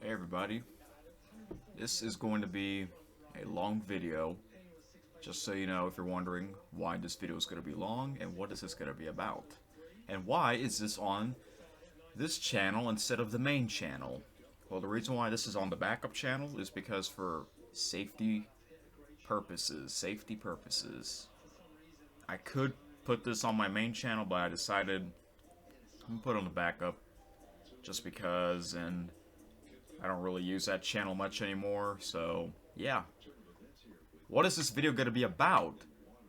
Hey everybody, this is going to be a long video, just so you know if you're wondering why this video is going to be long and what is this going to be about. And why is this on this channel instead of the main channel? Well, the reason why this is on the backup channel is because for safety purposes, I could put this on my main channel, but I decided I'm going to put it on the backup just because, and I don't really use that channel much anymore, so yeah. What is this video going to be about?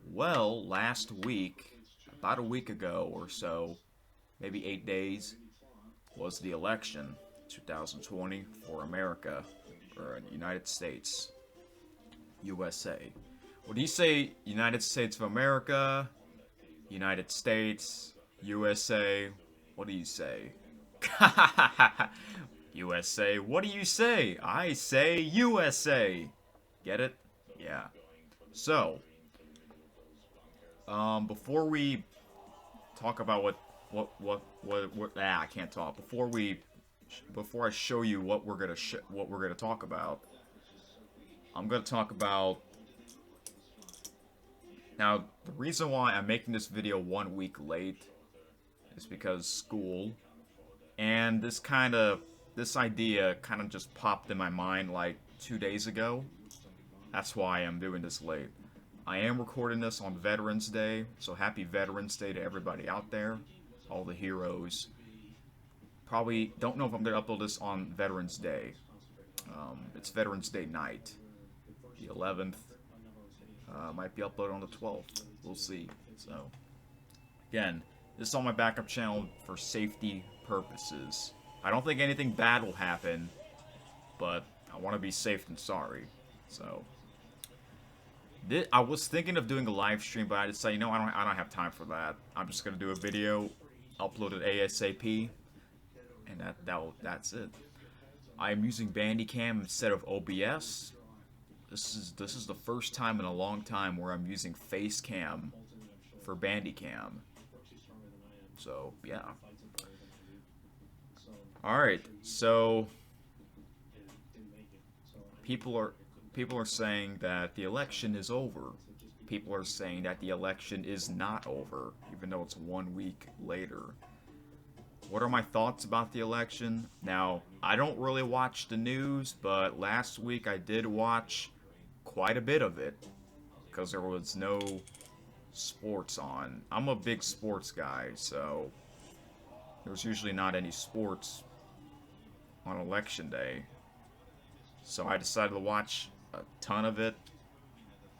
Well, last week, about a week ago or so, maybe 8 days, was the election, 2020, for America, or United States, USA. What do you say, United States of America, United States, USA? What do you say? USA. What do you say? I say USA. Get it? Yeah. So, before we talk about I can't talk. Before I show you what we're gonna talk about, I'm gonna talk about. Now, the reason why I'm making this video 1 week late is because school, and this idea kind of just popped in my mind like 2 days ago. That's why I'm doing this late. I am recording this on Veterans Day, so happy Veterans Day to everybody out there, all the heroes. Probably don't know if I'm going to upload this on Veterans Day. It's Veterans Day night, the 11th. Might be uploaded on the 12th. We'll see. So, again, this is on my backup channel for safety purposes. I don't think anything bad will happen, but I want to be safe than sorry. So, I was thinking of doing a live stream, but I decided, I don't have time for that. I'm just gonna do a video, upload it ASAP, and that's it. I am using Bandicam instead of OBS. This is the first time in a long time where I'm using Facecam for Bandicam. So yeah. Alright, so people are saying that the election is over. People are saying that the election is not over, even though it's 1 week later. What are my thoughts about the election? Now, I don't really watch the news, but last week I did watch quite a bit of it, because there was no sports on. I'm a big sports guy, so there's usually not any sports on election day. So I decided to watch a ton of it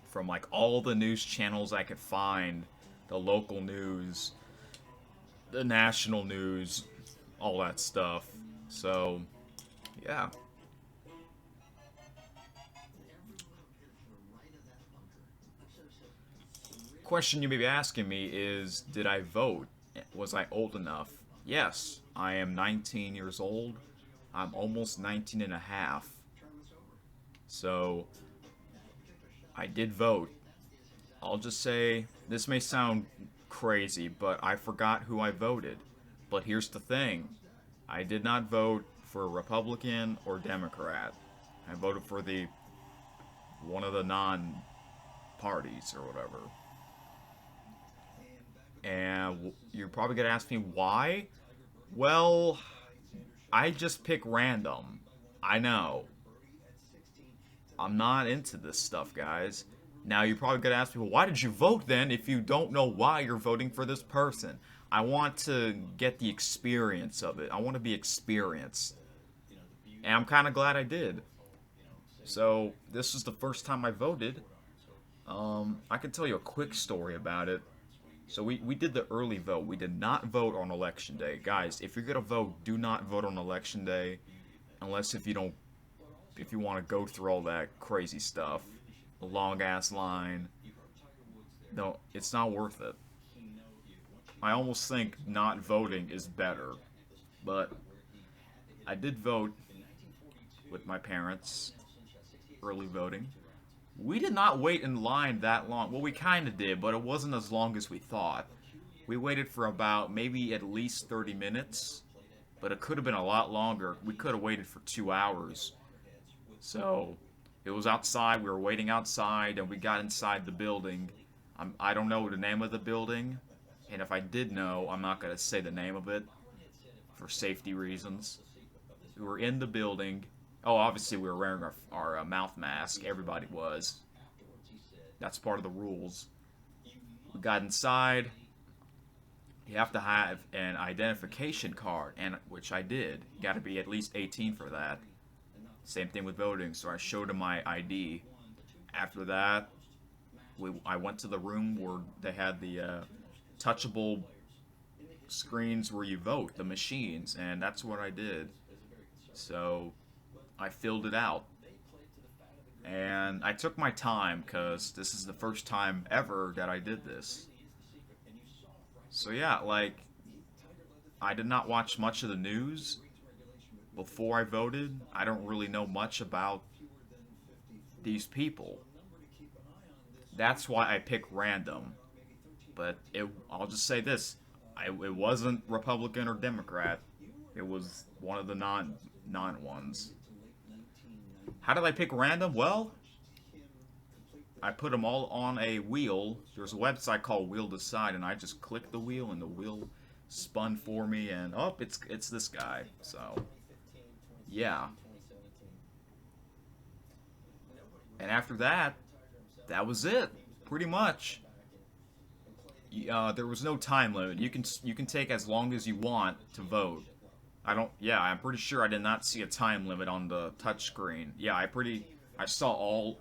from like all the news channels I could find, the local news, the national news, all that stuff. So, yeah. Question you may be asking me is, did I vote? Was I old enough? Yes, I am 19 years old. I'm almost 19 and a half. So, I did vote. I'll just say, this may sound crazy, but I forgot who I voted. But here's the thing. I did not vote for Republican or Democrat. I voted for one of the non-parties or whatever. And you're probably going to ask me why? Well, I just pick random. I know. I'm not into this stuff, guys. Now, you're probably going to ask me, well, why did you vote then if you don't know why you're voting for this person? I want to get the experience of it. I want to be experienced. And I'm kind of glad I did. So, this is the first time I voted. I can tell you a quick story about it. So, we did the early vote. We did not vote on election day. Guys, if you're going to vote, do not vote on election day. Unless if you want to go through all that crazy stuff, a long ass line. No, it's not worth it. I almost think not voting is better, but I did vote with my parents, early voting. We did not wait in line that long. Well, we kind of did, but it wasn't as long as we thought. We waited for about maybe at least 30 minutes. but it could have been a lot longer. We could have waited for 2 hours. So it was outside. We were waiting outside, and we got inside the building. I don't know the name of the building, and if I did know, I'm not gonna say the name of it for safety reasons. We were in the building. Oh, obviously we were wearing our mouth mask. Everybody was. That's part of the rules. We got inside. You have to have an identification card, and which I did. You got to be at least 18 for that. Same thing with voting, so I showed him my ID. After that, I went to the room where they had the touchable screens where you vote, the machines, and that's what I did. So I filled it out. And I took my time because this is the first time ever that I did this. So yeah, like, I did not watch much of the news before I voted. I don't really know much about these people. That's why I pick random. But I'll just say this. It wasn't Republican or Democrat. It was one of the non ones. How did I pick random? Well, I put them all on a wheel. There's a website called Wheel Decide, and I just clicked the wheel, and the wheel spun for me, and oh, it's this guy. So, yeah. And after that, that was it, pretty much. There was no time limit. You can take as long as you want to vote. Yeah, I'm pretty sure I did not see a time limit on the touch screen. Yeah, I saw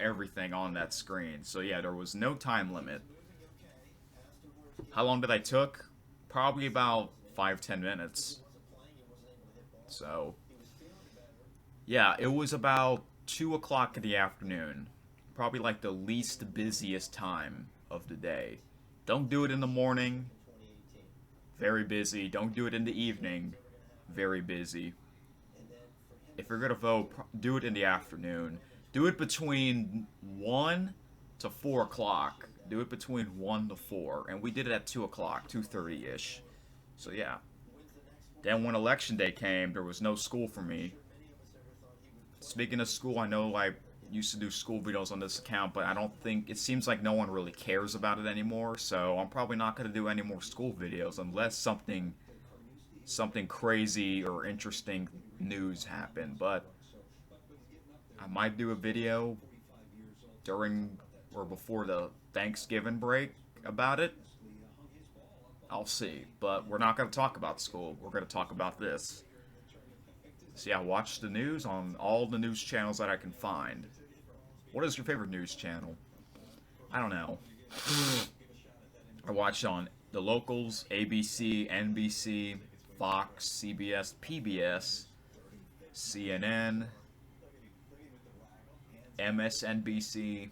everything on that screen. So yeah, there was no time limit. How long did I took? Probably about 5-10 minutes. So yeah, it was about 2 o'clock in the afternoon. Probably like the least busiest time of the day. Don't do it in the morning. Very busy. Don't do it in the evening. Very busy. If you're gonna vote, do it in the afternoon. Do it between 1 to 4 o'clock. Do it between 1 to 4. And we did it at 2 o'clock, 2:30-ish. So yeah. Then when election day came, there was no school for me. Speaking of school, I know I used to do school videos on this account, but it seems like no one really cares about it anymore, so I'm probably not going to do any more school videos unless something crazy or interesting news happen. But I might do a video during or before the Thanksgiving break about it. I'll see, but we're not going to talk about school. We're going to talk about this. So yeah, watch the news on all the news channels that I can find. What is your favorite news channel? I don't know. I watch on the locals, ABC, NBC, Fox, CBS, PBS, CNN, MSNBC,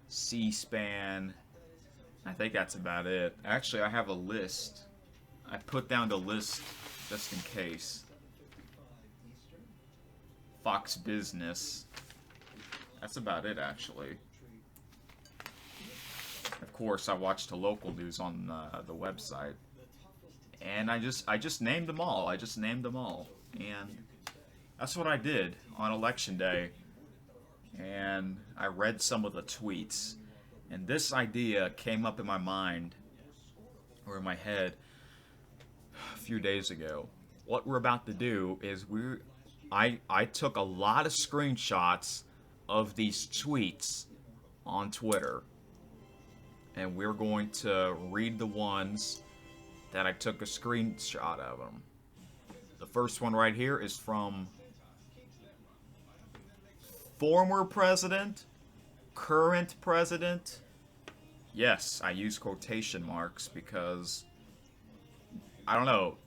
C-SPAN. I think that's about it. Actually, I have a list. I put down the list just in case. Fox Business. That's about it, actually. Of course, I watched the local news on the website, and I just named them all. And that's what I did on election day. And I read some of the tweets, and this idea came up in my mind or in my head a few days ago. What we're about to do is I took a lot of screenshots of these tweets on Twitter, and we're going to read the ones that I took a screenshot of them. The first one right here is from former president, current president. Yes, I use quotation marks because I don't know.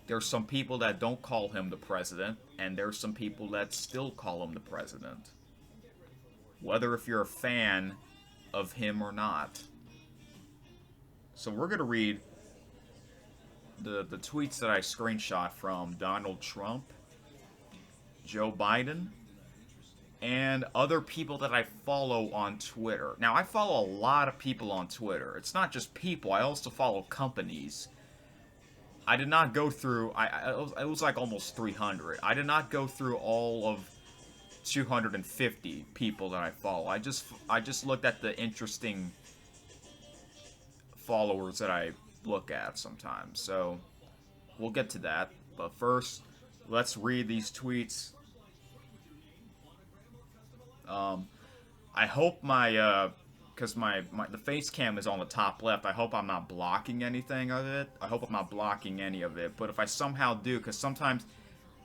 There's some people that don't call him the president, and there's some people that still call him the president. Whether if you're a fan of him or not. So we're going to read the tweets that I screenshot from Donald Trump, Joe Biden, and other people that I follow on Twitter. Now, I follow a lot of people on Twitter. It's not just people, I also follow companies. I did not go through, it was like almost 300. I did not go through all of 250 people that I follow. I just looked at the interesting followers that I look at sometimes. So, we'll get to that. But first, let's read these tweets. I hope because the face cam is on the top left. I hope I'm not blocking anything of it. I hope I'm not blocking any of it. But if I somehow do, because sometimes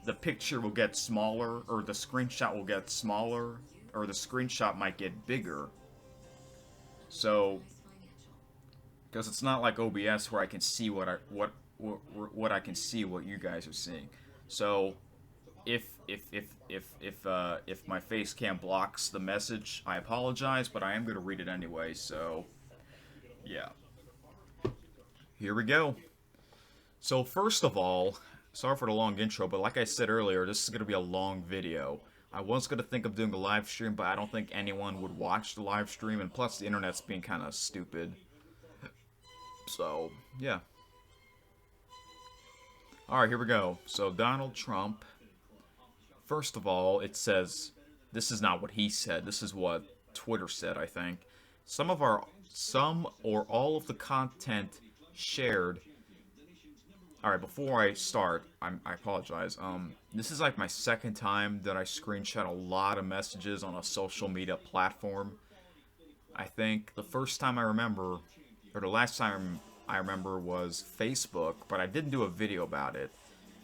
the picture will get smaller, or the screenshot will get smaller, or the screenshot might get bigger. So, because it's not like OBS where I can see what I can see what you guys are seeing. So, if my face cam blocks the message, I apologize, but I am going to read it anyway. So, yeah. Here we go. So first of all, sorry for the long intro, but like I said earlier, this is going to be a long video. I was going to think of doing a live stream, but I don't think anyone would watch the live stream, and plus the internet's being kind of stupid. So, yeah. Alright, here we go. So, Donald Trump. First of all, it says, this is not what he said, this is what Twitter said, I think. Some or all of the content shared. Alright, before I start, I apologize. This is like my second time that I screenshot a lot of messages on a social media platform. I think the first time I remember, or the last time I remember, was Facebook, but I didn't do a video about it.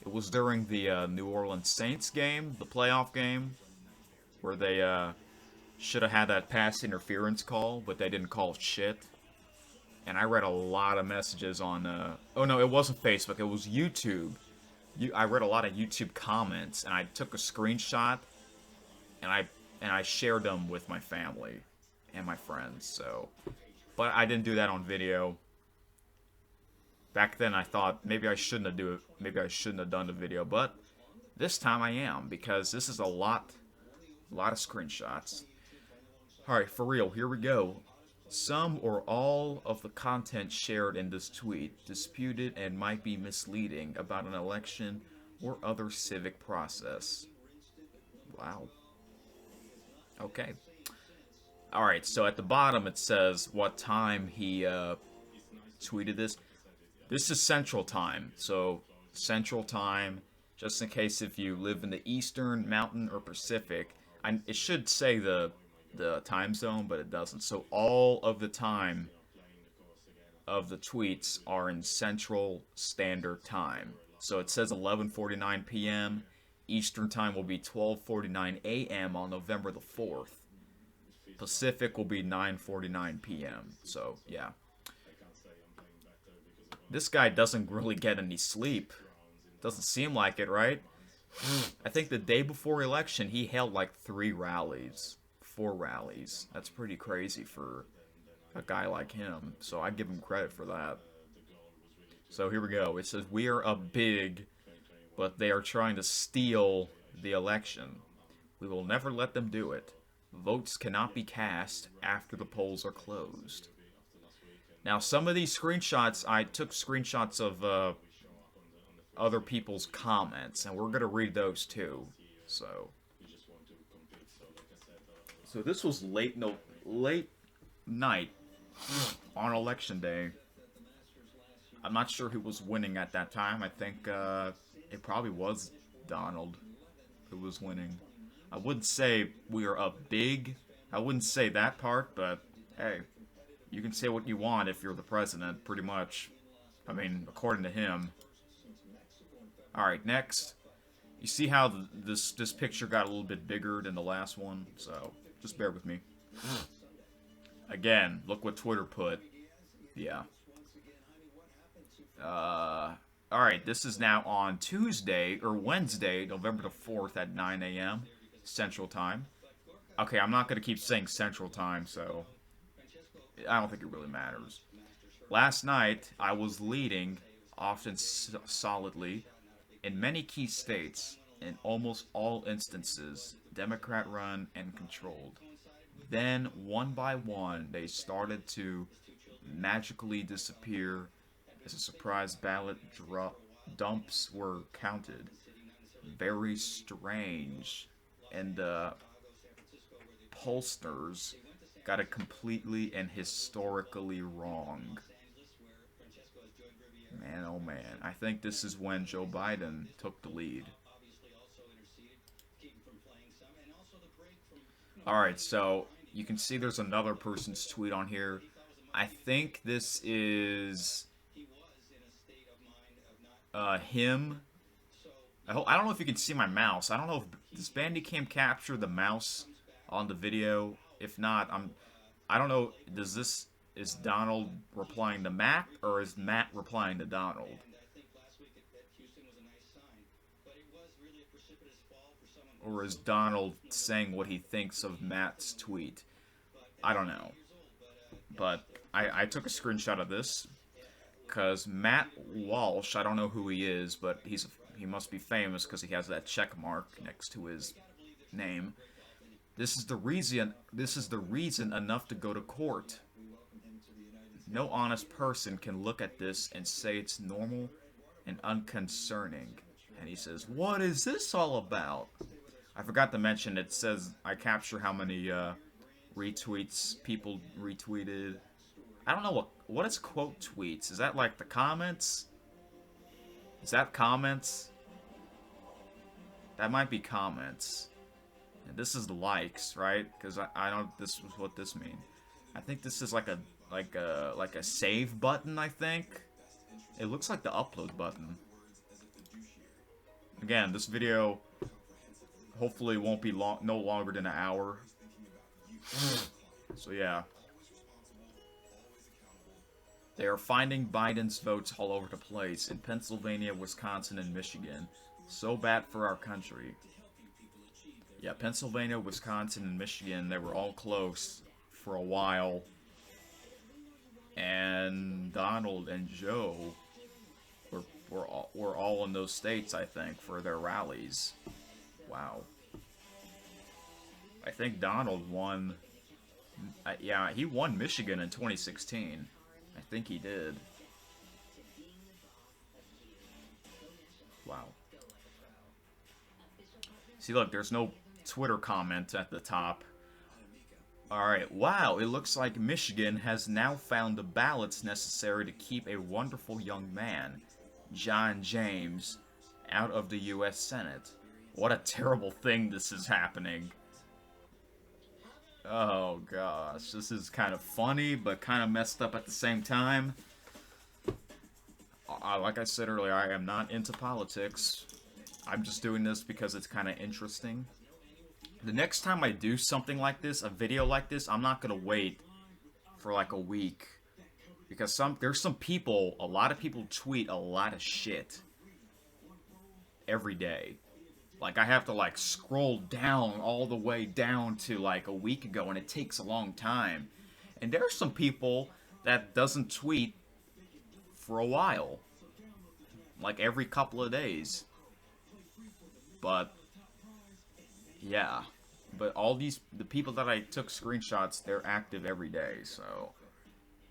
It was during the New Orleans Saints game, the playoff game, where they should have had that pass interference call, but they didn't call shit. And I read a lot of messages on, oh no, it wasn't Facebook, it was YouTube. I read a lot of YouTube comments, and I took a screenshot, and I shared them with my family and my friends, so. But I didn't do that on video. Back then I thought maybe I shouldn't have done the video, but this time I am, because this is a lot of screenshots. Alright, for real, here we go. Some or all of the content shared in this tweet disputed and might be misleading about an election or other civic process. Wow. Okay. Alright, so at the bottom it says what time he tweeted this. This is Central Time, so Central Time, just in case if you live in the Eastern, Mountain, or Pacific. It should say the time zone, but it doesn't. So all of the time of the tweets are in Central Standard Time. So it says 11:49 p.m. Eastern Time will be 12:49 a.m. on November the 4th. Pacific will be 9:49 p.m. So, yeah. This guy doesn't really get any sleep. Doesn't seem like it, right? I think the day before election, he held like 4 rallies. That's pretty crazy for a guy like him. So I give him credit for that. So here we go. It says, we are up big, but they are trying to steal the election. We will never let them do it. Votes cannot be cast after the polls are closed. Now, some of these screenshots, I took screenshots of other people's comments, and we're going to read those too. So this was late night on election day. I'm not sure who was winning at that time. I think it probably was Donald who was winning. I wouldn't say we are up big. I wouldn't say that part, but hey, you can say what you want if you're the president, pretty much. I mean, according to him. Alright, next. You see how this picture got a little bit bigger than the last one? So, just bear with me. Again, look what Twitter put. Yeah. Alright, this is now on Tuesday, or Wednesday, November the 4th at 9 a.m. Central Time. Okay, I'm not going to keep saying Central Time, so I don't think it really matters. Last night, I was leading, often solidly, in many key states. In almost all instances, Democrat run and controlled. Then, one by one, they started to magically disappear as a surprise ballot dumps were counted. Very strange. And pollsters got it completely and historically wrong. Man, oh man. I think this is when Joe Biden took the lead. Alright, so you can see there's another person's tweet on here. I think this is him. I don't know if you can see my mouse. I don't know if does Bandicam capture the mouse on the video. If not, I don't know. Does this is Donald replying to Matt or is Matt replying to Donald? Or is Donald saying what he thinks of Matt's tweet? I don't know. But I took a screenshot of this because Matt Walsh, I don't know who he is, but he must be famous because he has that check mark next to his name. This is the reason. This is the reason enough to go to court. No honest person can look at this and say it's normal and unconcerning. And he says, "What is this all about?" I forgot to mention. It says I capture how many retweets people retweeted. I don't know what is quote tweets. Is that like the comments? Is that comments? That might be comments. And this is the likes, right? Because I don't. This is what this means. I think this is like a save button. I think it looks like the upload button. Again, this video hopefully won't be no longer than an hour. So yeah. They are finding Biden's votes all over the place in Pennsylvania, Wisconsin, and Michigan. So bad for our country. Yeah, Pennsylvania, Wisconsin, and Michigan, they were all close for a while. And Donald and Joe were all in those states, I think, for their rallies. Wow. I think Donald won. Yeah, he won Michigan in 2016. I think he did. Wow. See, look, there's no Twitter comment at the top. Alright, wow, it looks like Michigan has now found the ballots necessary to keep a wonderful young man, John James, out of the U.S. Senate. What a terrible thing this is happening. Oh gosh, this is kind of funny, but kind of messed up at the same time. Like I said earlier, I am not into politics. I'm just doing this because it's kind of interesting. The next time I do something like this, a video like this, I'm not gonna wait for like a week. Because there's some people, a lot of people tweet a lot of shit every day. Like, I have to, like, scroll down all the way down to, like, a week ago, and it takes a long time. And there's some people that doesn't tweet for a while. Like, every couple of days. But, yeah. But all the people that I took screenshots, they're active every day, so...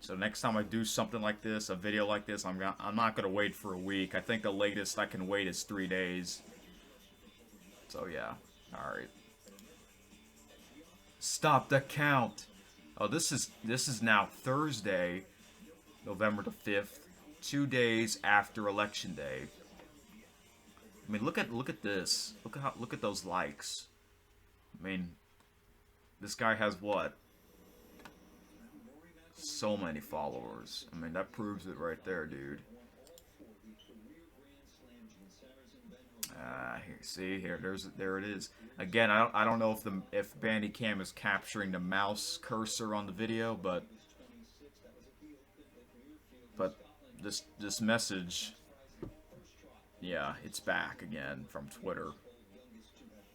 So next time I do something like this, a video like this, I'm not gonna wait for a week. I think the latest I can wait is 3 days. So yeah, alright. Stop the count! Oh, this is now Thursday, November the 5th, 2 days after Election Day. I mean, look at this. Look at those likes. I mean, this guy has what? So many followers. I mean, that proves it right there, dude. Here, see here. There it is. Again, I don't know if Bandicam is capturing the mouse cursor on the video, but this message, yeah, it's back again from Twitter.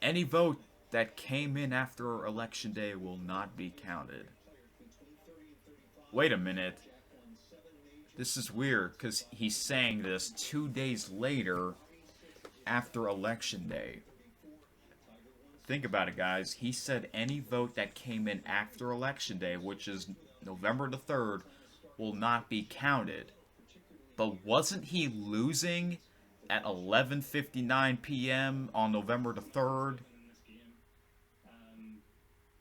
Any vote that came in after Election Day will not be counted. Wait a minute. This is weird, because he's saying this 2 days later after Election Day. think about it, guys. He said any vote that came in after Election Day, which is November the 3rd, will not be counted. But wasn't he losing at 11:59 p.m. on November the 3rd?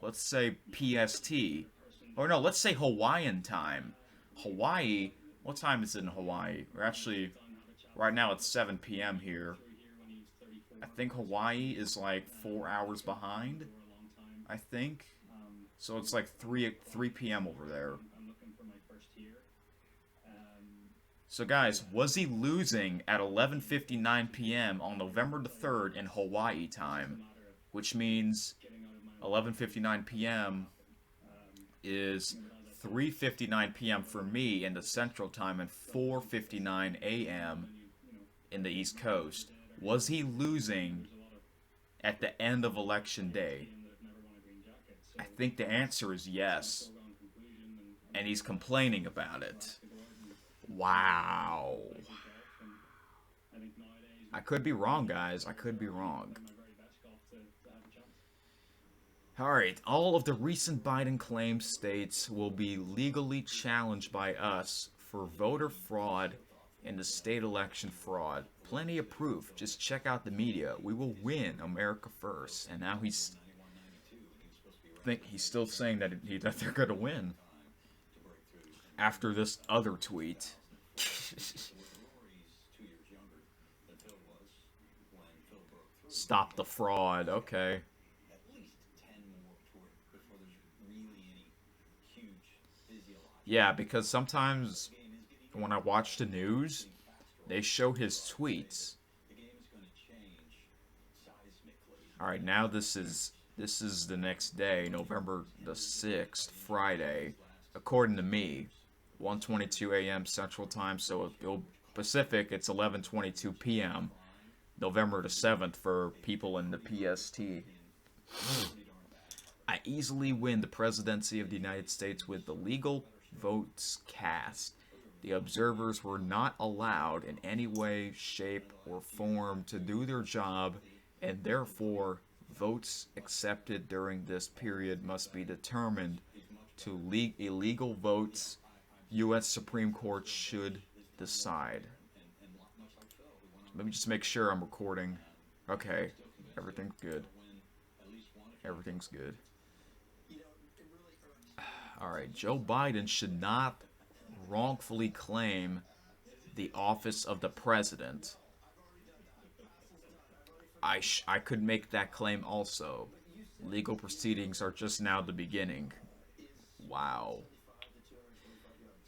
Let's say PST. Or no, let's say Hawaiian time. Hawaii, what time is it in Hawaii? We're actually, right now it's 7 p.m. here. I think Hawaii is like 4 hours behind, I think. So it's like 3 p.m. over there. So guys, was he losing at 11:59 p.m. on November the 3rd in Hawaii time? Which means 11:59 p.m. is 3:59 p.m. for me in the Central Time and 4:59 a.m. in the East Coast. Was he losing at the end of Election Day? I think the answer is yes. And he's complaining about it. Wow. I could be wrong, guys. I could be wrong. Alright, all of the recent Biden claims states will be legally challenged by us for voter fraud and the state election fraud. Plenty of proof. Just check out the media. We will win America first. And now he's still saying that they're going to win after this other tweet. Stop the fraud. Okay. Yeah, because sometimes when I watch the news, they show his tweets. Alright, now this is the next day, November the 6th, Friday, according to me, 1:22 a.m. Central Time, so Pacific, it's 11:22 p.m. November the 7th for people in the PST. I easily win the presidency of the United States with the legal votes cast. The observers were not allowed in any way, shape, or form to do their job, and therefore votes accepted during this period must be determined to illegal votes. U.S. Supreme Court should decide. Let me just make sure I'm recording. Okay, everything's good. Everything's good. Alright, Joe Biden should not wrongfully claim the office of the president. I could make that claim also. Legal proceedings are just now the beginning. Wow.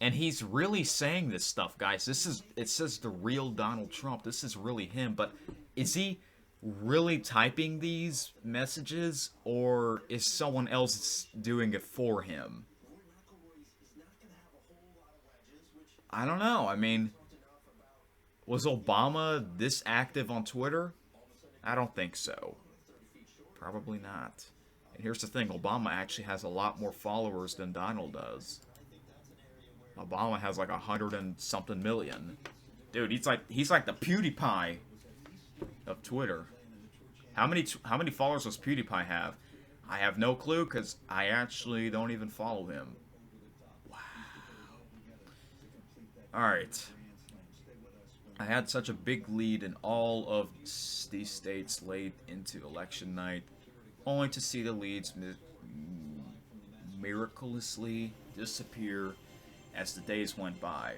And he's really saying this stuff, guys. It says the real Donald Trump. This is really him, but is he really typing these messages, or is someone else doing it for him? I don't know. I mean, was Obama this active on Twitter? I don't think so. Probably not. And here's the thing, Obama actually has a lot more followers than Donald does. Obama has like 100 and something million. Dude, he's like the PewDiePie of Twitter. How many followers does PewDiePie have? I have no clue because I actually don't even follow him. Wow. Alright. I had such a big lead in all of these states late into election night, only to see the leads miraculously disappear as the days went by.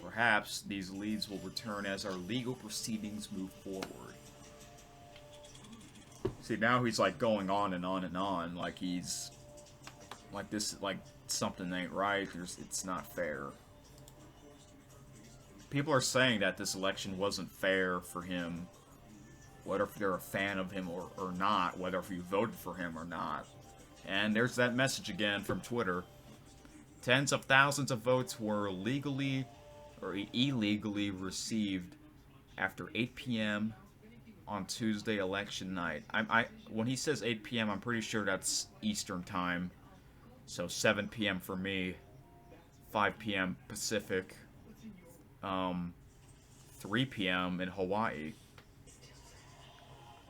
Perhaps these leads will return as our legal proceedings move forward. See, now he's like going on and on and on, like he's like this, like something ain't right. It's not fair. People are saying that this election wasn't fair for him, whether if they're a fan of him or not, whether if you voted for him or not. And there's that message again from Twitter. Tens of thousands of votes were legally or illegally received after 8 p.m. on Tuesday election night. When he says 8 p.m., I'm pretty sure that's Eastern time. So 7 p.m. for me, 5 p.m. Pacific, 3 p.m. in Hawaii.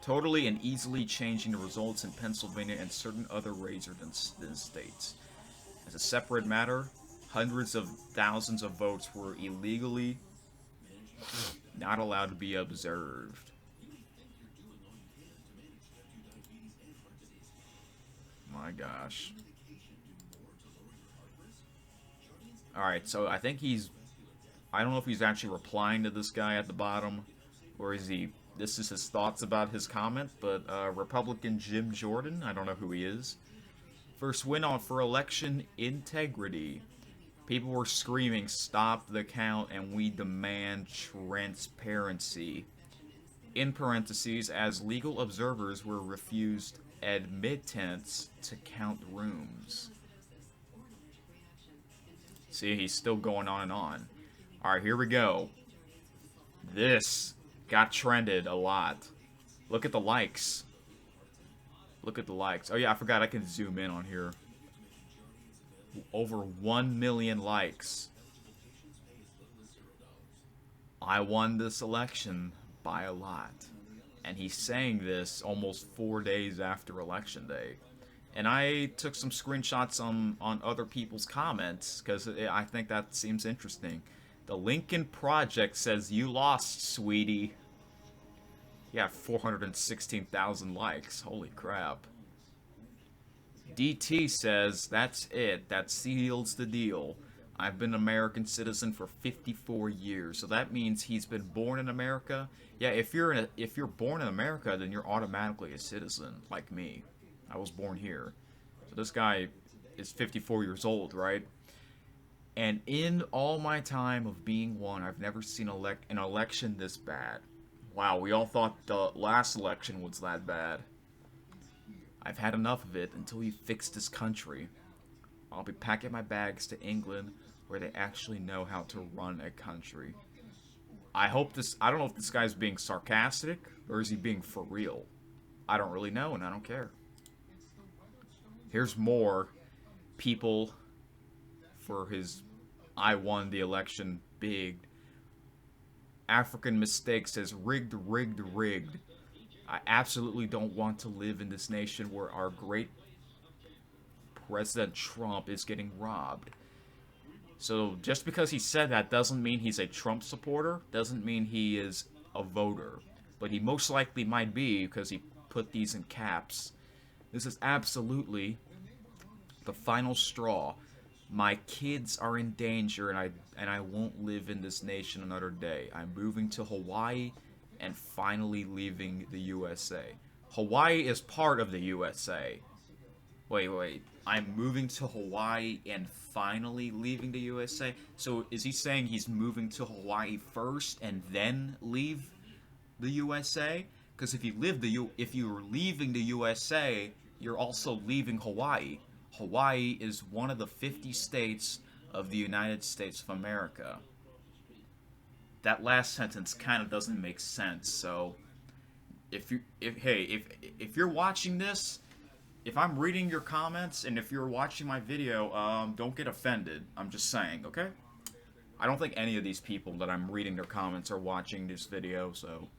totally and easily changing the results in Pennsylvania and certain other razor than states. As a separate matter, hundreds of thousands of votes were illegally not allowed to be observed. My gosh. Alright, so I think he's... I don't know if he's actually replying to this guy at the bottom, or is he... This is his thoughts about his comment, but Republican Jim Jordan, I don't know who he is. First win on for election integrity. People were screaming, "Stop the count and we demand transparency." In parentheses, as legal observers were refused admittance to count rooms. See, he's still going on and on. Alright, here we go. This got trended a lot. Look at the likes. Look at the likes. Oh yeah, I forgot I can zoom in on here. Over 1 million likes. I won this election by a lot. And he's saying this almost 4 days after election day. And I took some screenshots on other people's comments, because I think that seems interesting. The Lincoln Project says, "You lost, sweetie." Yeah, 416,000 likes. Holy crap. DT says, "That's it. That seals the deal. I've been an American citizen for 54 years. So that means he's been born in America. Yeah, if you're born in America, then you're automatically a citizen, like me. I was born here. So this guy is 54 years old, right? And in all my time of being one, I've never seen an election this bad. Wow, we all thought the last election was that bad. I've had enough of it until you fix this country. I'll be packing my bags to England, where they actually know how to run a country." I don't know if this guy's being sarcastic, or is he being for real? I don't really know, and I don't care. Here's more people for his "I won the election big." African Mistake says, "Rigged, rigged, rigged. I absolutely don't want to live in this nation where our great President Trump is getting robbed." So just because he said that doesn't mean he's a Trump supporter, doesn't mean he is a voter. But he most likely might be, because he put these in caps. This is absolutely the final straw. My kids are in danger, and I won't live in this nation another day. I'm moving to Hawaii and finally leaving the USA. Hawaii is part of the USA. Wait. I'm moving to Hawaii and finally leaving the USA? So is he saying he's moving to Hawaii first and then leave the USA? Because if you're leaving the USA, you're also leaving Hawaii. Hawaii is one of the 50 states of the United States of America. That last sentence kind of doesn't make sense. So if you're watching this, if I'm reading your comments and if you're watching my video, don't get offended. I'm just saying, okay? I don't think any of these people that I'm reading their comments are watching this video, so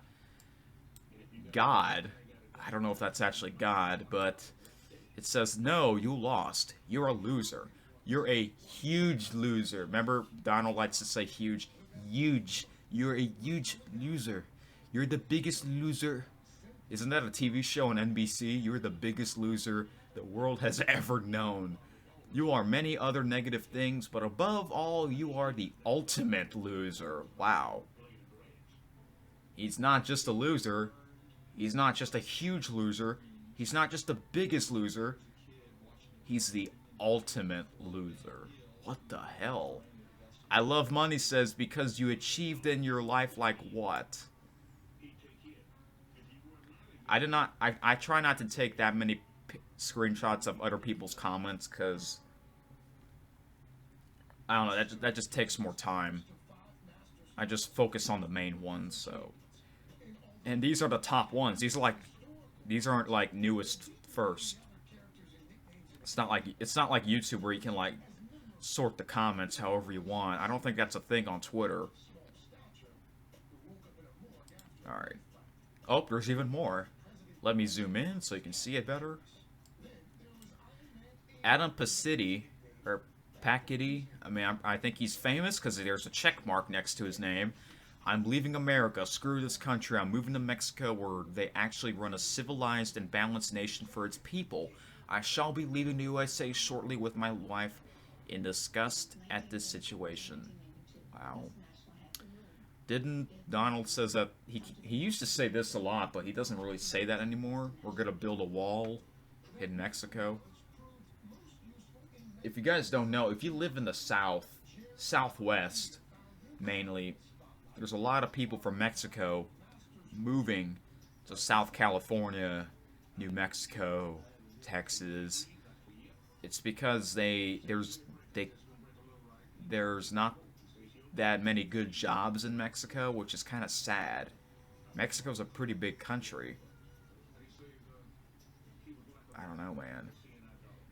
God, I don't know if that's actually God, but it says, "No, you lost. You're a loser. You're a huge loser." Remember, Donald likes to say huge. Huge. You're a huge loser. You're the biggest loser. Isn't that a TV show on NBC? You're the biggest loser the world has ever known. You are many other negative things, but above all, you are the ultimate loser. Wow. He's not just a loser. He's not just a huge loser. He's not just the biggest loser. He's the ultimate loser. What the hell? I Love Money says, "Because you achieved in your life like what?" I try not to take that many screenshots of other people's comments, because I don't know, that just takes more time. I just focus on the main ones, so. And these are the top ones. These aren't like newest first. It's not like YouTube where you can like sort the comments however you want. I don't think that's a thing on Twitter. Alright. Oh, there's even more. Let me zoom in so you can see it better. Adam Pacitti, or Packity, I mean, I think he's famous because there's a check mark next to his name. I'm leaving America. Screw this country. I'm moving to Mexico where they actually run a civilized and balanced nation for its people. I shall be leaving the USA shortly with my wife in disgust at this situation. Wow. Didn't Donald says that he used to say this a lot, but he doesn't really say that anymore. We're gonna build a wall in Mexico. If you guys don't know, if you live in the Southwest, mainly, there's a lot of people from Mexico moving to South California, New Mexico, Texas. It's because there's not that many good jobs in Mexico, which is kind of sad. Mexico's a pretty big country. I don't know, man.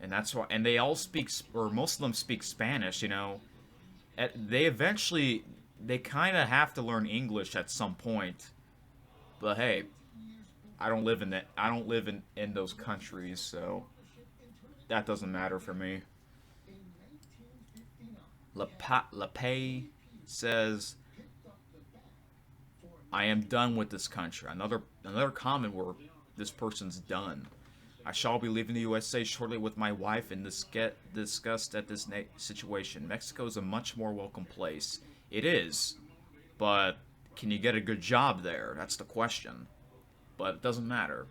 And that's why, and they all speak, or most of them speak Spanish, you know. They kind of have to learn English at some point. But hey, I don't live in those countries, so that doesn't matter for me. LePay says, I am done with this country. Another comment where this person's done. I shall be leaving the USA shortly with my wife and get disgust at this situation. Mexico is a much more welcome place. It is, but can you get a good job there? That's the question. But it doesn't matter.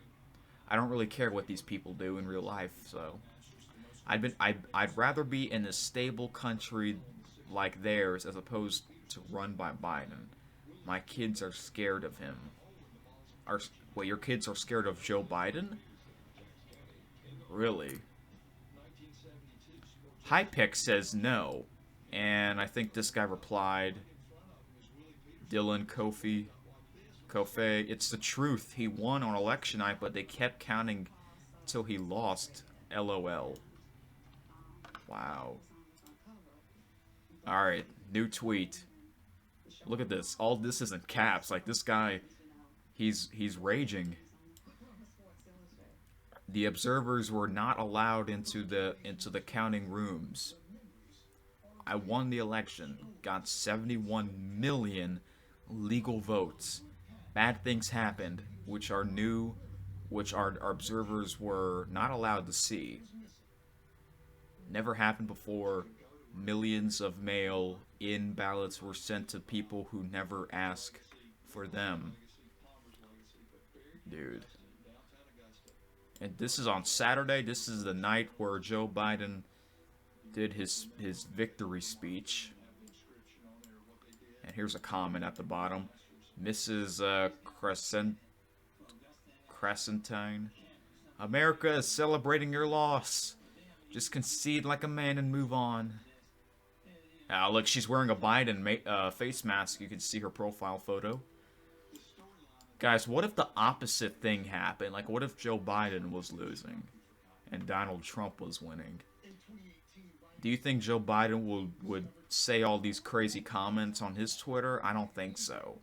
I don't really care what these people do in real life, so I'd rather be in a stable country like theirs as opposed to run by Biden. My kids are scared of him. Wait, your kids are scared of Joe Biden? Really? Hypex says no, and I think this guy replied, Dylan Kofe, it's the truth. He won on election night, but they kept counting till he lost. LOL. Wow. Alright, new tweet. Look at this. All this is in caps. Like, this guy, he's raging. The observers were not allowed into the counting rooms. I won the election. Got 71 million legal votes. Bad things happened, which our observers were not allowed to see. Never happened before. Millions of mail-in ballots were sent to people who never asked for them. Dude. And this is on Saturday. This is the night where Joe Biden did his victory speech. And here's a comment at the bottom. Mrs. Crescentine. America is celebrating your loss. Just concede like a man and move on. Look, she's wearing a Biden face mask. You can see her profile photo. Guys, what if the opposite thing happened? Like, what if Joe Biden was losing and Donald Trump was winning? Do you think Joe Biden would say all these crazy comments on his Twitter? I don't think so.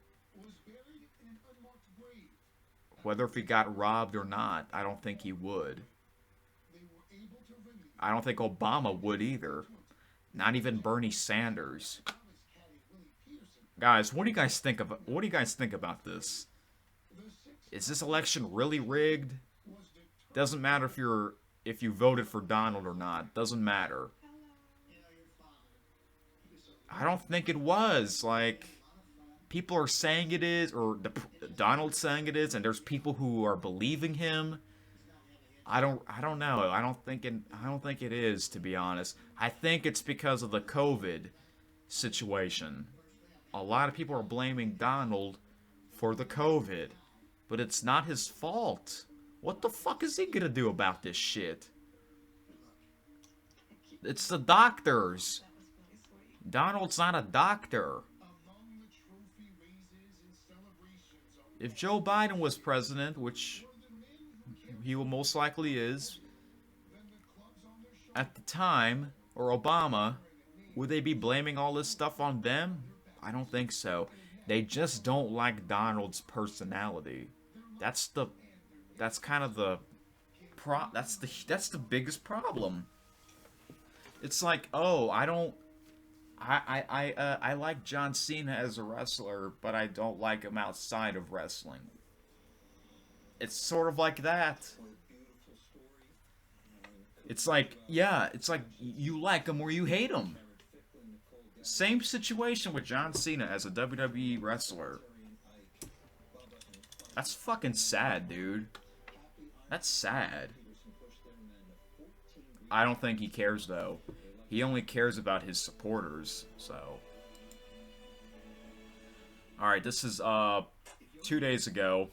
Whether if he got robbed or not, I don't think he would. I don't think Obama would either. Not even Bernie Sanders. Guys, what do you guys think about this? Is this election really rigged? Doesn't matter if you voted for Donald or not. Doesn't matter. I don't think it was. Like, people are saying it is, or Donald's saying it is, and there's people who are believing him. I don't know. I don't think it is, to be honest. I think it's because of the COVID situation. A lot of people are blaming Donald for the COVID, but it's not his fault. What the fuck is he gonna do about this shit? It's the doctors. Donald's not a doctor. If Joe Biden was president, which he will most likely is, at the time, or Obama, would they be blaming all this stuff on them? I don't think so. They just don't like Donald's personality. That's the That's kind of the that's the biggest problem. It's like, oh, I like John Cena as a wrestler, but I don't like him outside of wrestling. It's sort of like that. It's like, yeah, it's like you like him or you hate him. Same situation with John Cena as a WWE wrestler. That's fucking sad, dude. That's sad. I don't think he cares, though. He only cares about his supporters, so. Alright, this is, 2 days ago.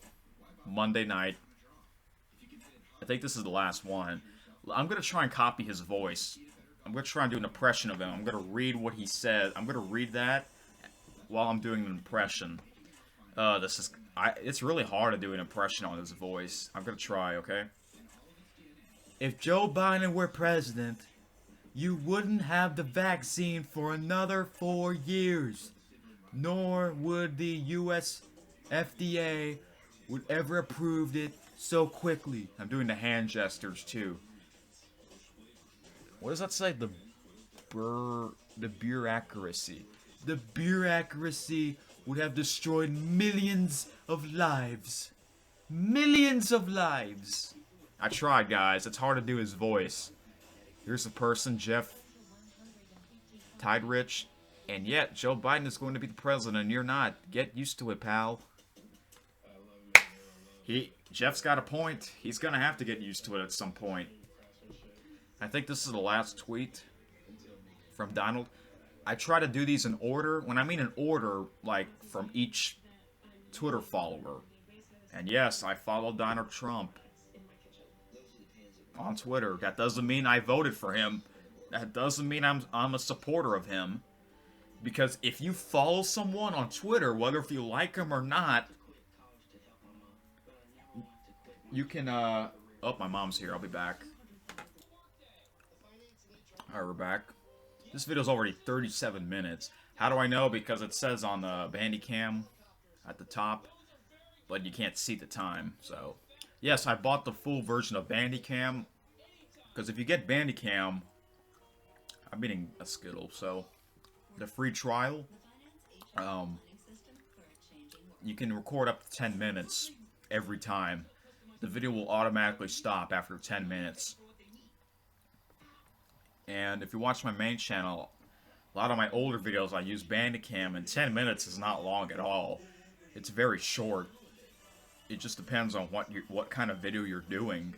Monday night. I think this is the last one. I'm gonna try and copy his voice. I'm gonna try and do an impression of him. I'm gonna read what he said. I'm gonna read that while I'm doing an impression. It's really hard to do an impression on his voice. I'm gonna try, okay? If Joe Biden were president, you wouldn't have the vaccine for another 4 years. Nor would the U.S. FDA would ever approved it so quickly. I'm doing the hand gestures too. What does that say? The bureaucracy. The bureaucracy would have destroyed millions of lives. Millions of lives. I tried, guys. It's hard to do his voice. Here's a person, Jeff Tidrich. And yet, Joe Biden is going to be the president, and you're not. Get used to it, pal. Jeff's got a point. He's gonna have to get used to it at some point. I think this is the last tweet from Donald. I try to do these in order. When I mean in order, like from each Twitter follower. And yes, I follow Donald Trump on Twitter. That doesn't mean I voted for him. That doesn't mean I'm a supporter of him. Because if you follow someone on Twitter, whether if you like him or not, you can, oh, my mom's here. I'll be back. Alright, we're back. This video's already 37 minutes. How do I know? Because it says on the Bandicam at the top, but you can't see the time, so. Yes, I bought the full version of Bandicam, because if you get Bandicam, I'm eating a Skittle, so the free trial, you can record up to 10 minutes every time. The video will automatically stop after 10 minutes. And if you watch my main channel, a lot of my older videos I use Bandicam, and 10 minutes is not long at all. It's very short. It just depends on what kind of video you're doing.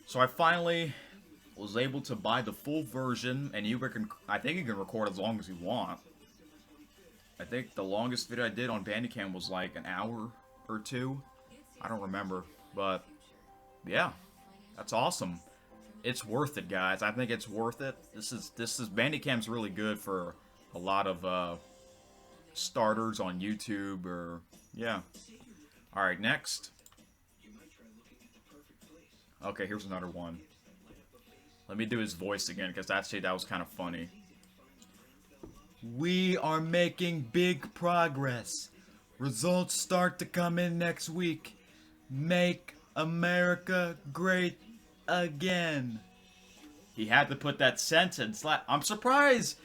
So I finally was able to buy the full version, and I think you can record as long as you want. I think the longest video I did on Bandicam was like an hour or two. I don't remember, but yeah, that's awesome. It's worth it, guys. I think it's worth it. This is Bandicam's really good for a lot of starters on YouTube, or yeah. All right, next. Okay, here's another one. Let me do his voice again, because that was kind of funny. We are making big progress. Results start to come in next week. Make America great again. He had to put that sentence. I'm surprised.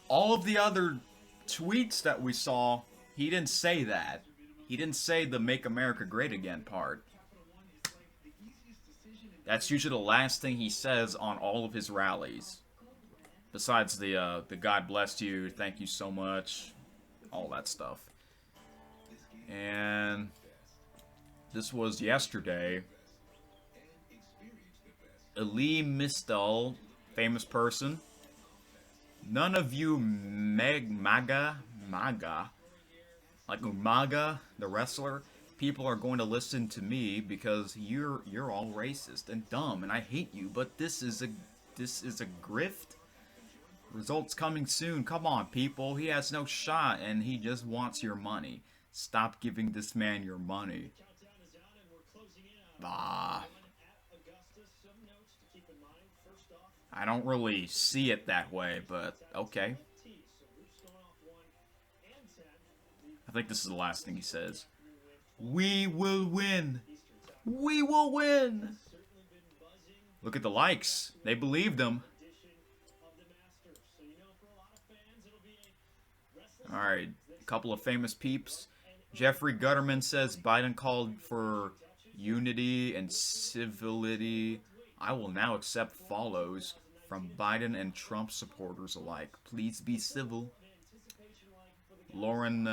All of the other tweets that we saw, he didn't say that. He didn't say the Make America Great Again part. That's usually the last thing he says on all of his rallies. Besides the God bless you, thank you so much, all that stuff. And this was yesterday. Elie Mystal, famous person. None of you MAGA, like Umaga, the wrestler, people are going to listen to me because you're all racist and dumb, and I hate you. But this is a grift. Results coming soon. Come on, people. He has no shot, and he just wants your money. Stop giving this man your money. Ah. I don't really see it that way, but okay. I think this is the last thing he says. We will win. We will win. Look at the likes. They believed him. Alright, a couple of famous peeps. Jeffrey Gutterman says Biden called for unity and civility. I will now accept follows from Biden and Trump supporters alike. Please be civil. Lauren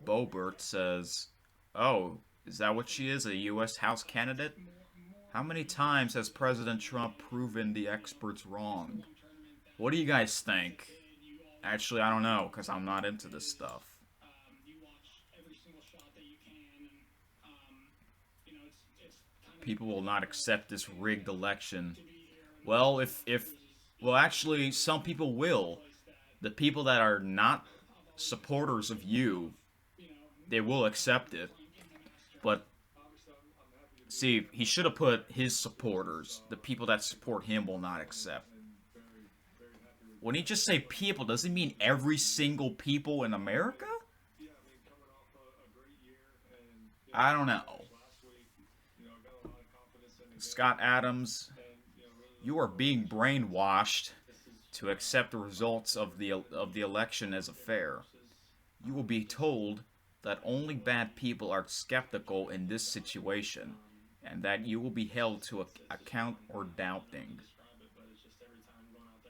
Boebert says, oh, is that what she is? A U.S. House candidate? How many times has President Trump proven the experts wrong? What do you guys think? Actually, I don't know, because I'm not into this stuff. People will not accept this rigged election. Well, well, actually, some people will. The people that are not supporters of you, they will accept it. But, see, he should have put his supporters. The people that support him will not accept. When he just say people, does he mean every single people in America? I don't know. Scott Adams, you are being brainwashed to accept the results of the election as a fair. You will be told that only bad people are skeptical in this situation, and that you will be held to account or doubting.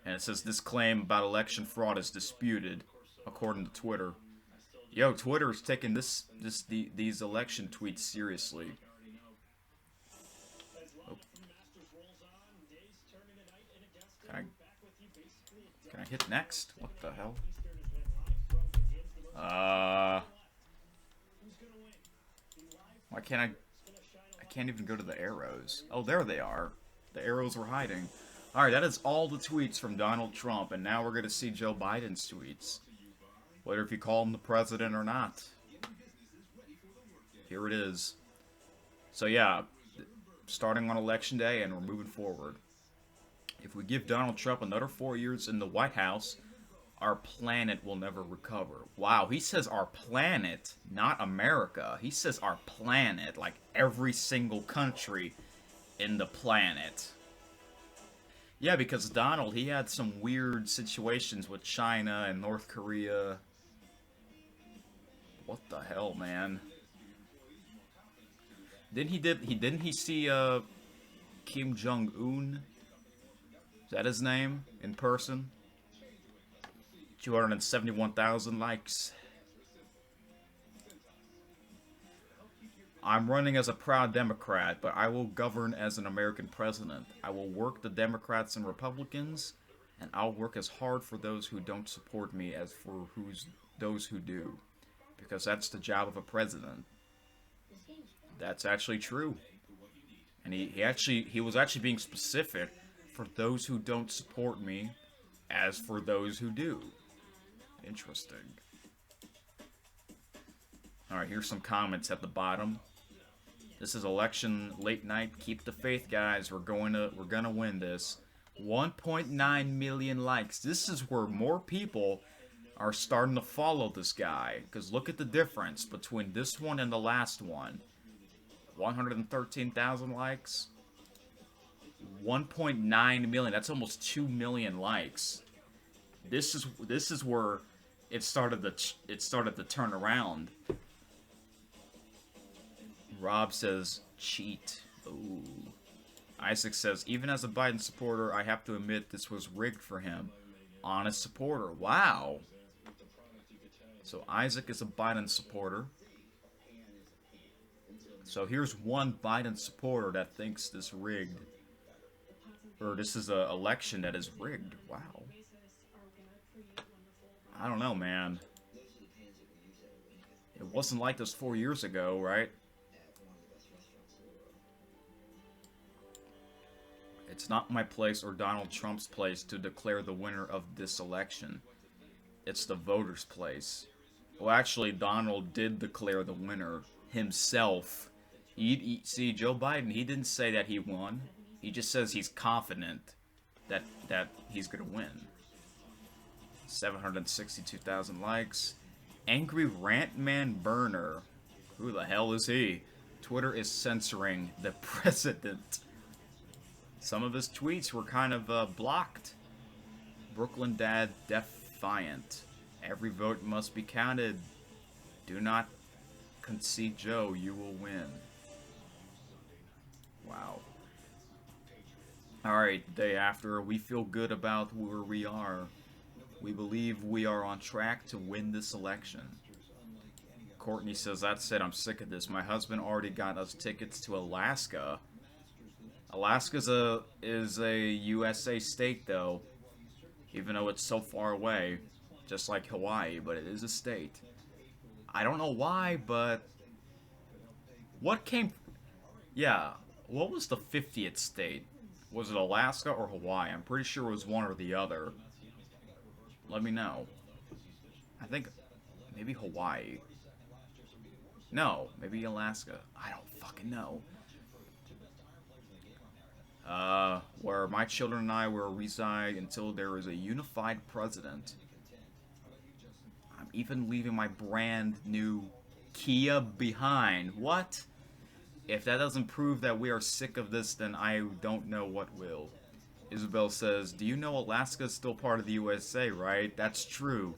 And it says this claim about election fraud is disputed, according to Twitter. Yo, Twitter's taking these election tweets seriously. Oh. Can I hit next? What the hell? Why can't I can't even go to the arrows. Oh, there they are. The arrows were hiding. Alright, that is all the tweets from Donald Trump, and now we're going to see Joe Biden's tweets. Whether if you call him the president or not. Here it is. So yeah, starting on election day, and we're moving forward. If we give Donald Trump another 4 years in the White House, our planet will never recover. Wow, he says our planet, not America. He says our planet, like every single country in the planet. Yeah, because Donald, he had some weird situations with China and North Korea. What the hell, man? Didn't he see Kim Jong-un? Is that his name in person? 271,000 likes. I'm running as a proud Democrat, but I will govern as an American president. I will work the Democrats and Republicans, and I'll work as hard for those who don't support me as for those who do. Because that's the job of a president. That's actually true. And he was actually being specific for those who don't support me as for those who do. Interesting. Alright, here's some comments at the bottom. This is election late night. Keep the faith, guys. We're gonna win this. 1.9 million likes. This is where more people are starting to follow this guy. Because look at the difference between this one and the last one. 113,000 likes. 1.9 million. That's almost 2 million likes. This is where it started to turn around. Rob says cheat. Ooh. Isaac says, even as a Biden supporter, I have to admit this was rigged for him. Honest supporter. Wow. So Isaac is a Biden supporter. So here's one Biden supporter that thinks this rigged. Or this is an election that is rigged. Wow. I don't know, man. It wasn't like this 4 years ago, right? It's not my place or Donald Trump's place to declare the winner of this election. It's the voters' place. Well, actually, Donald did declare the winner himself. See, Joe Biden, he didn't say that he won. He just says he's confident that he's going to win. 762,000 likes. Angry Rant Man Burner. Who the hell is he? Twitter is censoring the president. Some of his tweets were kind of blocked. Brooklyn Dad defiant. Every vote must be counted. Do not concede Joe, you will win. Wow. Alright, day after, we feel good about where we are. We believe we are on track to win this election. Courtney says, that's it, I'm sick of this. My husband already got us tickets to Alaska. Alaska is a USA state, though. Even though it's so far away. Just like Hawaii, but it is a state. I don't know why, but... What came... Yeah, what was the 50th state? Was it Alaska or Hawaii? I'm pretty sure it was one or the other. Let me know. I think maybe Hawaii. No, maybe Alaska. I don't fucking know. Where my children and I will reside until there is a unified president. I'm even leaving my brand new Kia behind. What? If that doesn't prove that we are sick of this, then I don't know what will. Isabel says, do you know Alaska is still part of the USA, right? That's true.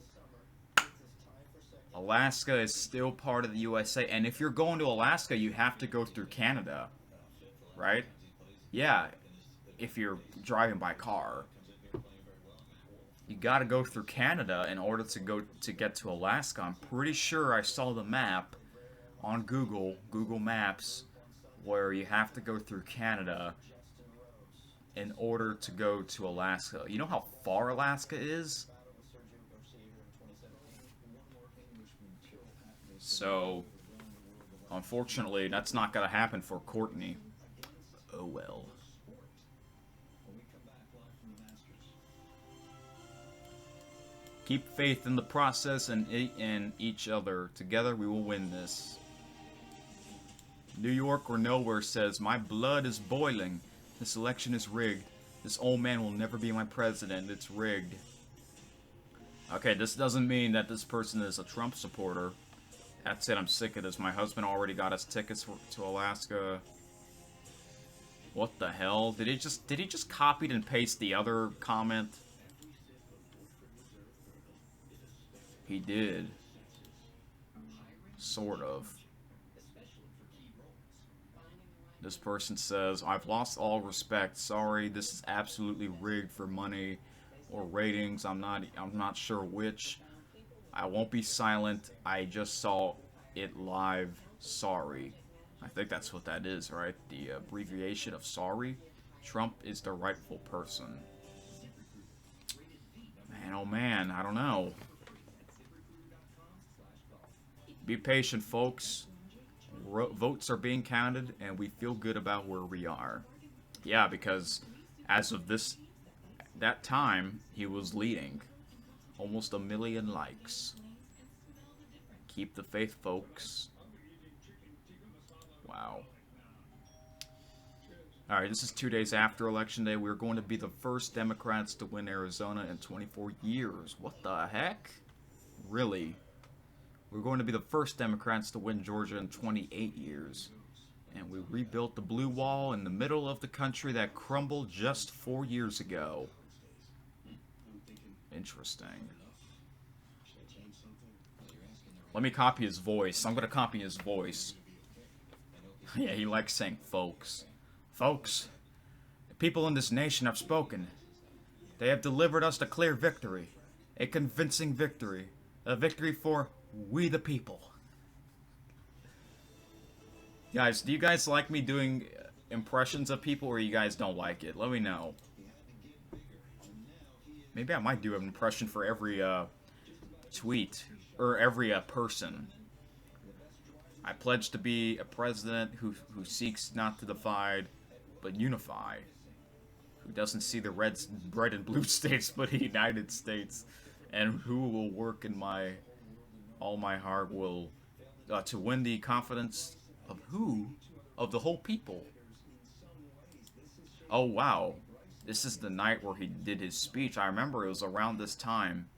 Alaska is still part of the USA, and if you're going to Alaska, you have to go through Canada, right? Yeah, if you're driving by car. You gotta go through Canada in order to get to Alaska. I'm pretty sure I saw the map on Google Maps, where you have to go through Canada in order to go to Alaska. You know how far Alaska is? So, unfortunately, that's not gonna happen for Courtney. Oh well. Keep faith in the process and in each other. Together we will win this. New York or Nowhere says, my blood is boiling. This election is rigged. This old man will never be my president. It's rigged. Okay, this doesn't mean that this person is a Trump supporter. That's it, I'm sick of this. My husband already got us tickets to Alaska. What the hell? Did he just copy and paste the other comment? He did. Sort of. This person says, I've lost all respect. Sorry, this is absolutely rigged for money or ratings. I'm not sure which. I won't be silent. I just saw it live. Sorry. I think that's what that is, right? The abbreviation of sorry. Trump is the rightful person. Man, oh man, I don't know. Be patient, folks. Votes are being counted, and we feel good about where we are. Yeah, because as of that time, he was leading. Almost 1 million likes. Keep the faith, folks. Wow. Alright, this is 2 days after Election Day. We're going to be the first Democrats to win Arizona in 24 years. What the heck? Really? We're going to be the first Democrats to win Georgia in 28 years. And we rebuilt the blue wall in the middle of the country that crumbled just 4 years ago. Interesting. Let me copy his voice. I'm going to copy his voice. Yeah, he likes saying folks. Folks, the people in this nation have spoken. They have delivered us a clear victory. A convincing victory. A victory for we the people. Guys, do you guys like me doing impressions of people, or you guys don't like it? Let me know. Maybe I might do an impression for every tweet, or every person. I pledge to be a president who seeks not to divide, but unify. Who doesn't see the red and blue states, but the United States. And who will work in all my heart will, to win the confidence of who? Of the whole people. Oh, wow. This is the night where he did his speech. I remember it was around this time.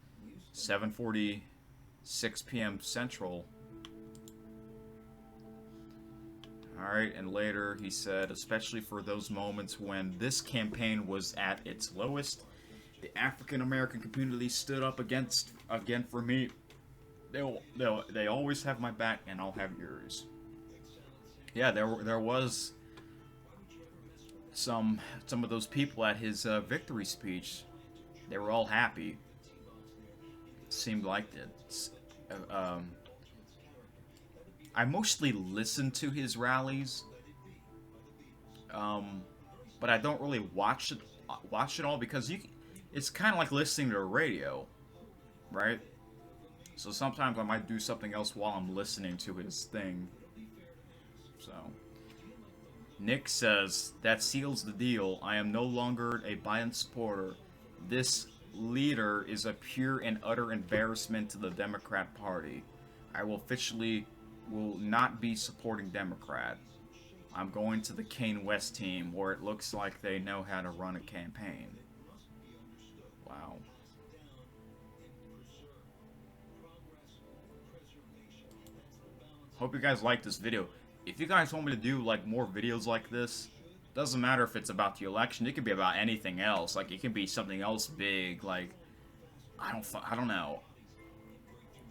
7:46 p.m. Central. Alright, and later he said, especially for those moments when this campaign was at its lowest, the African American community stood up again for me. They always have my back, and I'll have yours. Yeah, there was some of those people at his victory speech. They were all happy. Seemed like it. I mostly listen to his rallies, but I don't really watch it all because it's kind of like listening to a radio, right? So sometimes I might do something else while I'm listening to his thing. So Nick says that seals the deal. I am no longer a Biden supporter. This leader is a pure and utter embarrassment to the Democrat Party. I will not be supporting Democrat. I'm going to the Kane West team, where it looks like they know how to run a campaign. Wow. Hope you guys like this video. If you guys want me to do like more videos like this, doesn't matter if it's about the election. It could be about anything else. Like it could be something else big. Like I don't know.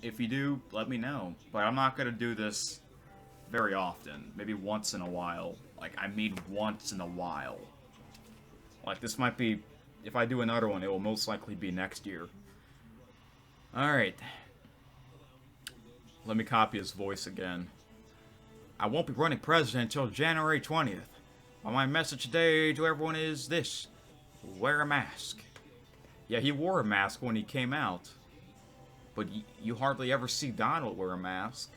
If you do, let me know. But I'm not gonna do this very often. Maybe once in a while. Like I mean once in a while. Like this might be, if I do another one, it will most likely be next year. Alright. Let me copy his voice again. I won't be running president until January 20th. But my message today to everyone is this. Wear a mask. Yeah, he wore a mask when he came out. But you hardly ever see Donald wear a mask.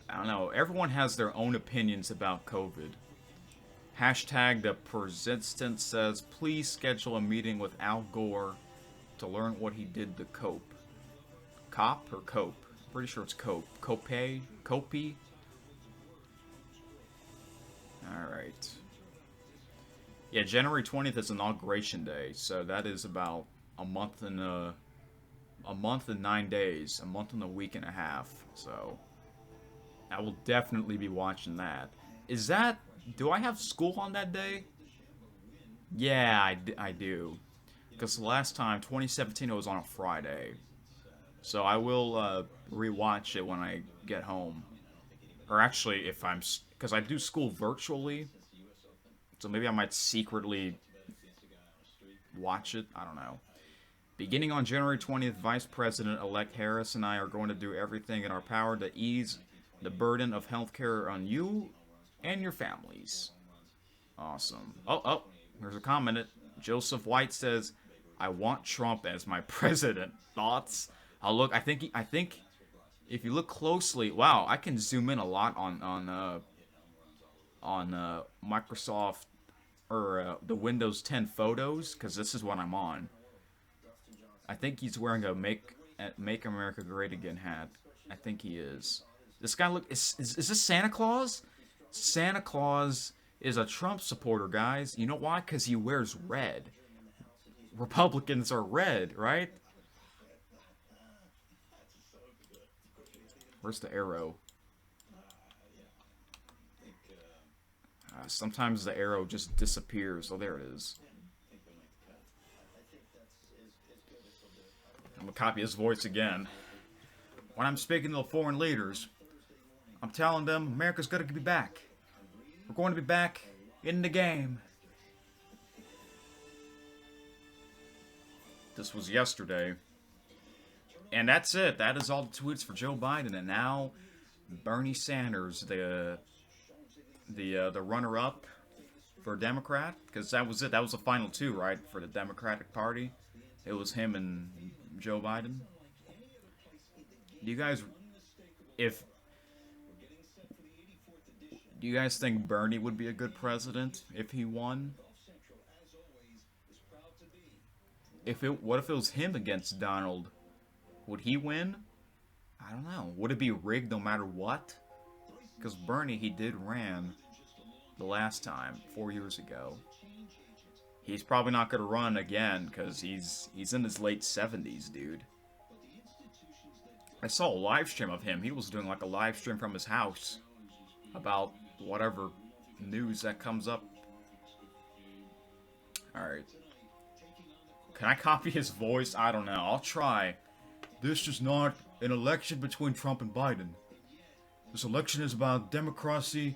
I don't know. Everyone has their own opinions about COVID. Hashtag the Persistent says, please schedule a meeting with Al Gore to learn what he did to Cope. Cop or Cope? Pretty sure it's Cope. Copey? Copey? Alright. Yeah, January 20th is Inauguration Day, so that is about a month and 9 days. A month and a week and a half, so I will definitely be watching that. Do I have school on that day? Yeah, I do. Because the last time, 2017, it was on a Friday. So I will rewatch it when I get home. Or actually, because I do school virtually. So maybe I might secretly watch it. I don't know. Beginning on January 20th, Vice President-elect Harris and I are going to do everything in our power to ease the burden of healthcare on you and your families. Awesome. Oh, here's a comment. Joseph White says, I want Trump as my president. Thoughts? Look, I think if you look closely, wow, I can zoom in a lot on Microsoft or the Windows 10 photos, because this is what I'm on. I think he's wearing a Make America Great Again hat. I think he is. This guy is this Santa Claus? Santa Claus is a Trump supporter, guys. You know why? Because he wears red. Republicans are red, right? Where's the arrow? Sometimes the arrow just disappears. Oh, there it is. I'm gonna copy his voice again. When I'm speaking to foreign leaders, I'm telling them America's gonna be back. We're going to be back in the game. This was yesterday. And that's it. That is all the tweets for Joe Biden. And now Bernie Sanders, the runner-up for Democrat, because that was it. That was the final two, right, for the Democratic Party. It was him and Joe Biden. Do you guys think Bernie would be a good president if he won? What if it was him against Donald? Would he win? I don't know. Would it be rigged no matter what? Because Bernie, he did ran the last time, 4 years ago. He's probably not going to run again because he's in his late 70s, dude. I saw a live stream of him. He was doing like a live stream from his house about whatever news that comes up. Alright. Can I copy his voice? I don't know. I'll try. This is not an election between Trump and Biden. This election is about democracy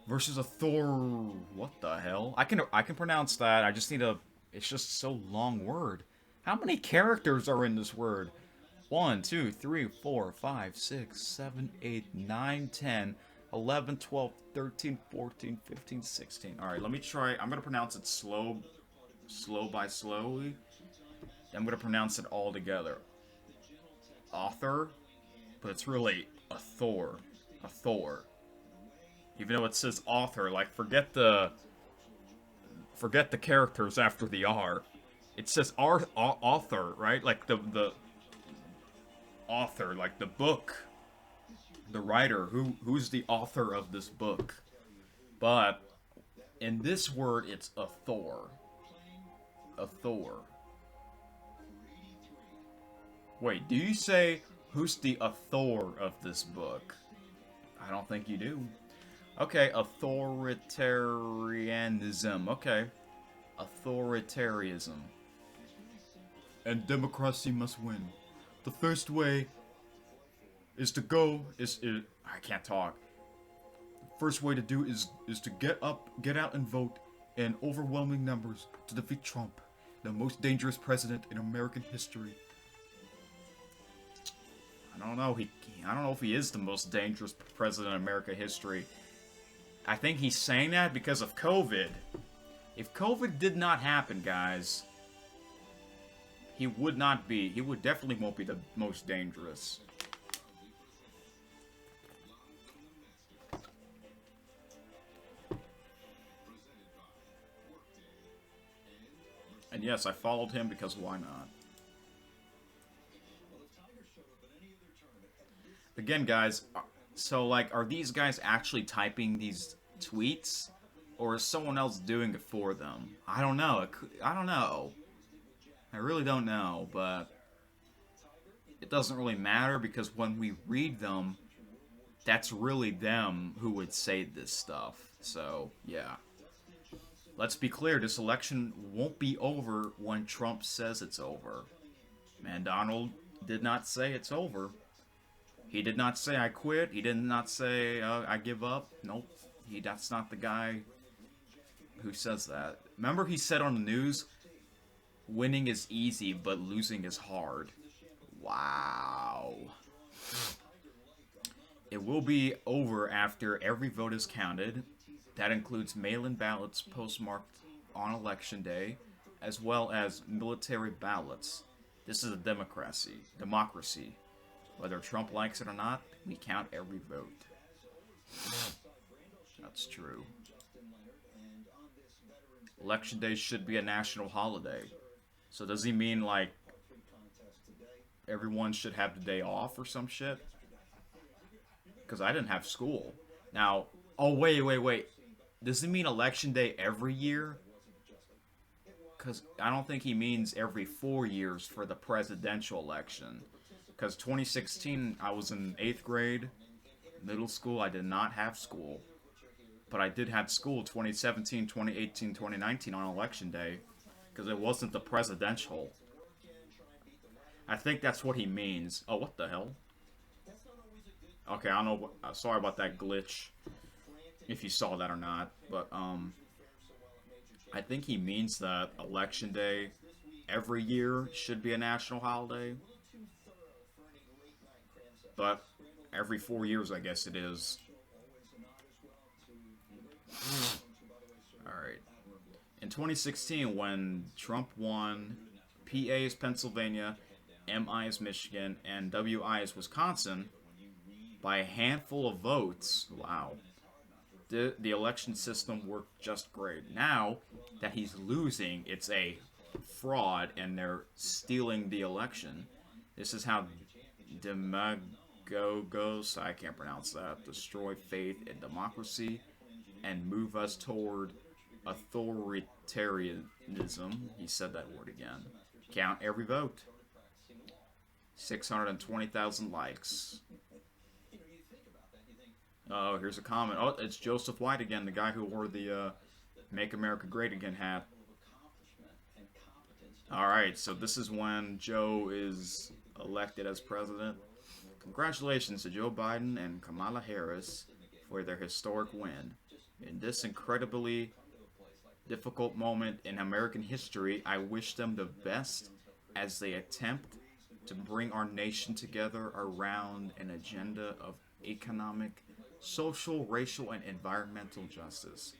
versus What the hell? I can pronounce that. I just need a. It's just so long word. How many characters are in this word? 1, 2, 3, 4, 5, 6, 7, 8, 9, 10, 11, 12, 13, 14, 15, 16. Alright, let me try. I'm gonna pronounce it slow by slowly. I'm gonna pronounce it all together. Author, but it's really a Thor. A Thor. Even though it says author, like forget the characters after the R. It says author, right? Like the author, like the book, the writer, who's the author of this book. But in this word, it's a Thor. A Thor. Wait, do you say who's the author of this book? I don't think you do. Okay, authoritarianism. Okay. Authoritarianism. And democracy must win. The first way is to go I can't talk. The first way to do is to get out and vote in overwhelming numbers to defeat Trump, the most dangerous president in American history. I don't know if he is the most dangerous president in American history. I think he's saying that because of COVID. If COVID did not happen, guys, he would definitely won't be the most dangerous. And yes, I followed him because why not? Again, guys, so, like, are these guys actually typing these tweets? Or is someone else doing it for them? I don't know. I don't know. I really don't know, but it doesn't really matter because when we read them, that's really them who would say this stuff. So, yeah. Let's be clear, this election won't be over when Trump says it's over. Man, Donald did not say it's over. He did not say I quit. He did not say I give up. Nope. That's not the guy who says that. Remember he said on the news, winning is easy, but losing is hard. Wow. It will be over after every vote is counted. That includes mail-in ballots postmarked on election day, as well as military ballots. This is a democracy. Whether Trump likes it or not, we count every vote. That's true. Election day should be a national holiday. So does he mean, like, everyone should have the day off or some shit? Because I didn't have school. Now, oh, wait. Does he mean election day every year? Because I don't think he means every 4 years for the presidential election. Because 2016, I was in 8th grade, middle school. I did not have school. But I did have school 2017, 2018, 2019 on election day. Because it wasn't the presidential. I think that's what he means. Oh, what the hell? Okay, I don't know. Sorry about that glitch. If you saw that or not. But, I think he means that election day every year should be a national holiday. But every 4 years, I guess it is. Alright. In 2016, when Trump won, PA is Pennsylvania, MI is Michigan, and WI is Wisconsin, by a handful of votes, wow, the election system worked just great. Now that he's losing, it's a fraud, and they're stealing the election. This is how demagogos, I can't pronounce that, destroy faith in democracy and move us toward authoritarianism. He said that word again. Count every vote. 620,000 likes. Oh, here's a comment. Oh, it's Joseph White again, the guy who wore the Make America Great Again hat. Alright, so this is when Joe is elected as president. Congratulations to Joe Biden and Kamala Harris for their historic win. In this incredibly difficult moment in American history, I wish them the best as they attempt to bring our nation together around an agenda of economic, social, racial, and environmental justice.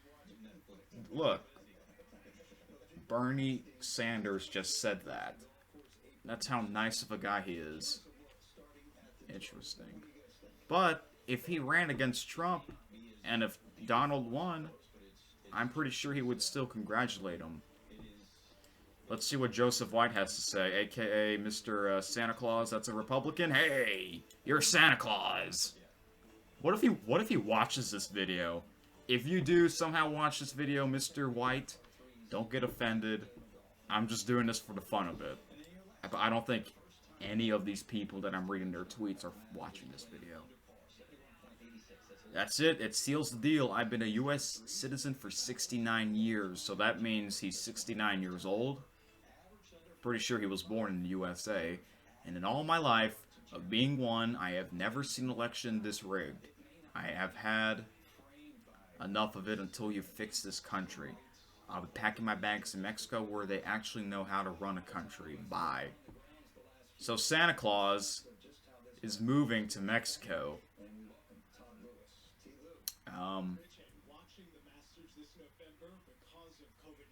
Look, Bernie Sanders just said that. That's how nice of a guy he is. Interesting. But if he ran against Trump, and if Donald won, I'm pretty sure he would still congratulate him. Let's see what Joseph White has to say, aka Mr. Santa Claus. That's a Republican. Hey, you're Santa Claus. What if he watches this video? If you do somehow watch this video, Mr. White, don't get offended. I'm just doing this for the fun of it. I don't think any of these people that I'm reading their tweets are watching this video. That's it. It seals the deal. I've been a U.S. citizen for 69 years, so that means he's 69 years old. Pretty sure he was born in the USA. And in all my life of being one, I have never seen an election this rigged. I have had enough of it until you fix this country. I'll be packing my bags in Mexico where they actually know how to run a country. Bye. So Santa Claus is moving to Mexico.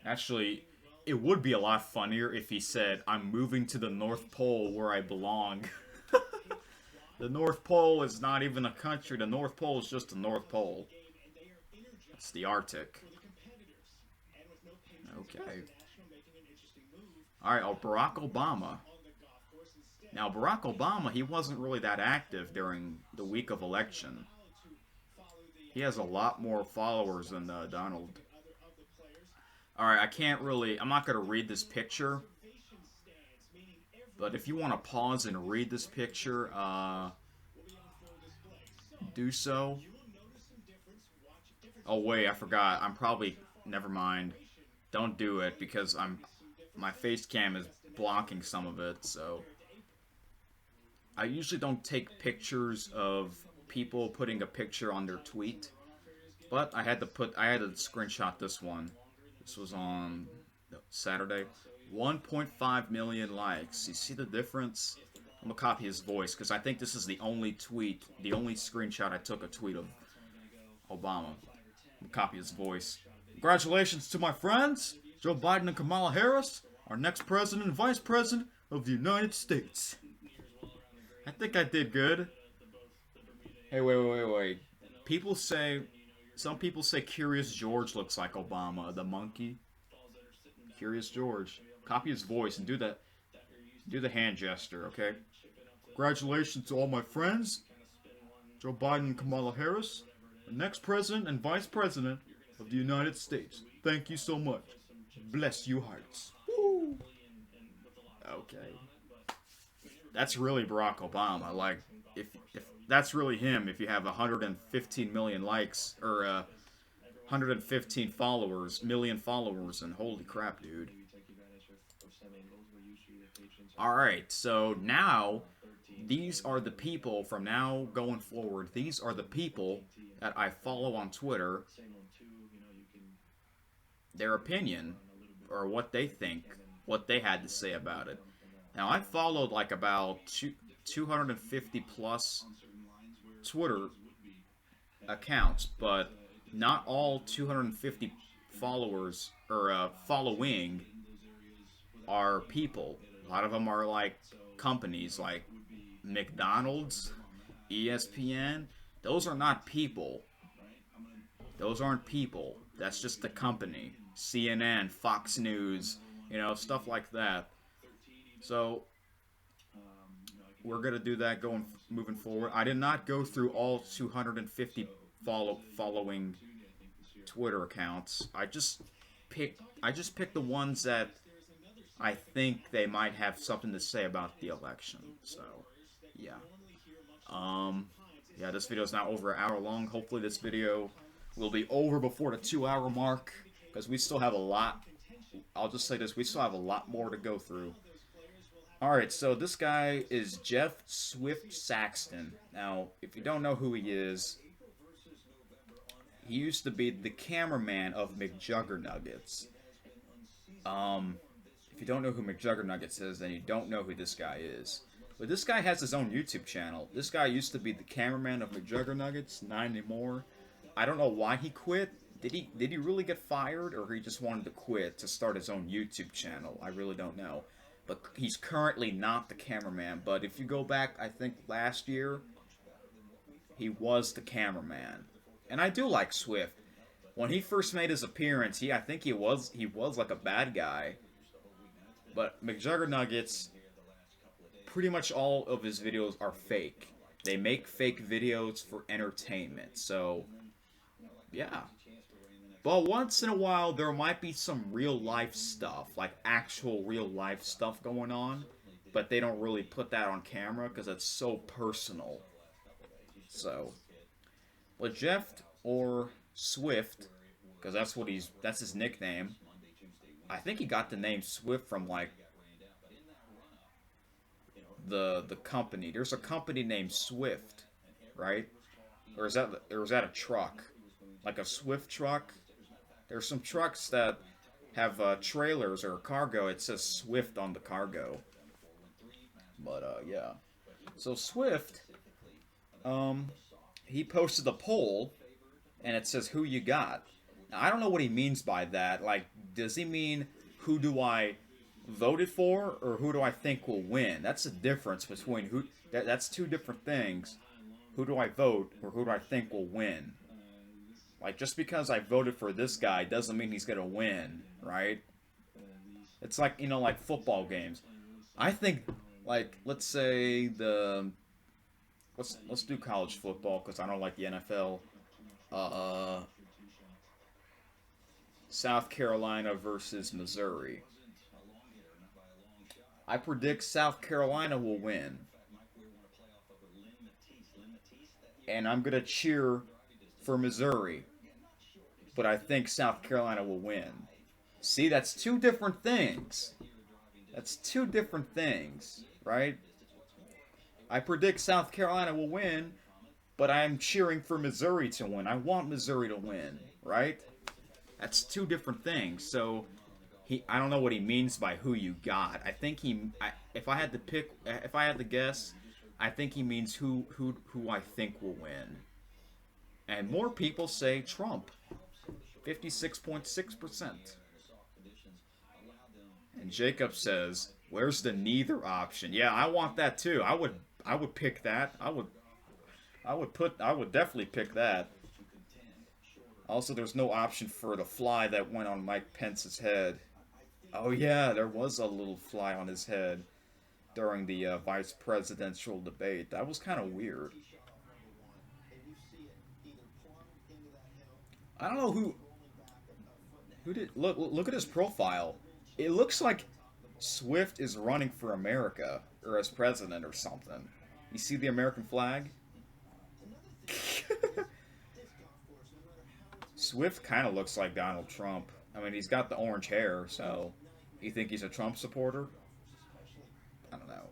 Actually, it would be a lot funnier if he said, I'm moving to the North Pole where I belong. The North Pole is not even a country. The North Pole is just the North Pole. It's the Arctic. Okay. Alright, Barack Obama. Now, Barack Obama, he wasn't really that active during the week of election. He has a lot more followers than Donald. Alright, I'm not going to read this picture. But if you want to pause and read this picture, do so. Oh wait, I forgot. Never mind. Don't do it, because my face cam is blocking some of it, so. I usually don't take pictures of people putting a picture on their tweet, but I had to screenshot this one. This was on Saturday. 1.5 million likes. You see the difference? I'm gonna copy his voice, because I think this is the only screenshot I took a tweet of Obama. I'm gonna copy his voice. Congratulations to my friends, Joe Biden and Kamala Harris, our next president and vice president of the United States. I think I did good. Hey, wait. Some people say Curious George looks like Obama, the monkey. Curious George. Copy his voice and do the hand gesture, okay? Congratulations to all my friends, Joe Biden and Kamala Harris, the next president and vice president of the United States. Thank you so much. Bless you hearts. Woo! Okay. That's really Barack Obama. Like, if that's really him, if you have 115 million likes, or 115 million followers, and holy crap, dude. Alright, so now, these are the people, from now going forward, these are the people that I follow on Twitter, their opinion, or what they think, what they had to say about it. Now, I followed like about 250 plus Twitter accounts, but not all 250 followers, or following, are people. A lot of them are like companies, like McDonald's, ESPN. Those are not people. Those aren't people. That's just the company. CNN, Fox News, stuff like that. So, we're going to do that moving forward. I did not go through all 250 following Twitter accounts. I just picked the ones that I think they might have something to say about the election. So, yeah. Um, yeah, this video is now over an hour long. Hopefully, this video will be over before the 2 hour mark because we still have a lot. I'll just say this: we still have a lot more to go through. All right, so this guy is Jeff Swift Saxton. Now, if you don't know who he is, he used to be the cameraman of McJuggernuggets. Um, if you don't know who McJuggernuggets is, then you don't know who this guy is. But this guy has his own YouTube channel. This guy used to be the cameraman of McJuggernuggets, not anymore. I don't know why he quit. Did he really get fired, or he just wanted to quit to start his own YouTube channel? I really don't know. But he's currently not the cameraman. But if you go back, I think last year, he was the cameraman. And I do like Swift. When he first made his appearance, I think he was like a bad guy. But McJuggernuggets, pretty much all of his videos are fake. They make fake videos for entertainment. So, yeah. But once in a while, there might be some real life stuff, like actual real life stuff going on. But they don't really put that on camera because it's so personal. So, but Jeff or Swift, because that's his nickname. I think he got the name Swift from like the company. There's a company named Swift, right? Or is that a truck? Like a Swift truck? There's some trucks that have trailers or cargo. It says Swift on the cargo. But yeah. So Swift, he posted a poll, and it says who you got. Now, I don't know what he means by that. Like, does he mean who do I voted for, or who do I think will win? That's the difference between who. That's two different things. Who do I vote, or who do I think will win? Like, just because I voted for this guy doesn't mean he's gonna win, right? It's like, like football games. I think, like, let's say let's do college football because I don't like the NFL. South Carolina versus Missouri. I predict South Carolina will win. And I'm going to cheer for Missouri. But I think South Carolina will win. See, that's two different things. That's two different things, right? I predict South Carolina will win, but I'm cheering for Missouri to win. I want Missouri to win, right? That's two different things. So I don't know what he means by who you got. I think if I had to guess, I think he means who I think will win. And more people say Trump, 56.6%. And Jacob says, "Where's the neither option?" Yeah, I want that too. I would pick that. I would definitely pick that. Also, there's no option for the fly that went on Mike Pence's head. Oh yeah, there was a little fly on his head during the vice presidential debate. That was kind of weird. I don't know who did look at his profile. It looks like Swift is running for America or as president or something. You see the American flag? Swift kind of looks like Donald Trump. I mean, he's got the orange hair, so you think he's a Trump supporter? I don't know.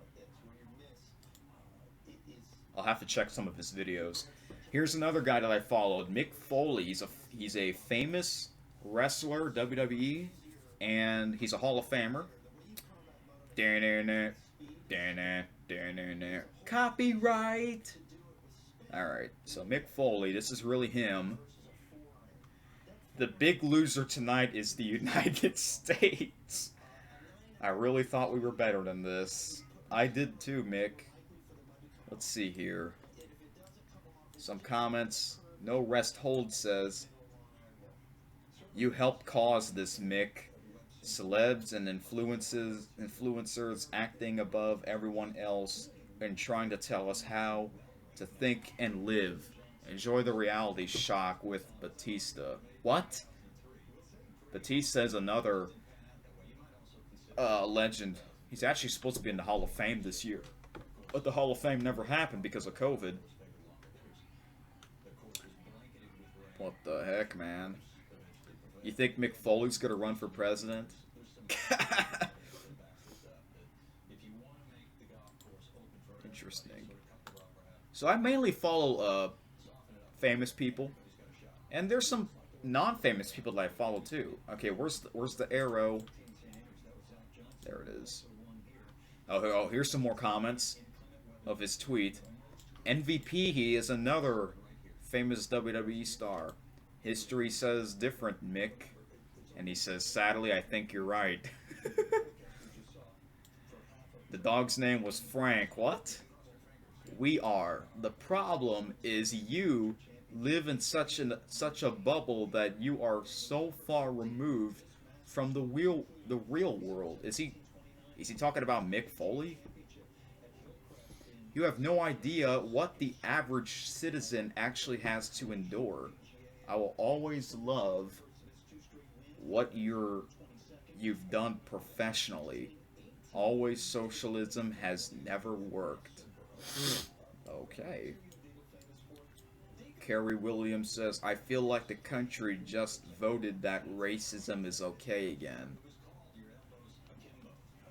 I'll have to check some of his videos. Here's another guy that I followed, Mick Foley. He's a famous wrestler, WWE, and he's a Hall of Famer. Copyright! Alright, so Mick Foley, this is really him. The big loser tonight is the United States. I really thought we were better than this. I did too, Mick. Let's see here. Some comments. No Rest Hold says, "You helped cause this, Mick. Celebs and influencers acting above everyone else and trying to tell us how to think and live. Enjoy the reality shock with Batista." What? Batista is another Legend. He's actually supposed to be in the Hall of Fame this year, but the Hall of Fame never happened because of COVID. What the heck, man? You think Mick Foley's gonna run for president? Interesting. So I mainly follow famous people, and there's some non-famous people that I follow too. Okay, where's the arrow? There it is. Oh, here's some more comments of his tweet. MVP, he is another famous WWE star. History says different, Mick. And he says, sadly, I think you're right. The dog's name was Frank. What? We are. The problem is you live in such a bubble that you are so far removed from the real world. Is he talking about Mick Foley? You have no idea what the average citizen actually has to endure. I will always love what you've done professionally. Always socialism has never worked. Okay. Kerry Williams says, I feel like the country just voted that racism is okay again.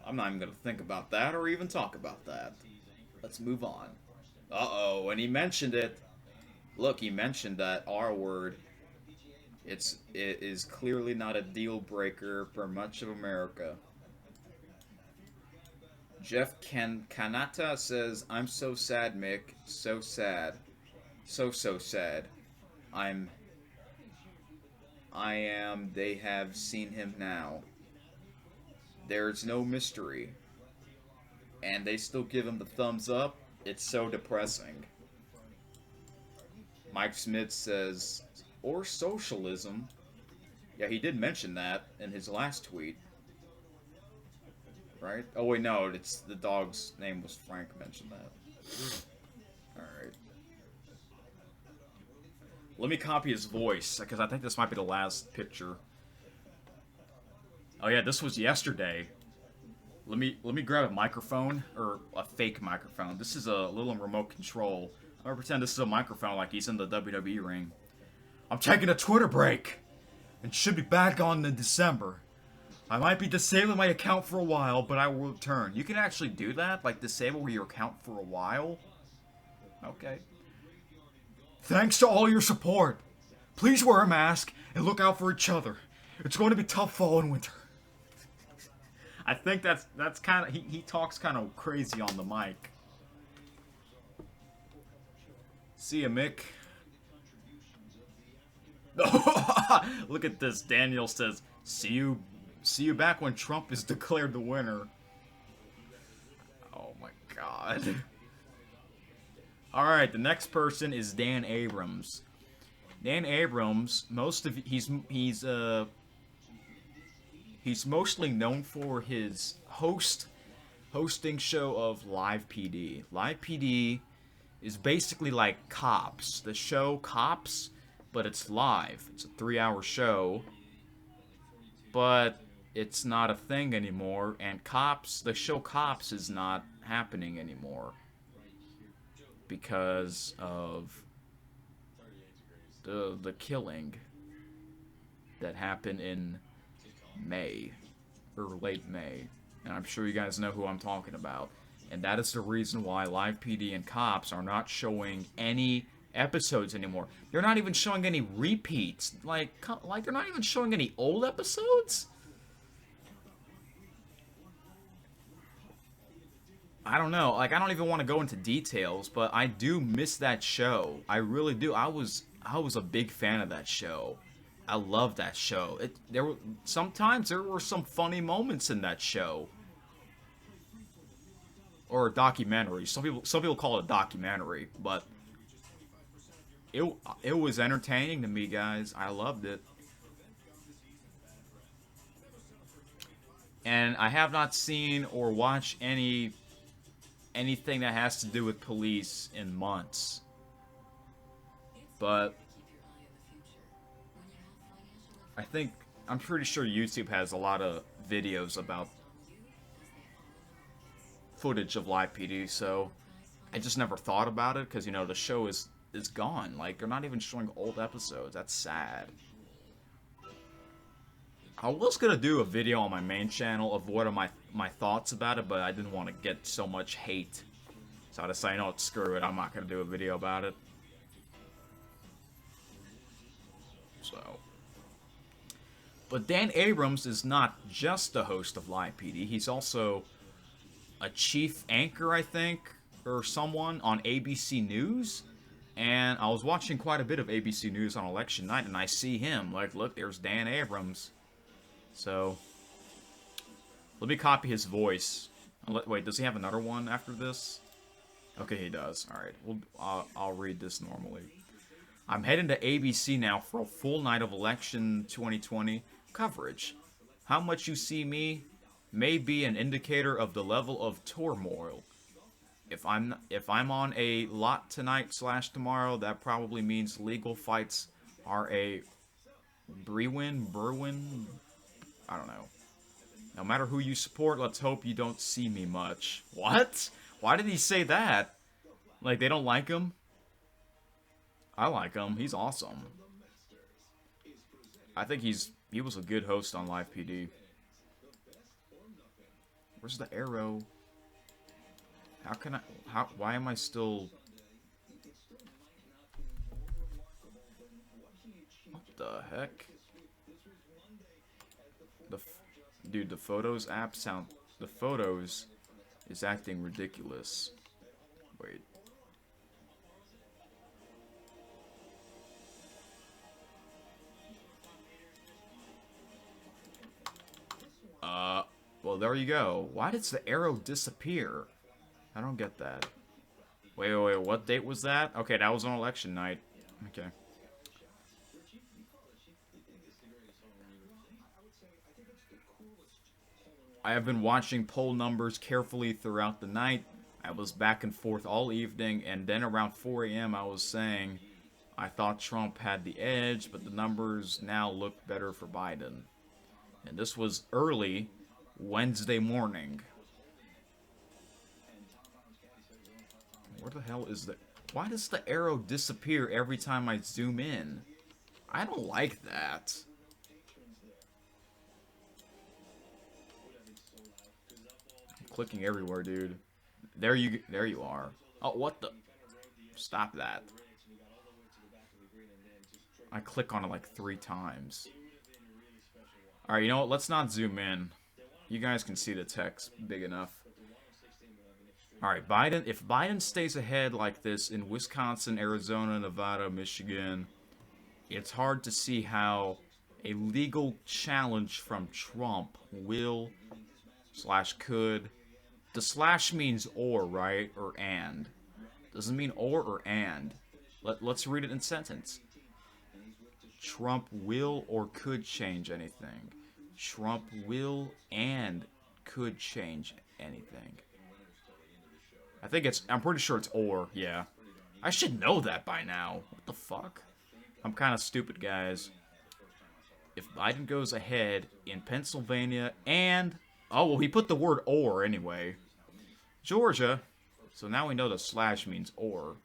I'm not even going to think about that or even talk about that. Let's move on. Uh-oh, and he mentioned it. Look, he mentioned that R word. It is clearly not a deal breaker for much of America. Jeff Kanata says, I'm so sad, Mick. So sad. So sad. I am. They have seen him now. There's no mystery. And they still give him the thumbs up. It's so depressing. Mike Smith says, or socialism. Yeah, he did mention that in his last tweet. Right? Oh wait, no, it's the dog's name was Frank mentioned that. Alright. Let me copy his voice, because I think this might be the last picture. Oh yeah, this was yesterday. Let me grab a microphone, or a fake microphone. This is a little remote control. I'm gonna pretend this is a microphone like he's in the WWE ring. I'm taking a Twitter break, and should be back on in December. I might be disabling my account for a while, but I will return. You can actually do that? Like, disable your account for a while? Okay. Thanks to all your support. Please wear a mask and look out for each other. It's going to be tough fall and winter. I think that's kind of... He talks kind of crazy on the mic. See ya, Mick. Look at this. Daniel says, see you back when Trump is declared the winner. Oh my god. Alright, the next person is Dan Abrams. Dan Abrams, he's mostly known for his hosting show of Live PD. Live PD is basically like Cops. The show Cops, but it's live. It's a 3-hour show. But it's not a thing anymore, and the show Cops is not happening anymore because of the killing that happened in May, or late May, and I'm sure you guys know who I'm talking about, and that is the reason why Live PD and Cops are not showing any episodes anymore. They're not even showing any repeats. Like they're not even showing any old episodes? I don't know. Like, I don't even want to go into details, but I do miss that show. I really do. I was a big fan of that show. I love that show. Sometimes there were some funny moments in that show. Or a documentary. Some people call it a documentary, but it was entertaining to me, guys. I loved it. And I have not seen or watched anything that has to do with police in months. But I'm pretty sure YouTube has a lot of videos about footage of live PD, so I just never thought about it because, you know, the show is gone. Like, they're not even showing old episodes. That's sad. I was gonna do a video on my main channel of what are my thoughts about it, but I didn't want to get so much hate. So I decided, no, screw it. I'm not gonna do a video about it. So, but Dan Abrams is not just the host of Live PD. He's also a chief anchor, I think, or someone on ABC News. And I was watching quite a bit of ABC News on election night, and I see him. Like, look, there's Dan Abrams. So, let me copy his voice. Wait, does he have another one after this? Okay, he does. Alright, I'll read this normally. I'm heading to ABC now for a full night of election 2020 coverage. How much you see me may be an indicator of the level of turmoil. If I'm on a lot tonight / tomorrow, that probably means legal fights are a Brewin, I don't know. No matter who you support, let's hope you don't see me much. What? Why did he say that? Like, they don't like him? I like him. He's awesome. I think he was a good host on Live PD. Where's the arrow? Why am I still... What the heck? Dude, the Photos app the Photos is acting ridiculous. Wait. Well, there you go. Why does the arrow disappear? I don't get that. Wait, what date was that? Okay, that was on election night. Okay. I have been watching poll numbers carefully throughout the night. I was back and forth all evening, and then around 4 a.m. I was saying I thought Trump had the edge, but the numbers now look better for Biden. And this was early Wednesday morning. Where the hell is the... Why does the arrow disappear every time I zoom in? I don't like that. I'm clicking everywhere, dude. There you are. Oh, what the... Stop that. I click on it like 3 times. Alright, you know what? Let's not zoom in. You guys can see the text big enough. Alright, Biden, if Biden stays ahead like this in Wisconsin, Arizona, Nevada, Michigan, it's hard to see how a legal challenge from Trump will / could. The / means or, right? Or and. Doesn't mean or and. Let's read it in sentence. Trump will or could change anything. Trump will and could change anything. I'm pretty sure it's or, yeah. I should know that by now. What the fuck? I'm kind of stupid, guys. If Biden goes ahead in Pennsylvania and... Oh, well, he put the word or anyway. Georgia. So now we know the / means or.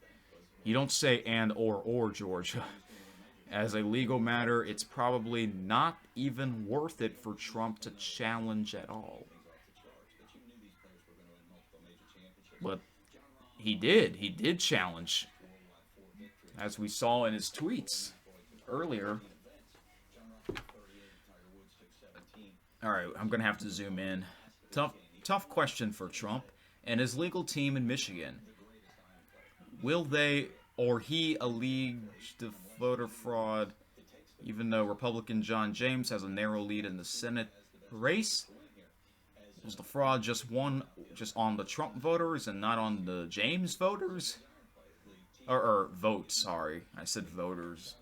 You don't say and or Georgia. As a legal matter, it's probably not even worth it for Trump to challenge at all. But he did challenge, as we saw in his tweets earlier. Alright, I'm gonna have to zoom in. Tough question for Trump and his legal team in Michigan. Will they or he allege the voter fraud, even though Republican John James has a narrow lead in the Senate race? Was the fraud just on the Trump voters and not on the James voters? Or votes, sorry. I said voters.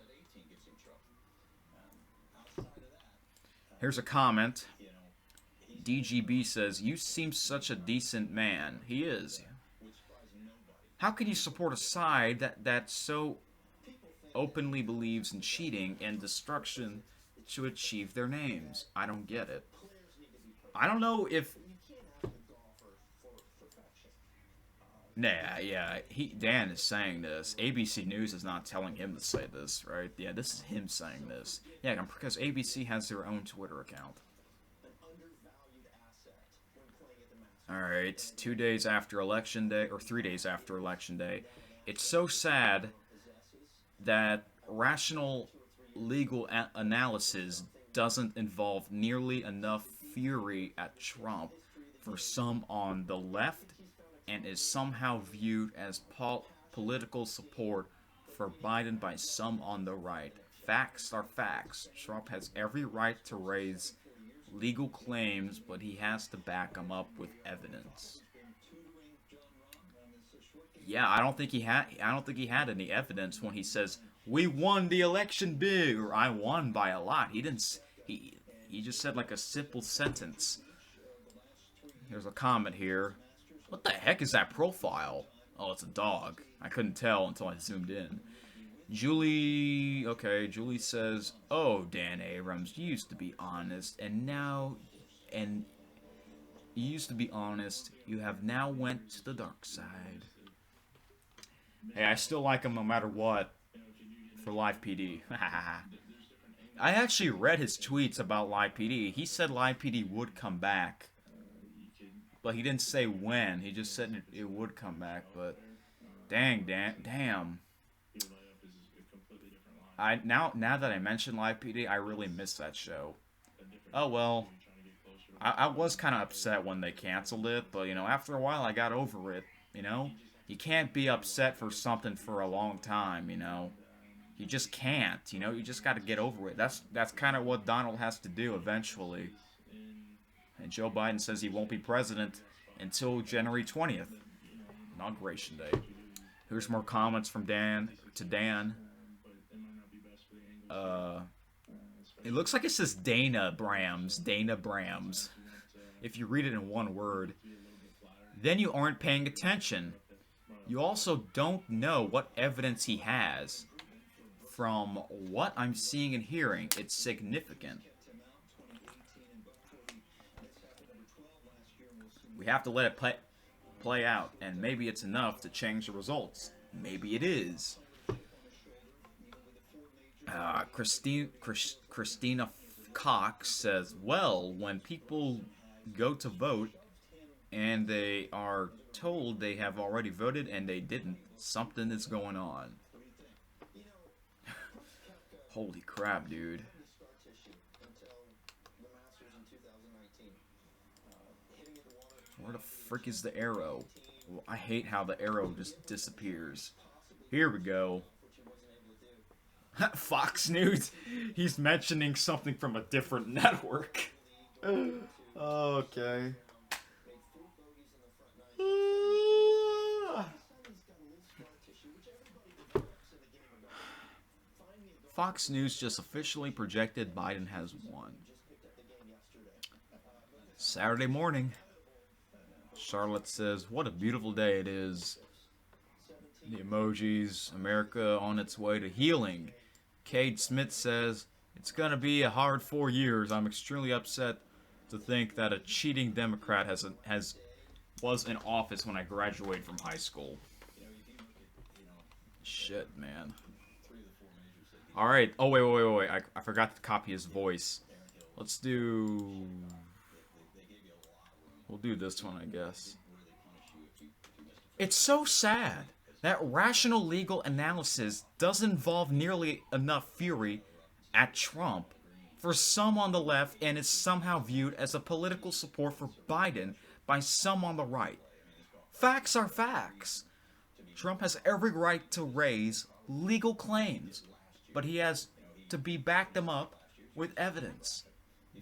Here's a comment. DGB says, "You seem such a decent man." He is. How can you support a side that so openly believes in cheating and destruction to achieve their names? I don't get it. I don't know if... Nah, yeah, Dan is saying this. ABC News is not telling him to say this, right? Yeah, this is him saying this. Yeah, because ABC has their own Twitter account. All right, 2 days after Election Day, or 3 days after Election Day, it's so sad that rational legal analysis doesn't involve nearly enough fury at Trump for some on the left and is somehow viewed as political support for Biden by some on the right. Facts are facts. Trump has every right to raise legal claims, but he has to back them up with evidence. Yeah, I don't think he had any evidence when he says we won the election big or I won by a lot. He didn't. He just said like a simple sentence. There's a comment here. What the heck is that profile? Oh, it's a dog. I couldn't tell until I zoomed in. Julie says, "Oh, Dan Abrams, you used to be honest, and you used to be honest. You have now went to the dark side." Hey, I still like him no matter what for Live PD. I actually read his tweets about Live PD. He said Live PD would come back, but he didn't say when. He just said it would come back. But damn. Now that I mentioned Live PD, I really miss that show. Oh well, I was kind of upset when they canceled it, but after a while I got over it. You can't be upset for something for a long time. You just can't. You just got to get over it. That's kind of what Donald has to do eventually. And Joe Biden says he won't be president until January 20th, Inauguration Day. Here's more comments from Dan to Dan. It looks like it says Dana Brams. Dana Brams. If you read it in one word, then you aren't paying attention. You also don't know what evidence he has. From what I'm seeing and hearing, it's significant. We have to let it play out, and maybe it's enough to change the results. Maybe it is. Christina Cox says, well, when people go to vote and they are told they have already voted and they didn't, something is going on. Holy crap, dude. Where the frick is the arrow? Well, I hate how the arrow just disappears. Here we go. Fox News. He's mentioning something from a different network. Okay. Fox News just officially projected Biden has won. Saturday morning. Charlotte says, what a beautiful day it is. The emojis, America on its way to healing. Cade Smith says, it's going to be a hard 4 years. I'm extremely upset to think that a cheating Democrat was in office when I graduated from high school. Shit, man. Alright. Oh, wait. I forgot to copy his voice. We'll do this one, I guess. It's so sad that rational legal analysis doesn't involve nearly enough fury at Trump for some on the left and is somehow viewed as a political support for Biden by some on the right. Facts are facts. Trump has every right to raise legal claims, but he has to back them up with evidence.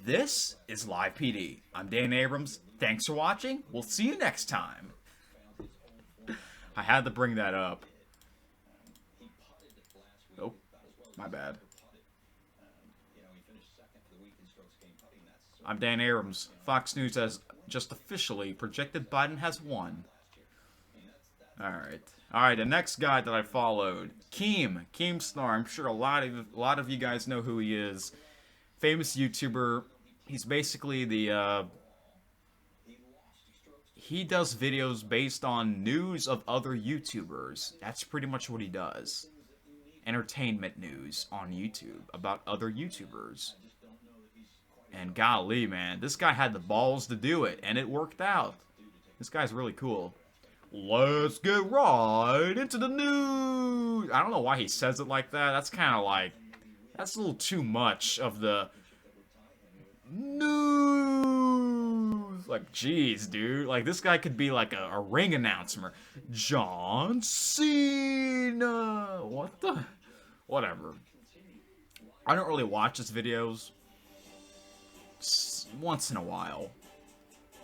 This is Live PD. I'm Dan Abrams. Thanks for watching. We'll see you next time. I had to bring that up. Oh, my bad. I'm Dan Abrams. Fox News has just officially projected Biden has won. Alright, the next guy that I followed, Keem Star. I'm sure a lot of you guys know who he is. Famous YouTuber. He's basically the he does videos based on news of other YouTubers. That's pretty much what he does. Entertainment news on YouTube about other YouTubers. And golly, man, this guy had the balls to do it, and it worked out. This guy's really cool. Let's get right into the news. I don't know why he says it like that. That's kind of like, that's a little too much of the news. Like, jeez, dude. Like, this guy could be like a ring announcer. John Cena. What the? Whatever. I don't really watch his videos. Once in a while.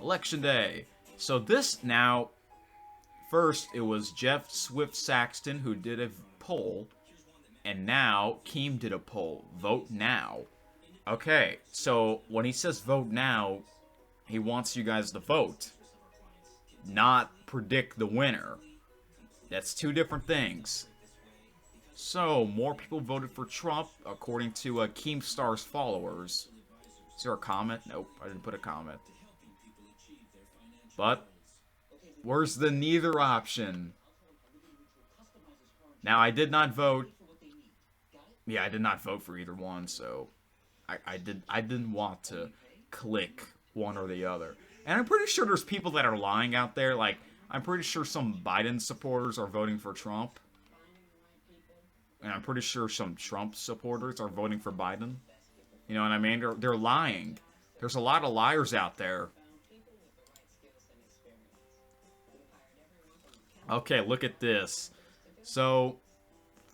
Election day. So this now, first it was Jeff Swift Saxton who did a poll, and now Keem did a poll. Vote now. Okay, so when he says vote now, he wants you guys to vote, not predict the winner. That's two different things. So, more people voted for Trump, according to Keemstar's followers. Is there a comment? Nope, I didn't put a comment. But, where's the neither option? Now, I did not vote. Yeah, I did not vote for either one, so I didn't want to click one or the other. And I'm pretty sure there's people that are lying out there. Like, I'm pretty sure some Biden supporters are voting for Trump. And I'm pretty sure some Trump supporters are voting for Biden. You know what I mean? They're lying. There's a lot of liars out there. Okay, look at this. So,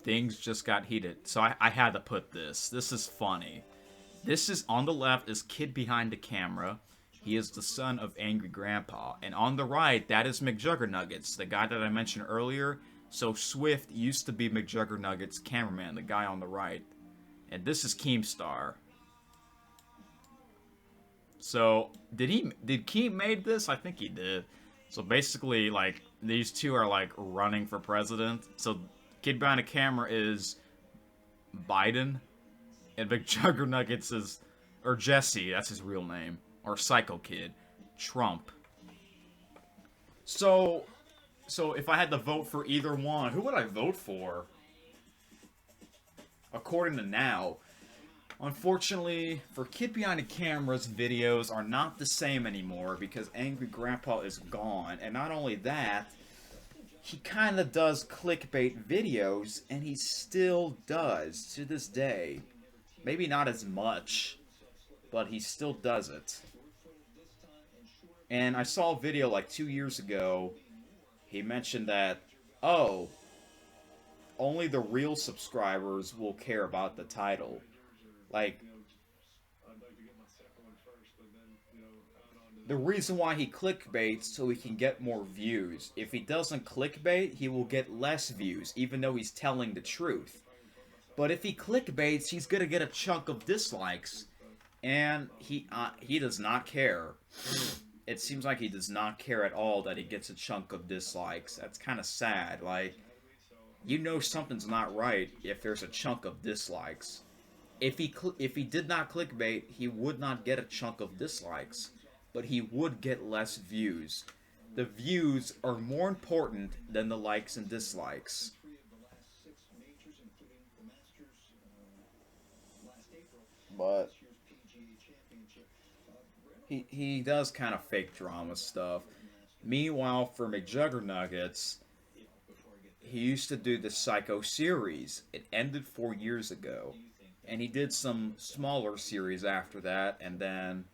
things just got heated. So I had to put this. This is funny. This is, on the left is Kid Behind the Camera. He is the son of Angry Grandpa. And on the right, that is McJuggernuggets, the guy that I mentioned earlier. So Swift used to be McJuggernuggets' cameraman, the guy on the right. And this is Keemstar. So, did Keem made this? I think he did. So basically, like, these two are, like, running for president. So, Kid Behind the Camera is Biden. And McJuggernuggets is, or Jesse, that's his real name. Or Psycho Kid, Trump. So if I had to vote for either one, who would I vote for? According to now, unfortunately, for Kid Behind the Camera's videos are not the same anymore because Angry Grandpa is gone. And not only that, he kind of does clickbait videos, and he still does to this day. Maybe not as much, but he still does it. And I saw a video like 2 years ago. He mentioned that, oh, only the real subscribers will care about the title. Like, the reason why he clickbaits so he can get more views. If he doesn't clickbait, he will get less views, even though he's telling the truth. But if he clickbaits, he's gonna get a chunk of dislikes, and he does not care. It seems like he does not care at all that he gets a chunk of dislikes. That's kind of sad. Like, you know something's not right if there's a chunk of dislikes. If he did not clickbait, he would not get a chunk of dislikes, but he would get less views. The views are more important than the likes and dislikes. But he does kind of fake drama stuff. Meanwhile, for McJuggernuggets, he used to do the Psycho series. It ended 4 years ago. And he did some smaller series after that. And then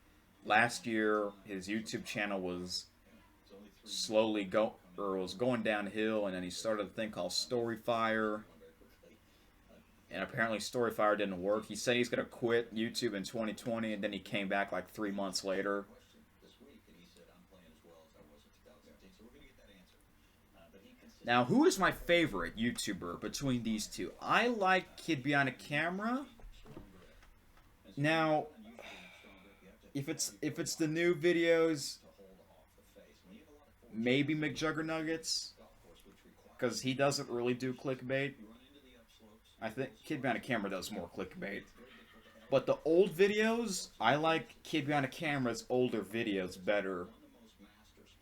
last year, his YouTube channel was slowly going downhill. And then he started a thing called Storyfire. And apparently Storyfire didn't work. He said he's going to quit YouTube in 2020, and then he came back like 3 months later. Now, who is my favorite YouTuber between these two? I like Kid Behind a Camera. Now, if it's the new videos, maybe McJuggernuggets, because he doesn't really do clickbait. I think Kid Behind a Camera does more clickbait. But the old videos, I like Kid Behind a Camera's older videos better.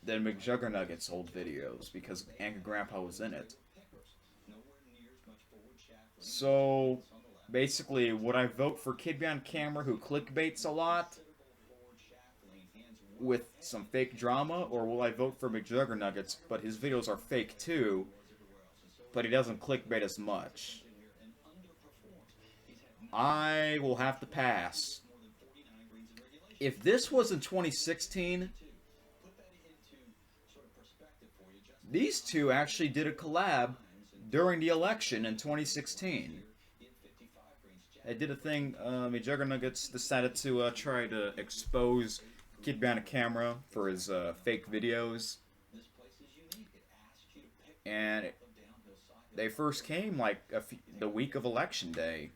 than McJuggerNugget's old videos because Angry Grandpa was in it. So basically, would I vote for Kid Behind Camera who clickbaits a lot with some fake drama, or will I vote for McJuggerNuggets but his videos are fake too, but he doesn't clickbait as much? I will have to pass. If this was in 2016, these two actually did a collab during the election in 2016. They did a thing. McJuggerNuggets decided to try to expose Kid Behind a Camera for his fake videos, and they first came like the week of election day.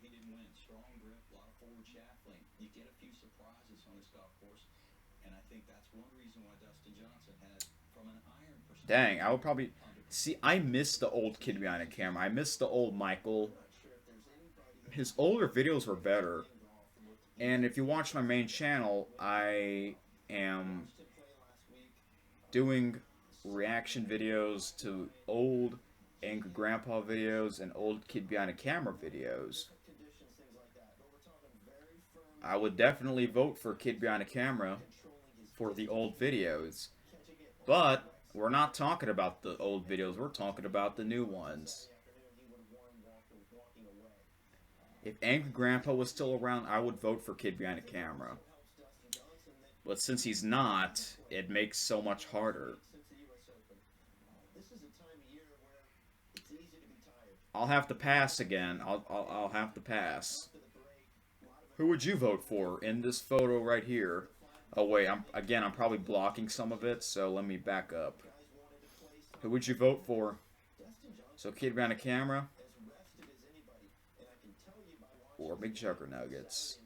Dang, I would probably see. I miss the old Kid Behind a Camera. I miss the old Michael. His older videos were better. And if you watch my main channel, I am doing reaction videos to old Angry Grandpa videos and old Kid Behind a Camera videos. I would definitely vote for Kid Behind a Camera for the old videos. But we're not talking about the old videos, we're talking about the new ones. If Angry Grandpa was still around, I would vote for Kid Behind a Camera. But since he's not, it makes so much harder. I'll have to pass again. I'll have to pass. Who would you vote for in this photo right here? Oh wait, I'm probably blocking some of it, so let me back up. Who would you vote for? So Kid Behind a Camera or McJuggerNuggets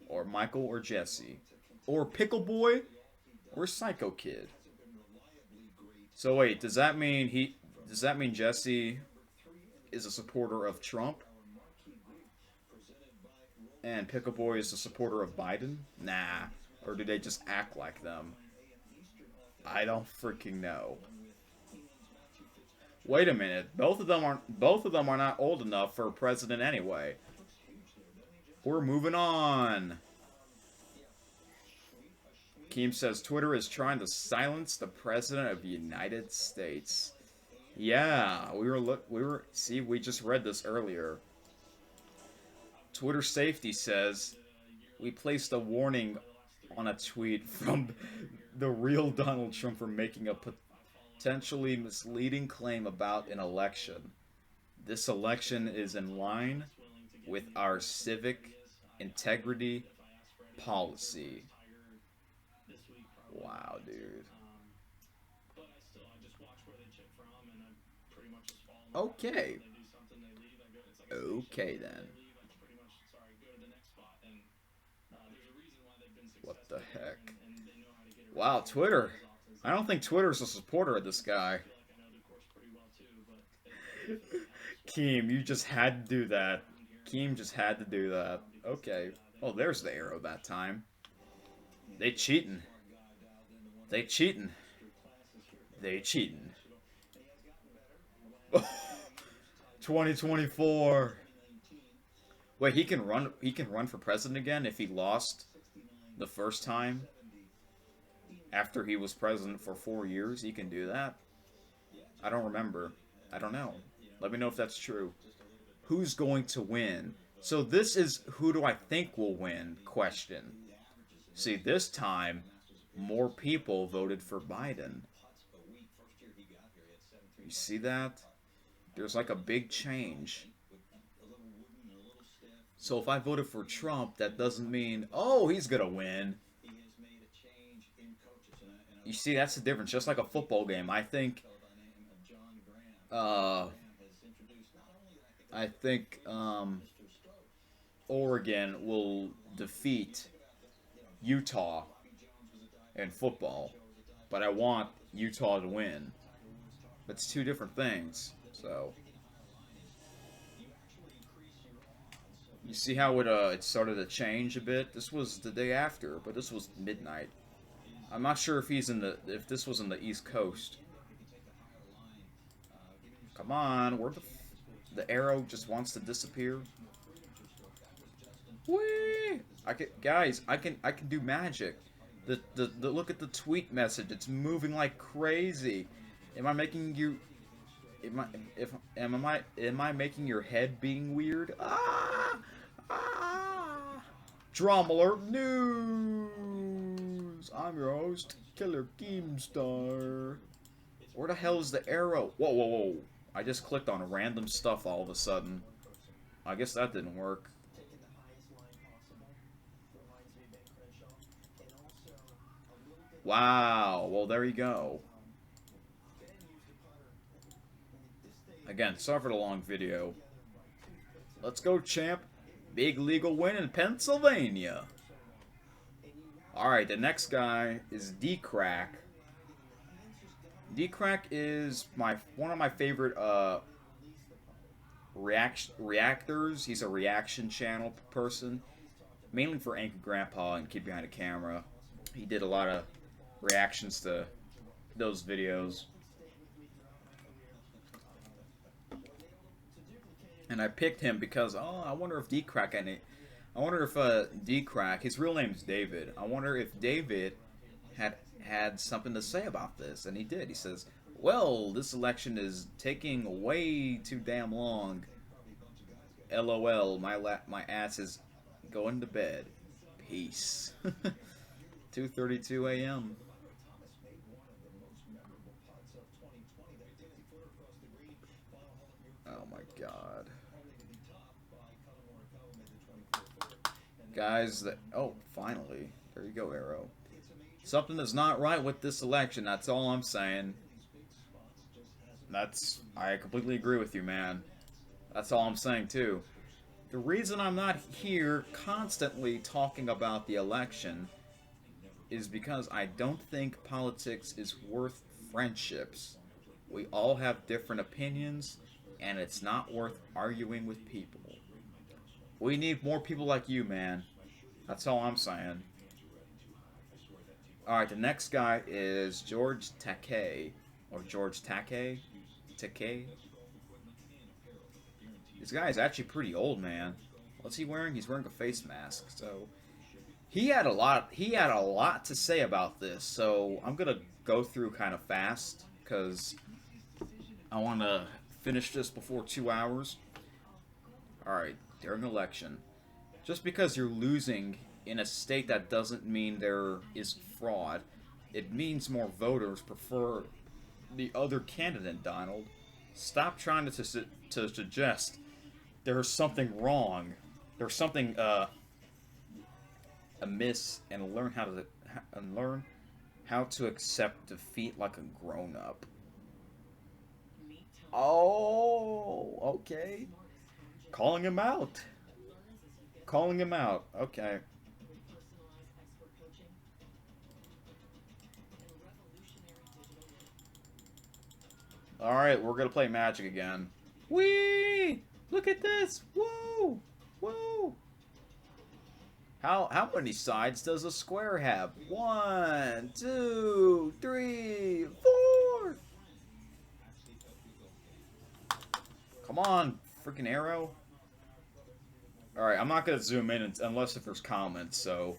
or Michael or Jesse or Pickle Boy or Psycho Kid. So wait, does that mean Jesse is a supporter of Trump and Pickle Boy is a supporter of Biden? Nah. Or do they just act like them? I don't freaking know. Wait a minute. Both of them are not old enough for president anyway. We're moving on. Keem says Twitter is trying to silence the president of the United States. Yeah, we just read this earlier. Twitter safety says we placed a warning on a tweet from the real Donald Trump for making a potentially misleading claim about an election. This election is in line with our civic integrity policy. Wow, dude. Okay. Okay, then. What the heck? Wow, Twitter. I don't think Twitter's a supporter of this guy. Keem, you just had to do that. Keem just had to do that. Okay. Oh, there's the arrow that time. They cheating. They cheating. They cheating. 2024. Wait, he can run. He can run for president again if he lost the first time. After he was president for 4 years, he can do that. I don't remember. I don't know. Let me know if that's true. Who's going to win? So this is who do I think will win question. See, this time, more people voted for Biden. You see that? There's like a big change. So if I voted for Trump, that doesn't mean, oh, he's gonna win. You see, that's the difference. Just like a football game, uh, I think Oregon will defeat Utah in football, but I want Utah to win. That's two different things. So you see how it started to change a bit. This was the day after, but this was midnight. I'm not sure if if this was in the East Coast. Come on, the arrow just wants to disappear. Whee! I can do magic. The look at the tweet message. It's moving like crazy. Am I making you? Am I making your head being weird? Ah! Ah! Drama alert news. I'm your host, Killer Keemstar. Where the hell is the arrow? Whoa, whoa, whoa! I just clicked on random stuff all of a sudden. I guess that didn't work. Wow. Well, there you go. Again, sorry for the long video. Let's go, champ. Big legal win in Pennsylvania. Alright, the next guy is D-Crack. D-Crack is one of my favorite reactors. He's a reaction channel person. Mainly for Angry Grandpa and Kid Behind the Camera. He did a lot of reactions to those videos. And I picked him because, oh, I wonder if D-Crack D-Crack, his real name is David. I wonder if David had something to say about this, and he did. He says, well, this election is taking way too damn long. LOL, my ass is going to bed. Peace. 2:32 a.m. Oh my god. Guys, oh, finally. There you go, Arrow. Something is not right with this election, that's all I'm saying. I completely agree with you, man. That's all I'm saying, too. The reason I'm not here constantly talking about the election is because I don't think politics is worth friendships. We all have different opinions, and it's not worth arguing with people. We need more people like you, man. That's all I'm saying. Alright, the next guy is George Takei. Or George Takei? Takei? This guy is actually pretty old, man. What's he wearing? He's wearing a face mask. So he had a lot to say about this. So I'm gonna go through kind of fast because I want to finish this before 2 hours. All right, during election, just because you're losing in a state that doesn't mean there is fraud. It means more voters prefer the other candidate, Donald. Stop trying to suggest there's something wrong. There's something amiss, and learn how to accept defeat like a grown-up. Oh, okay. Calling him out. Calling him out. Okay. Alright, we're gonna play Magic again. Whee! Look at this! Woo! Woo! How many sides does a square have? 1, 2, 3, 4! Come on, freaking arrow. Alright, I'm not gonna zoom in unless if there's comments, so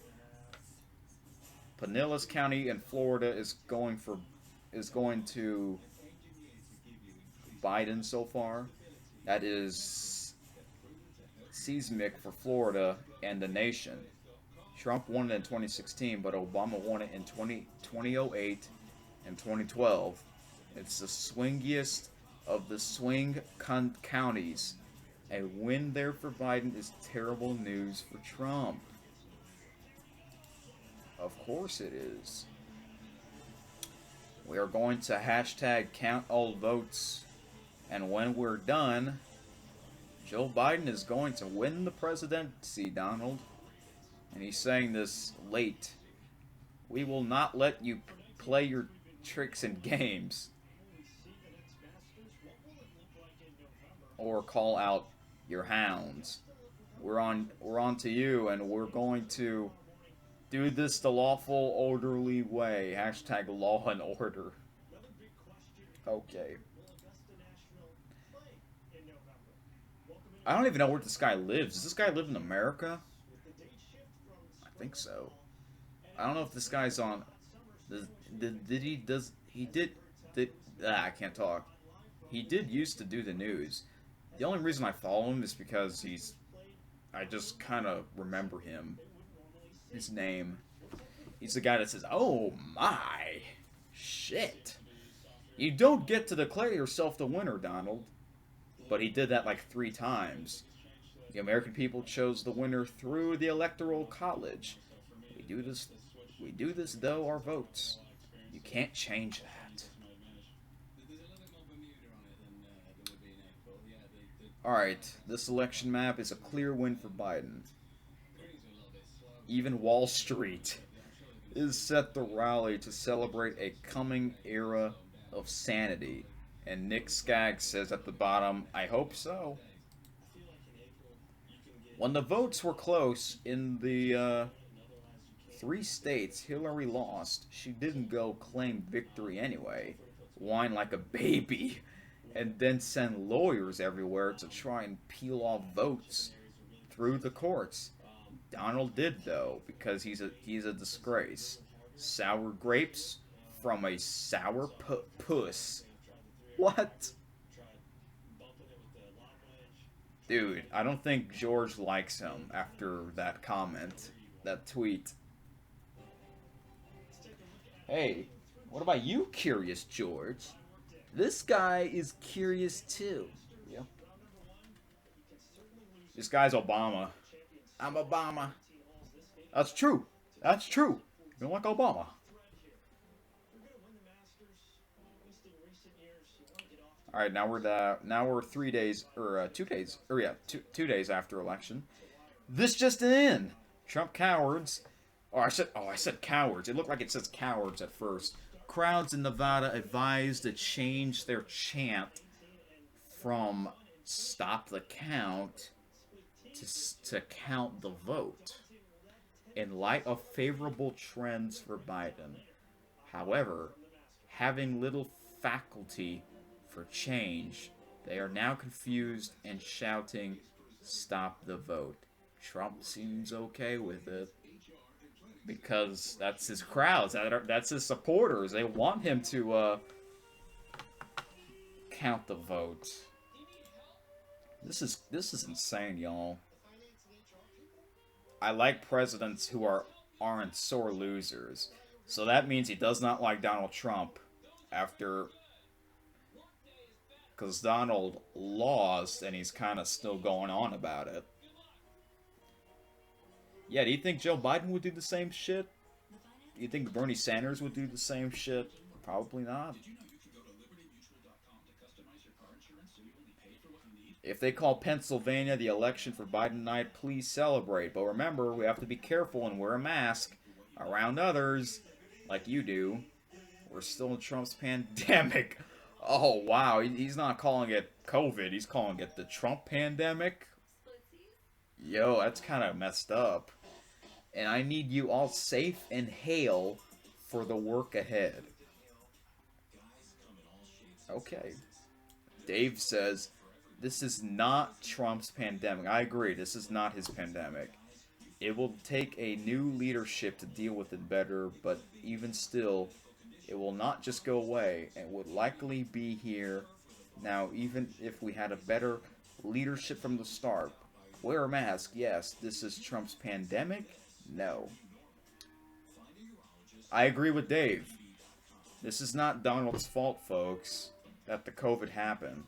Pinellas County in Florida is going to Biden so far. That is seismic for Florida and the nation. Trump won it in 2016, but Obama won it in 2008 and 2012. It's the swingiest of the swing counties. A win there for Biden is terrible news for Trump. Of course it is. We are going to hashtag count all votes. And when we're done, Joe Biden is going to win the presidency, Donald. And he's saying this late. We will not let you play your tricks and games. Or call out your hounds. We're on to you, and we're going to Do this the lawful, orderly way. Hashtag law and order. Okay. I don't even know where this guy lives. Does this guy live in America? I think so. I don't know if this guy's on. Does, did he does he did I can't talk. He did used to do the news. The only reason I follow him is because I just kind of remember him. His name. He's the guy that says, "Oh my, shit! You don't get to declare yourself the winner, Donald." But he did that like 3 times. The American people chose the winner through the Electoral College. We do this. We do this though our votes. You can't change that. Alright, this election map is a clear win for Biden. Even Wall Street is set to rally to celebrate a coming era of sanity. And Nick Skaggs says at the bottom, I hope so. When the votes were close in the 3 states Hillary lost, she didn't go claim victory anyway, whine like a baby, and then send lawyers everywhere to try and peel off votes through the courts. Donald did though, because he's a disgrace. Sour grapes from a sour puss. What? Dude, I don't think George likes him after that comment, that tweet. Hey, what about you, Curious George? This guy is curious too. Yeah. This guy's Obama. I'm Obama. That's true. That's true. You don't like Obama. All right, now we're 3 days or 2 days or yeah, two days after election. This just in: Trump cowards. I said cowards. It looked like it says cowards at first. Crowds in Nevada advised to change their chant from "Stop the count" to "Count the vote" in light of favorable trends for Biden. However, having little faculty for change, they are now confused and shouting, "Stop the vote." Trump seems okay with it because that's his crowds, that's his supporters. They want him to count the vote. This is insane, y'all. I like presidents who aren't sore losers. So that means he does not like Donald Trump after because Donald lost and he's kind of still going on about it. Yeah, do you think Joe Biden would do the same shit? Do you think Bernie Sanders would do the same shit? Probably not. If they call Pennsylvania the election for Biden night, please celebrate. But remember, we have to be careful and wear a mask around others, like you do. We're still in Trump's pandemic. Oh, wow. He's not calling it COVID. He's calling it the Trump pandemic. Yo, that's kind of messed up. And I need you all safe and hale for the work ahead. Okay. Dave says, this is not Trump's pandemic. I agree, this is not his pandemic. It will take a new leadership to deal with it better, but even still, it will not just go away and would likely be here now even if we had a better leadership from the start. Wear a mask, yes. This is Trump's pandemic? No. I agree with Dave. This is not Donald's fault, folks, that the COVID happened.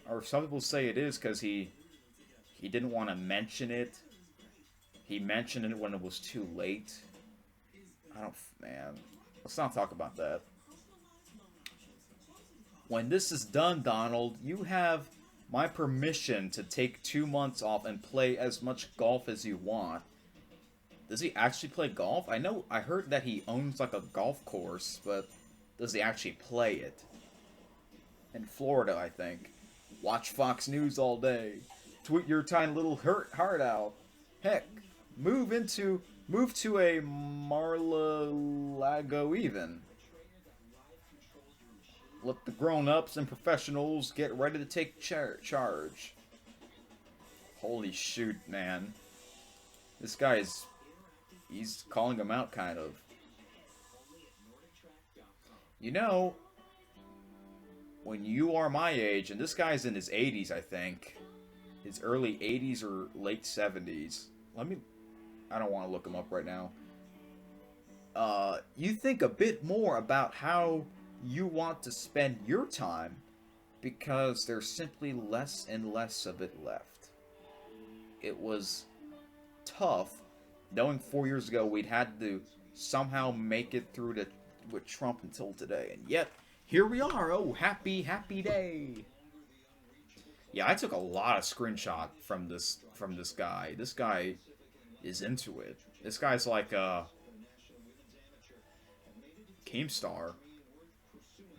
Or some people say it is because he didn't want to mention it. He mentioned it when it was too late. Man. Let's not talk about that. When this is done, Donald, you have my permission to take 2 months off and play as much golf as you want. Does he actually play golf? I heard that he owns like a golf course, but does he actually play it? In Florida, I think. Watch Fox News all day. Tweet your tiny little heart out. Heck, move into Move to a Mar-a-Lago even. Let the grown-ups and professionals get ready to take charge. Holy shoot, man. This guy is... He's calling him out, kind of. You know, when you are my age, and this guy's in his 80s, I think. His early 80s or late 70s. I don't want to look him up right now. You think a bit more about how you want to spend your time, because there's simply less and less of it left. It was tough, knowing 4 years ago we'd had to somehow make it through with Trump until today, and yet here we are. Oh, happy day. Yeah, I took a lot of screenshot from this guy. This guy is into it. This guy's like a Keemstar.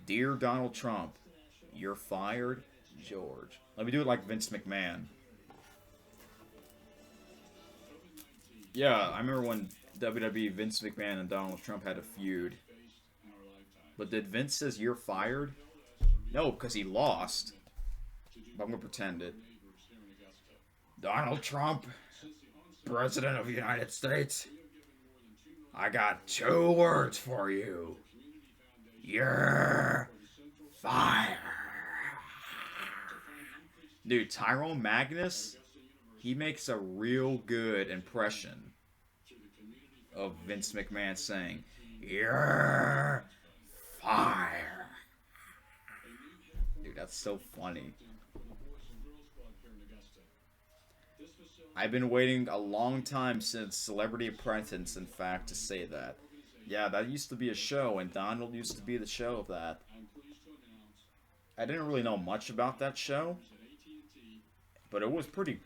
Dear Donald Trump, you're fired, George. Let me do it like Vince McMahon. Yeah, I remember when WWE Vince McMahon and Donald Trump had a feud. But did Vince says you're fired? No, because he lost. But I'm going to pretend it. Donald Trump, President of the United States. I got 2 words for you. You're fired. Dude, Tyrone Magnus, he makes a real good impression of Vince McMahon saying, you're fired. Dude, that's so funny. I've been waiting a long time since Celebrity Apprentice, in fact, to say that. Yeah, that used to be a show, and Donald used to be the show of that. I didn't really know much about that show, but it was pretty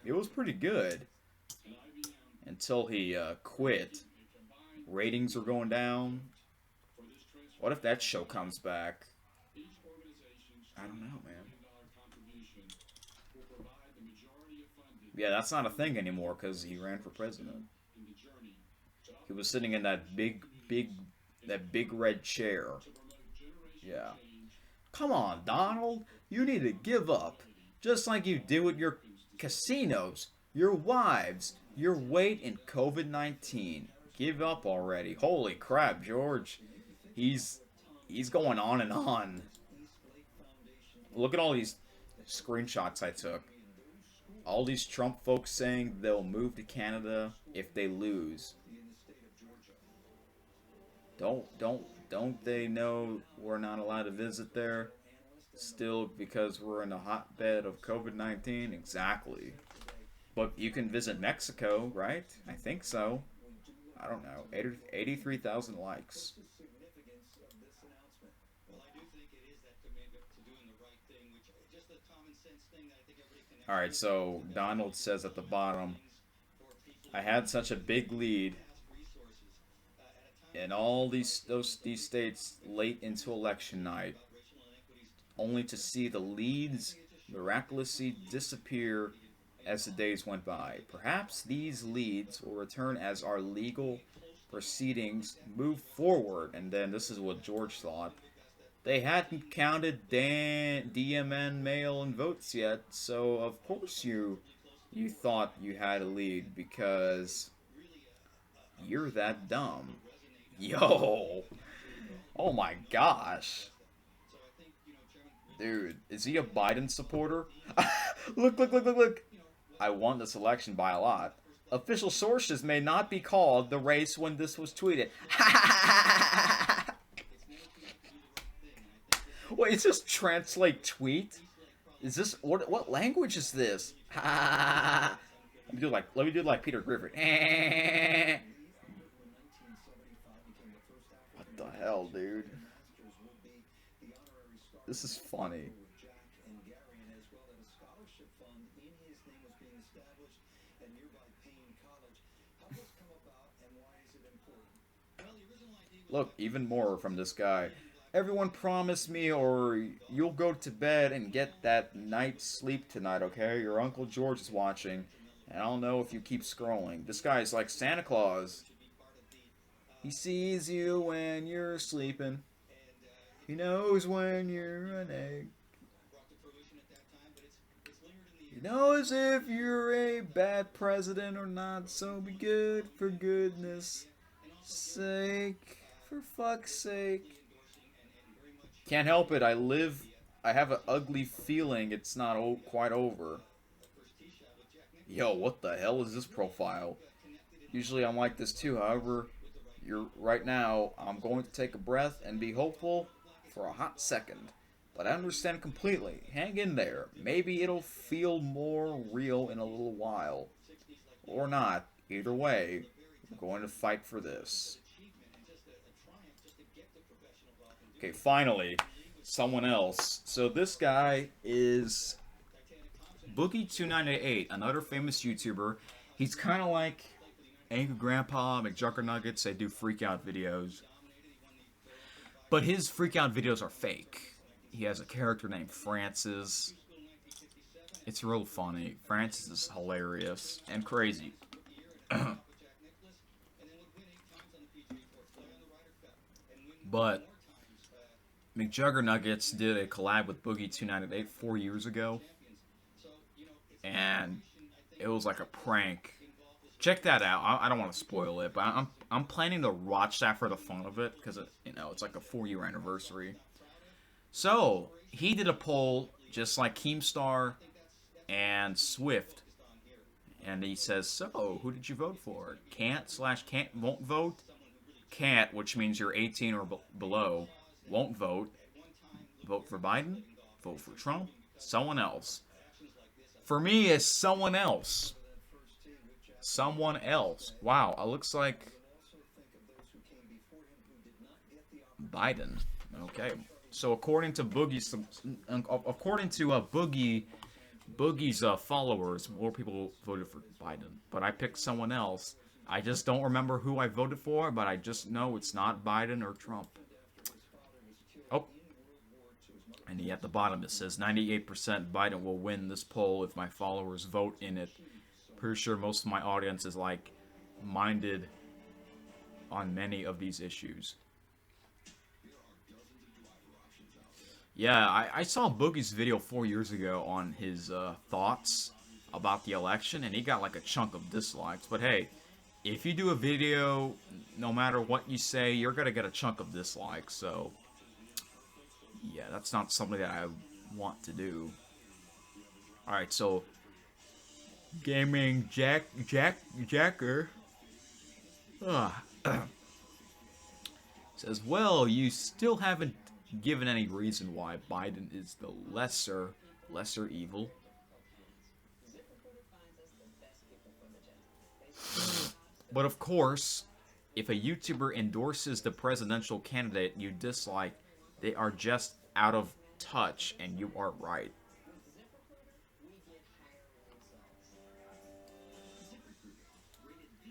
good until he quit. Ratings were going down. What if that show comes back? I don't know, man. Yeah, that's not a thing anymore because he ran for president. He was sitting in that big red chair. Yeah. Come on, Donald. You need to give up. Just like you do with your casinos, your wives, your weight in COVID-19. Give up already. Holy crap, George. He's going on and on. Look at all these screenshots I took. All these Trump folks saying they'll move to Canada if they lose. Don't they know we're not allowed to visit there? Still, because we're in a hotbed of COVID-19? Exactly. But you can visit Mexico, right? I think so. I don't know. 83,000 likes. Alright, so Donald says at the bottom, I had such a big lead in all these states late into election night, only to see the leads miraculously disappear as the days went by. Perhaps these leads will return as our legal proceedings move forward. And then this is what George thought. They hadn't counted DMN mail-in votes yet, so of course you thought you had a lead because you're that dumb. Yo! Oh my gosh. Dude, is he a Biden supporter? Look. I won this election by a lot. Official sources may not be called the race when this was tweeted. Wait, is this translate tweet? Is this what language is this? Let me do like Peter Griffin. What the hell, dude? This is funny. Look, even more from this guy. Everyone promise me or you'll go to bed and get that night's sleep tonight, okay? Your Uncle George is watching, and I don't know if you keep scrolling. This guy is like Santa Claus. He sees you when you're sleeping. He knows when you're an egg. He knows if you're a bad president or not, so be good for goodness sake. For fuck's sake. Can't help it, I have an ugly feeling it's not quite over. Yo, what the hell is this profile? Usually I'm like this too, however, right now, I'm going to take a breath and be hopeful for a hot second. But I understand completely. Hang in there. Maybe it'll feel more real in a little while. Or not. Either way, I'm going to fight for this. Okay, finally, someone else. So this guy is Boogie298, another famous YouTuber. He's kind of like Angry Grandpa, McJuggernuggets. They do freak out videos. But his freak out videos are fake. He has a character named Francis. It's real funny. Francis is hilarious and crazy. But McJuggernuggets did a collab with Boogie298 4 years ago. And it was like a prank. Check that out. I don't want to spoil it, but I'm planning to watch that for the fun of it because it's like a 4-year anniversary. So he did a poll just like Keemstar and Swift, and he says, "So who did you vote for? Can't won't vote. Can't, which means you're 18 or below, won't vote. Vote for Biden. Vote for Trump. Someone else. For me, it's someone else." Someone else. Wow, it looks like Biden. Okay, so according to Boogie's followers, more people voted for Biden. But I picked someone else. I just don't remember who I voted for, but I just know it's not Biden or Trump. Oh, and at the bottom it says 98% Biden will win this poll if my followers vote in it. Pretty sure most of my audience is like minded on many of these issues. Yeah, I saw Boogie's video 4 years ago on his thoughts about the election, and he got like a chunk of dislikes. But hey, if you do a video, no matter what you say, you're gonna get a chunk of dislikes. So yeah, that's not something that I want to do. All right, so Gaming Jacker says, well, you still haven't given any reason why Biden is the lesser evil. But of course, if a YouTuber endorses the presidential candidate you dislike, they are just out of touch, and you are right.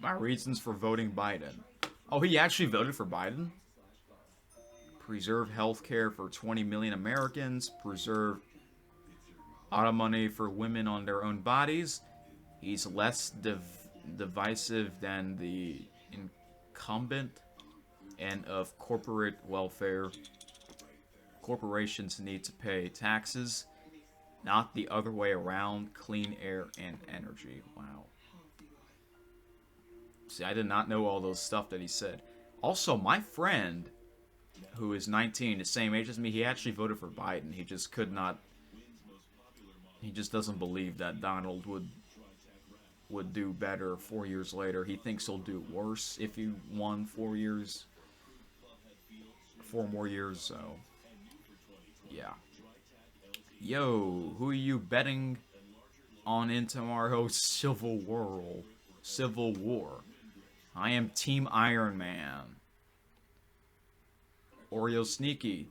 My reasons for voting Biden. Oh, he actually voted for Biden? Preserve health care for 20 million Americans. Preserve auto money for women on their own bodies. He's less divisive than the incumbent. And of corporate welfare. Corporations need to pay taxes, not the other way around. Clean air and energy. Wow. See, I did not know all those stuff that he said. Also, my friend, who is 19, the same age as me, he actually voted for Biden. He just could not. He just doesn't believe that Donald would do better 4 years later. He thinks he'll do worse if he won 4 years. 4 more years, so yeah. Yo, who are you betting on in tomorrow's Civil War? I am Team Iron Man. Oreo Sneaky.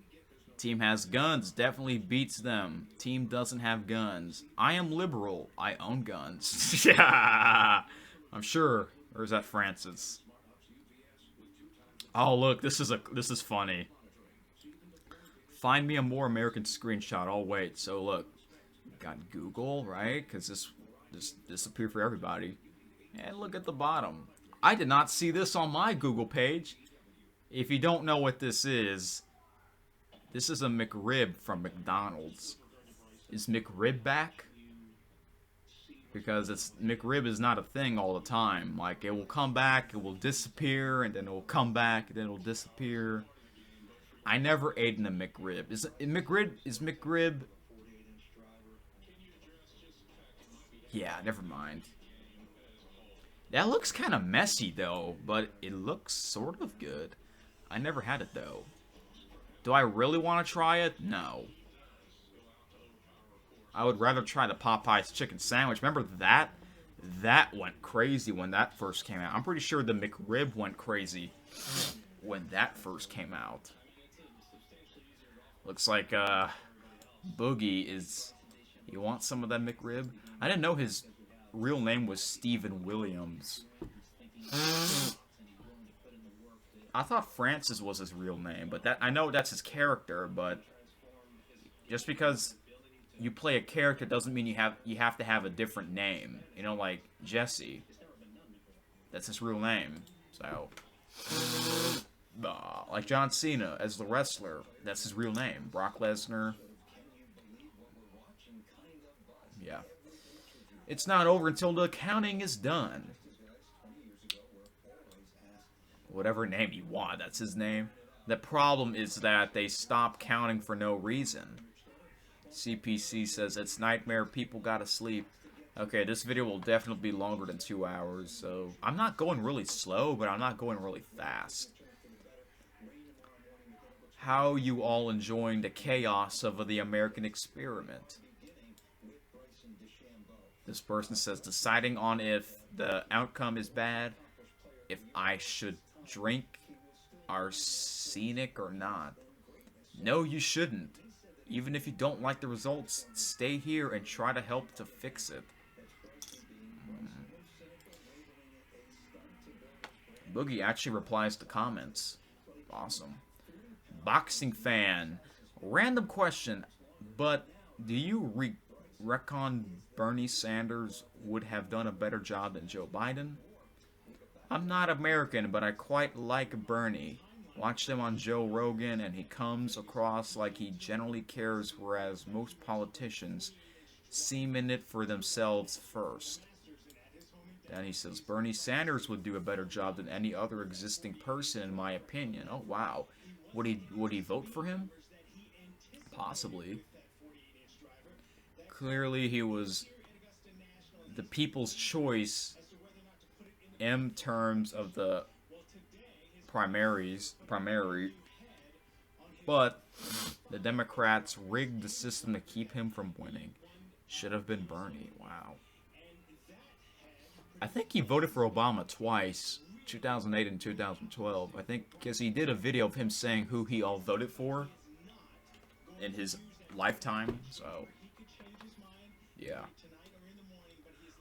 Team has guns. Definitely beats them. Team doesn't have guns. I am liberal. I own guns. Yeah, I'm sure. Or is that Francis? Oh, look. This is funny. Find me a more American screenshot. I'll wait. So look, got Google, right? Because this disappeared for everybody. And look at the bottom. I did not see this on my Google page. If you don't know what this is a McRib from McDonald's. Is McRib back? Because McRib is not a thing all the time. Like, it will come back, it will disappear, and then it will come back, and then it will disappear. I never ate in a McRib. Is McRib? Yeah, never mind. That looks kind of messy though, but it looks sort of good. I never had it though. Do I really want to try it? No. I would rather try the Popeye's chicken sandwich. Remember that? That went crazy when that first came out. I'm pretty sure the McRib went crazy when that first came out. Looks like Boogie is... You want some of that McRib? I didn't know his real name was Stephen Williams. I thought Francis was his real name, but I know that's his character, but just because you play a character doesn't mean you have to have a different name. You know, like Jesse. That's his real name. So like John Cena as the wrestler, that's his real name. Brock Lesnar. Yeah. It's not over until the counting is done. Whatever name you want, that's his name. The problem is that they stop counting for no reason. CPC says, it's nightmare, people gotta sleep. Okay, this video will definitely be longer than 2 hours, so... I'm not going really slow, but I'm not going really fast. How you all enjoying the chaos of the American experiment? This person says, deciding on if the outcome is bad, if I should drink arsenic or not. No, you shouldn't. Even if you don't like the results, stay here and try to help to fix it. Boogie actually replies to comments. Awesome. Boxing fan. Random question, but do you reckon Bernie Sanders would have done a better job than Joe Biden? I'm not American, but I quite like Bernie. Watched him on Joe Rogan, and he comes across like he generally cares, whereas most politicians seem in it for themselves first. Then he says, Bernie Sanders would do a better job than any other existing person, in my opinion. Oh, wow. Would he vote for him? Possibly. Clearly, he was the people's choice in terms of the primary, but the Democrats rigged the system to keep him from winning. Should have been Bernie. Wow. I think he voted for Obama twice, 2008 and 2012. I think because he did a video of him saying who he all voted for in his lifetime, so yeah.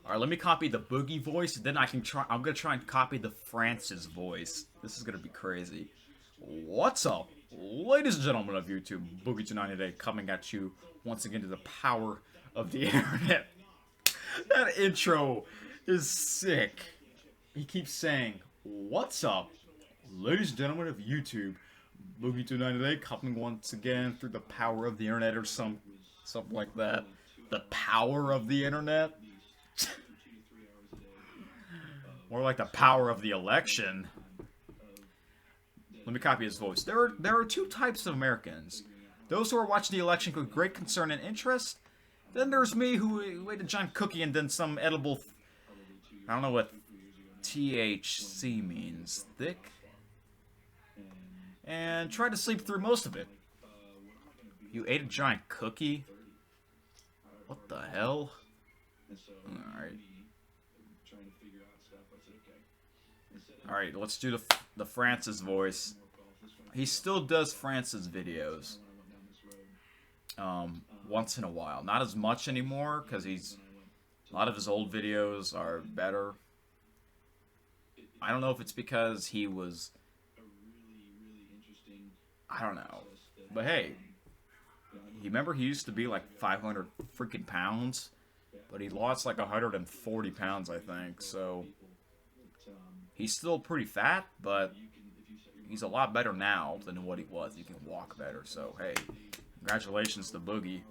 Alright, let me copy the Boogie voice, then I'm gonna try and copy the Francis voice. This is gonna be crazy. What's up, ladies and gentlemen of YouTube? Boogie290 today, coming at you once again to the power of the internet. That intro is sick. He keeps saying, what's up, ladies and gentlemen of YouTube? Boogie290 today, coming once again through the power of the internet, or something like that. The power of the internet? More like the power of the election. Let me copy his voice. There are two types of Americans. Those who are watching the election with great concern and interest. Then there's me who ate a giant cookie and then some edible... I don't know what THC means. Thick? And tried to sleep through most of it. You ate a giant cookie? What the hell? Alright. Alright, let's do the Francis voice. He still does Francis videos. Once in a while. Not as much anymore, because a lot of his old videos are better. I don't know if it's because he was... I don't know. But hey, you remember he used to be like 500 freaking pounds? But he lost like 140 pounds, I think, so... He's still pretty fat, but He's a lot better now than what he was. He can walk better. So, hey, congratulations to Boogie.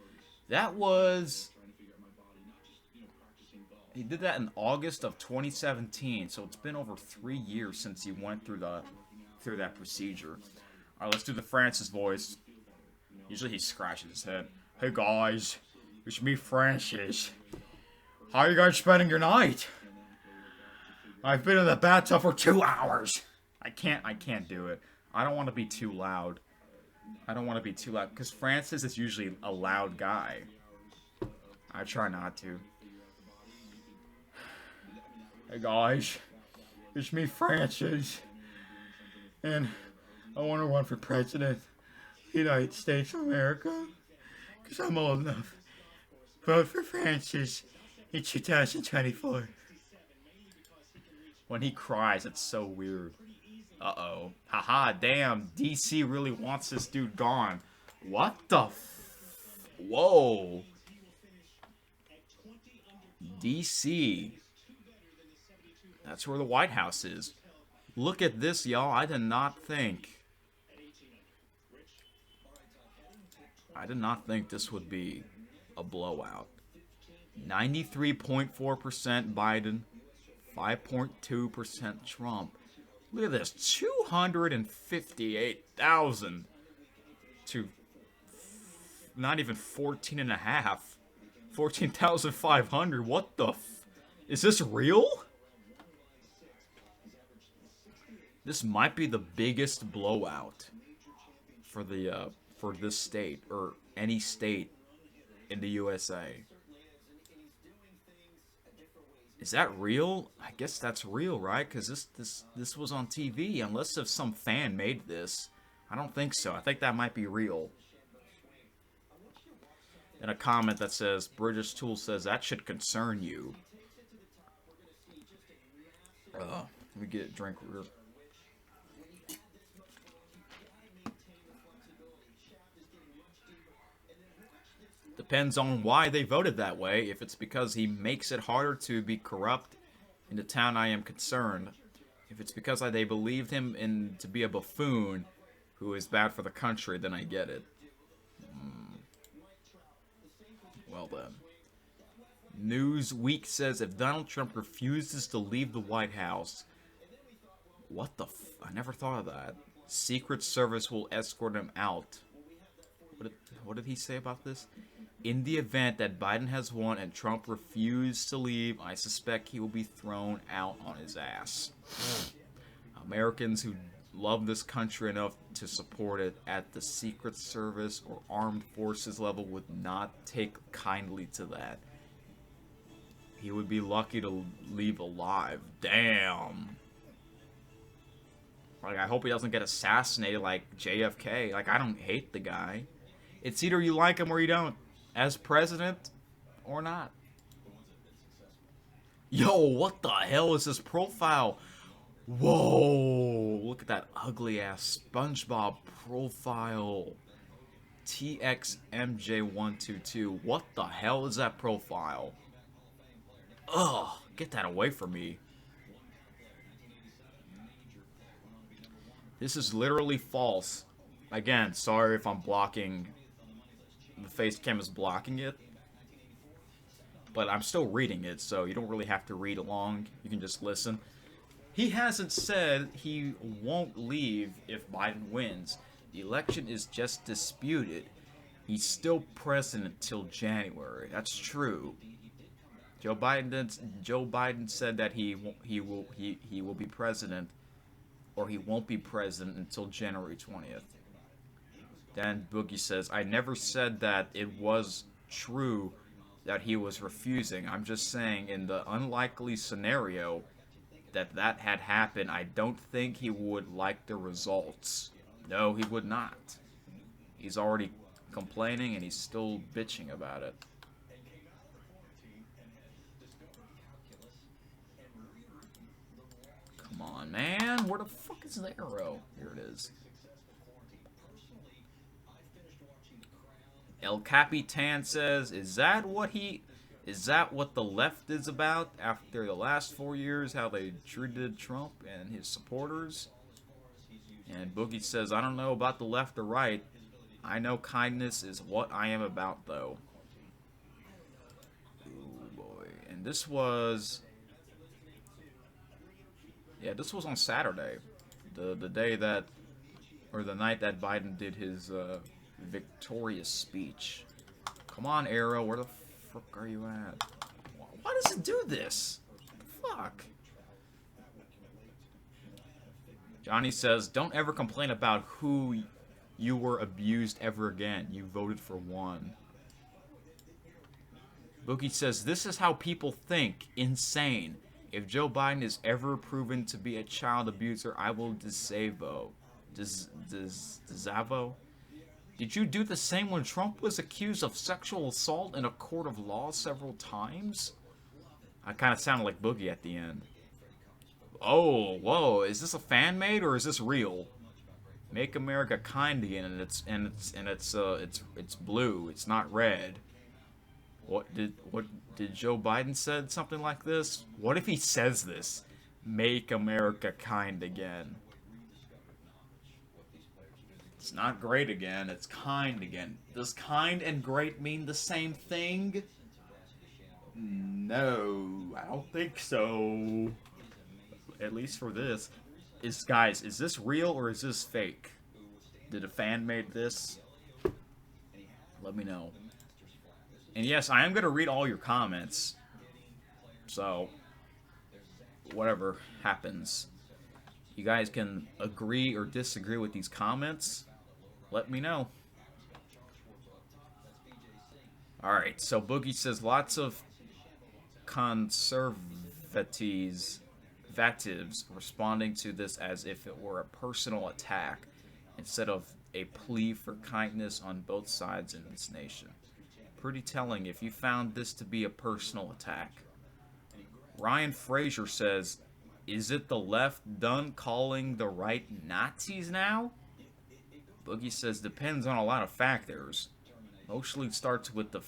That was... He did that in August of 2017, so it's been over 3 years since he went through that procedure. All right, let's do the Francis voice. Usually he scratches his head. Hey guys, it's me, Francis. How are you guys spending your night? I've been in the bathtub for 2 hours. I can't do it. I don't want to be too loud. Because Francis is usually a loud guy. I try not to. Hey guys, it's me, Francis. And I want to run for president of the United States of America. Because I'm old enough. Vote for Francis in 2024. When he cries, it's so weird. Uh-oh. Haha, damn. DC really wants this dude gone. What the Whoa. DC. That's where the White House is. Look at this, y'all. I did not think this would be a blowout. 93.4% Biden, 5.2% Trump. Look at this. 258,000 to not even 14.5. 14,500. What the is this real? This might be the biggest blowout for this state or any state in the USA. Is that real? I guess that's real, right? Because this was on TV. Unless if some fan made this, I don't think so. I think that might be real. And a comment that says, British Tool says that should concern you. Let me get a drink. Depends on why they voted that way. If it's because he makes it harder to be corrupt in the town, I am concerned. If it's because they believed him to be a buffoon who is bad for the country, then I get it. Well then. Newsweek says if Donald Trump refuses to leave the White House, what the I never thought of that. Secret Service will escort him out. What did he say about this? In the event that Biden has won and Trump refused to leave, I suspect he will be thrown out on his ass. Americans who love this country enough to support it at the Secret Service or armed forces level would not take kindly to that. He would be lucky to leave alive. Damn. Like, I hope he doesn't get assassinated like JFK. Like, I don't hate the guy. It's either you like him or you don't. As president or not. Yo, what the hell is this profile? Whoa, look at that ugly ass SpongeBob profile. TXMJ122. What the hell is that profile? Ugh, get that away from me. This is literally false. Again, sorry if I'm blocking. The face cam is blocking it. But I'm still reading it, so you don't really have to read along. You can just listen. He hasn't said he won't leave if Biden wins. The election is just disputed. He's still president till January. That's true. Joe Biden said that he will be president, or he won't be president until January 20th. Then Boogie says, I never said that it was true that he was refusing. I'm just saying in the unlikely scenario that had happened, I don't think he would like the results. No, he would not. He's already complaining and he's still bitching about it. Come on, man. Where the fuck is the arrow? Here it is. El Capitan says, is that what the left is about after the last 4 years, how they treated Trump and his supporters? And Boogie says, I don't know about the left or right. I know kindness is what I am about, though. Ooh, boy. And this was... Yeah, this was on Saturday. The day that... Or the night that Biden did his victorious speech. Come on, Arrow. Where the fuck are you at? Why does it do this? Fuck. Johnny says, don't ever complain about who you were abused ever again. You voted for one. Boogie says, this is how people think. Insane. If Joe Biden is ever proven to be a child abuser, I will disavo. Disavo? Did you do the same when Trump was accused of sexual assault in a court of law several times? I kind of sounded like Boogie at the end. Oh, whoa! Is this a fan made or is this real? Make America kind again, and it's blue. It's not red. What did Joe Biden said something like this? What if he says this? Make America kind again. It's not great again. It's kind again. Does kind and great mean the same thing? No, I don't think so. At least for this. Guys, is this real or is this fake? Did a fan made this? Let me know. And yes, I am going to read all your comments. So, whatever happens. You guys can agree or disagree with these comments. Let me know. Alright, so Boogie says lots of conservatives responding to this as if it were a personal attack instead of a plea for kindness on both sides in this nation. Pretty telling if you found this to be a personal attack. Ryan Fraser says, is it the left done calling the right Nazis now? Boogie says, depends on a lot of factors. Mostly starts with the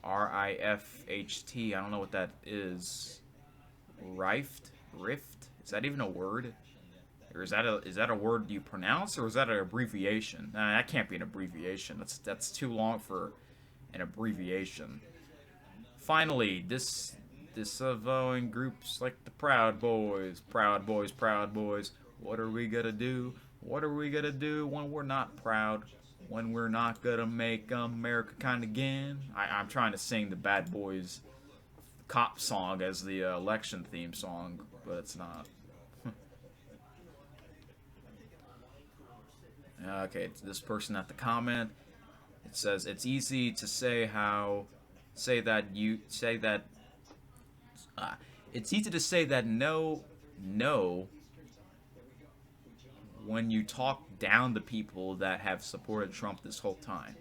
R-I-F-H-T. I don't know what that is. Rift? Is that even a word? Or is that a word you pronounce, or is that an abbreviation? Nah, that can't be an abbreviation. That's too long for an abbreviation. Finally, disavowing groups like the Proud Boys. Proud Boys, Proud Boys. What are we gonna do? What are we gonna do when we're not proud? When we're not gonna make America kind again? I'm trying to sing the Bad Boys cop song as the election theme song, but it's not. Okay, this person at the comment, it says it's easy to say it's easy to say that no when you talk down to people that have supported Trump this whole time.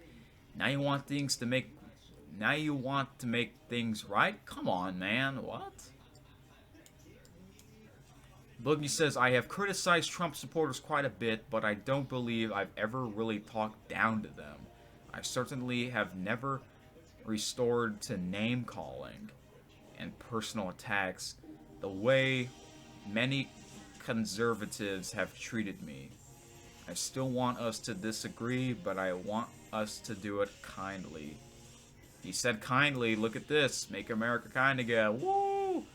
Now you want to make things right? Come on, man. What? Boogie says, I have criticized Trump supporters quite a bit, but I don't believe I've ever really talked down to them. I certainly have never restored to name-calling and personal attacks the way many conservatives have treated me. I still want us to disagree, but I want us to do it kindly. He said kindly, look at this, make America kind again. Woo!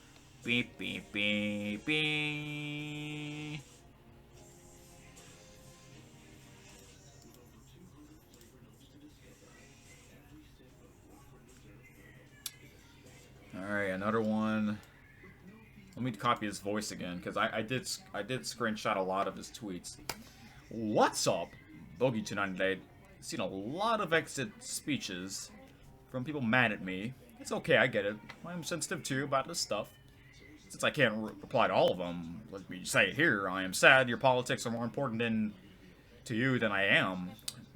Beep, beep, beep, beep. Alright, another one. Let me copy his voice again, because I did screenshot a lot of his tweets. What's up? Bogey298. Seen a lot of exit speeches from people mad at me. It's okay, I get it. I'm sensitive too about this stuff. Since I can't reply to all of them, let me say it here. I am sad your politics are more important to you than I am.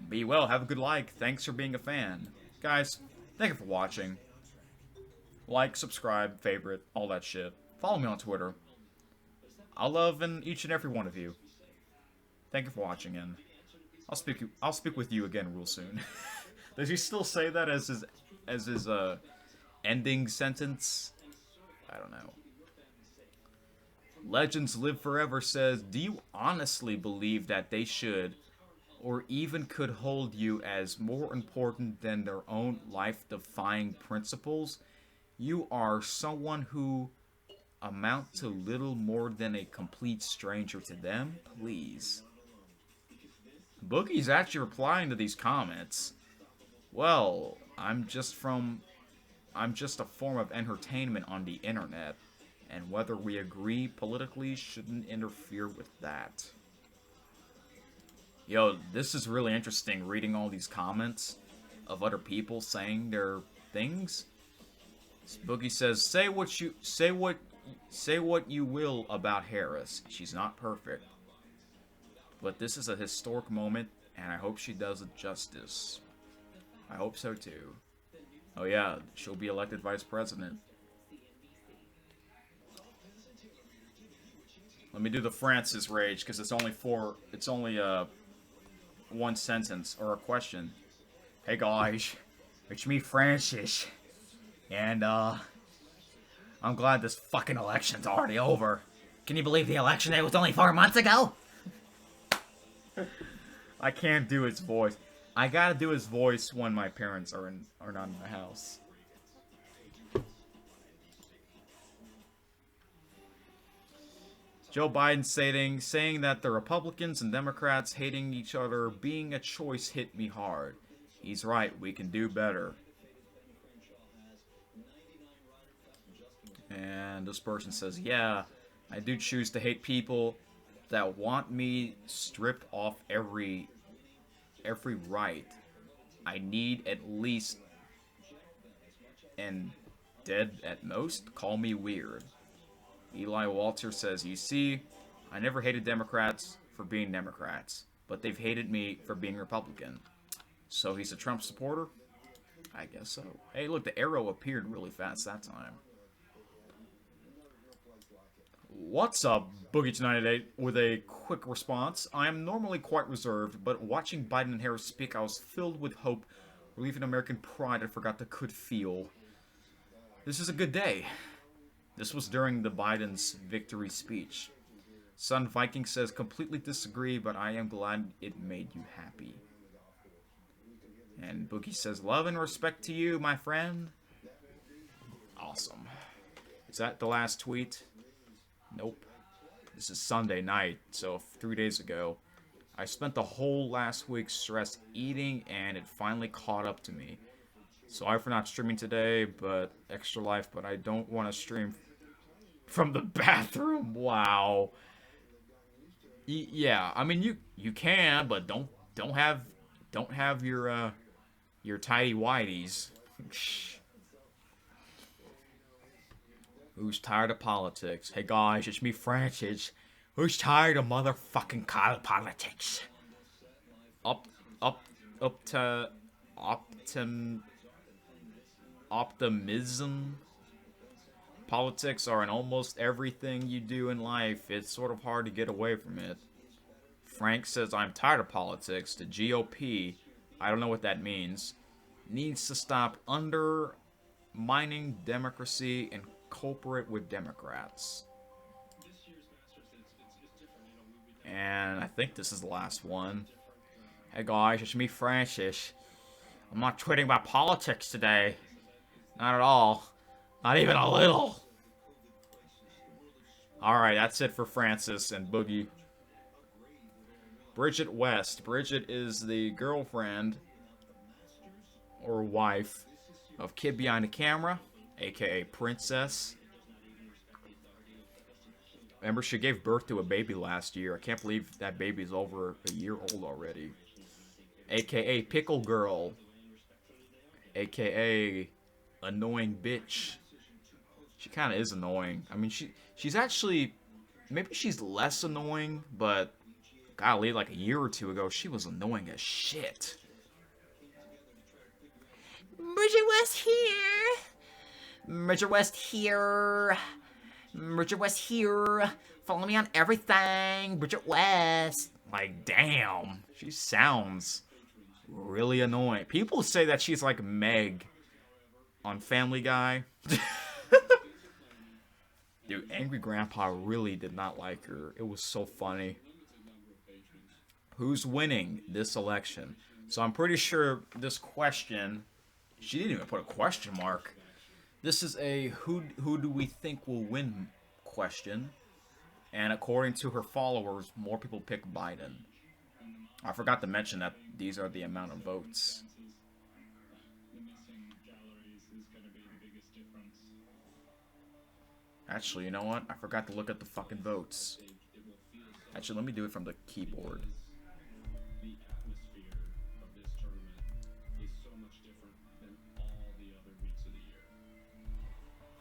Be well, have a good like. Thanks for being a fan. Guys, thank you for watching. Like, subscribe, favorite, all that shit. Follow me on Twitter. I love each and every one of you. Thank you for watching, and I'll speak with you again real soon. Does he still say that as his ending sentence? I don't know. Legends Live Forever says, do you honestly believe that they should, or even could hold you as more important than their own life-defying principles? You are someone who amount to little more than a complete stranger to them? Please. Boogie's actually replying to these comments. Well, I'm just a form of entertainment on the internet, and whether we agree politically shouldn't interfere with that. Yo, this is really interesting reading all these comments of other people saying their things. Boogie says, say what you will about Harris. She's not perfect. But this is a historic moment, and I hope she does it justice. I hope so too. Oh yeah, she'll be elected vice president. Let me do the Francis rage, because it's only one sentence, or a question. Hey guys, it's me Francis. And I'm glad this fucking election's already over. Can you believe the election day was only 4 months ago? I can't do his voice. I gotta do his voice when my parents are not in the house. Joe Biden saying that the Republicans and Democrats hating each other being a choice hit me hard. He's right, we can do better. And this person says, yeah, I do choose to hate people that want me stripped off every right. I need at least, and dead at most. Call me weird. Eli Walter says, you see, I never hated Democrats for being Democrats, but they've hated me for being Republican. So he's a Trump supporter? I guess so. Hey, look, the arrow appeared really fast that time. What's up, Boogie298, with a quick response. I am normally quite reserved, but watching Biden and Harris speak, I was filled with hope, relief, and American pride I forgot I could feel. This is a good day. This was during the Biden's victory speech. Sun Viking says, completely disagree, but I am glad it made you happy. And Boogie says, love and respect to you, my friend. Awesome. Is that the last tweet? Nope. This is Sunday night, so 3 days ago. I spent the whole last week stressed eating, and it finally caught up to me. Sorry for not streaming today, but extra life, but I don't want to stream from the bathroom. Wow. Yeah, I mean you can, but don't have your tidy whities. Who's tired of politics? Hey guys, it's me Francis. Who's tired of motherfucking politics? Optimism. Politics are in almost everything you do in life. It's sort of hard to get away from it. Frank says, I'm tired of politics. The GOP, I don't know what that means, needs to stop undermining democracy and cooperate with Democrats. And I think this is the last one. Hey guys, it's me Francis. I'm not tweeting about politics today. Not at all. Not even a little. Alright, that's it for Francis and Boogie. Bridget West. Bridget is the girlfriend or wife of Kid Behind the Camera, aka Princess. Remember, she gave birth to a baby last year. I can't believe that baby's over a year old already. AKA Pickle Girl. AKA Annoying Bitch. She kind of is annoying. I mean, she's actually... Maybe she's less annoying, but... Golly, like a year or two ago, she was annoying as shit. Bridget West here. Bridget West here. Bridget West here. Follow me on everything. Bridget West. Like, damn. She sounds really annoying. People say that she's like Meg on Family Guy. Dude, Angry Grandpa really did not like her. It was so funny. Who's winning this election? So I'm pretty sure this question, she didn't even put a question mark. This is a who do we think will win question. And according to her followers, more people pick Biden. I forgot to mention that these are the amount of votes. Actually, you know what? I forgot to look at the fucking votes. Actually, let me do it from the keyboard.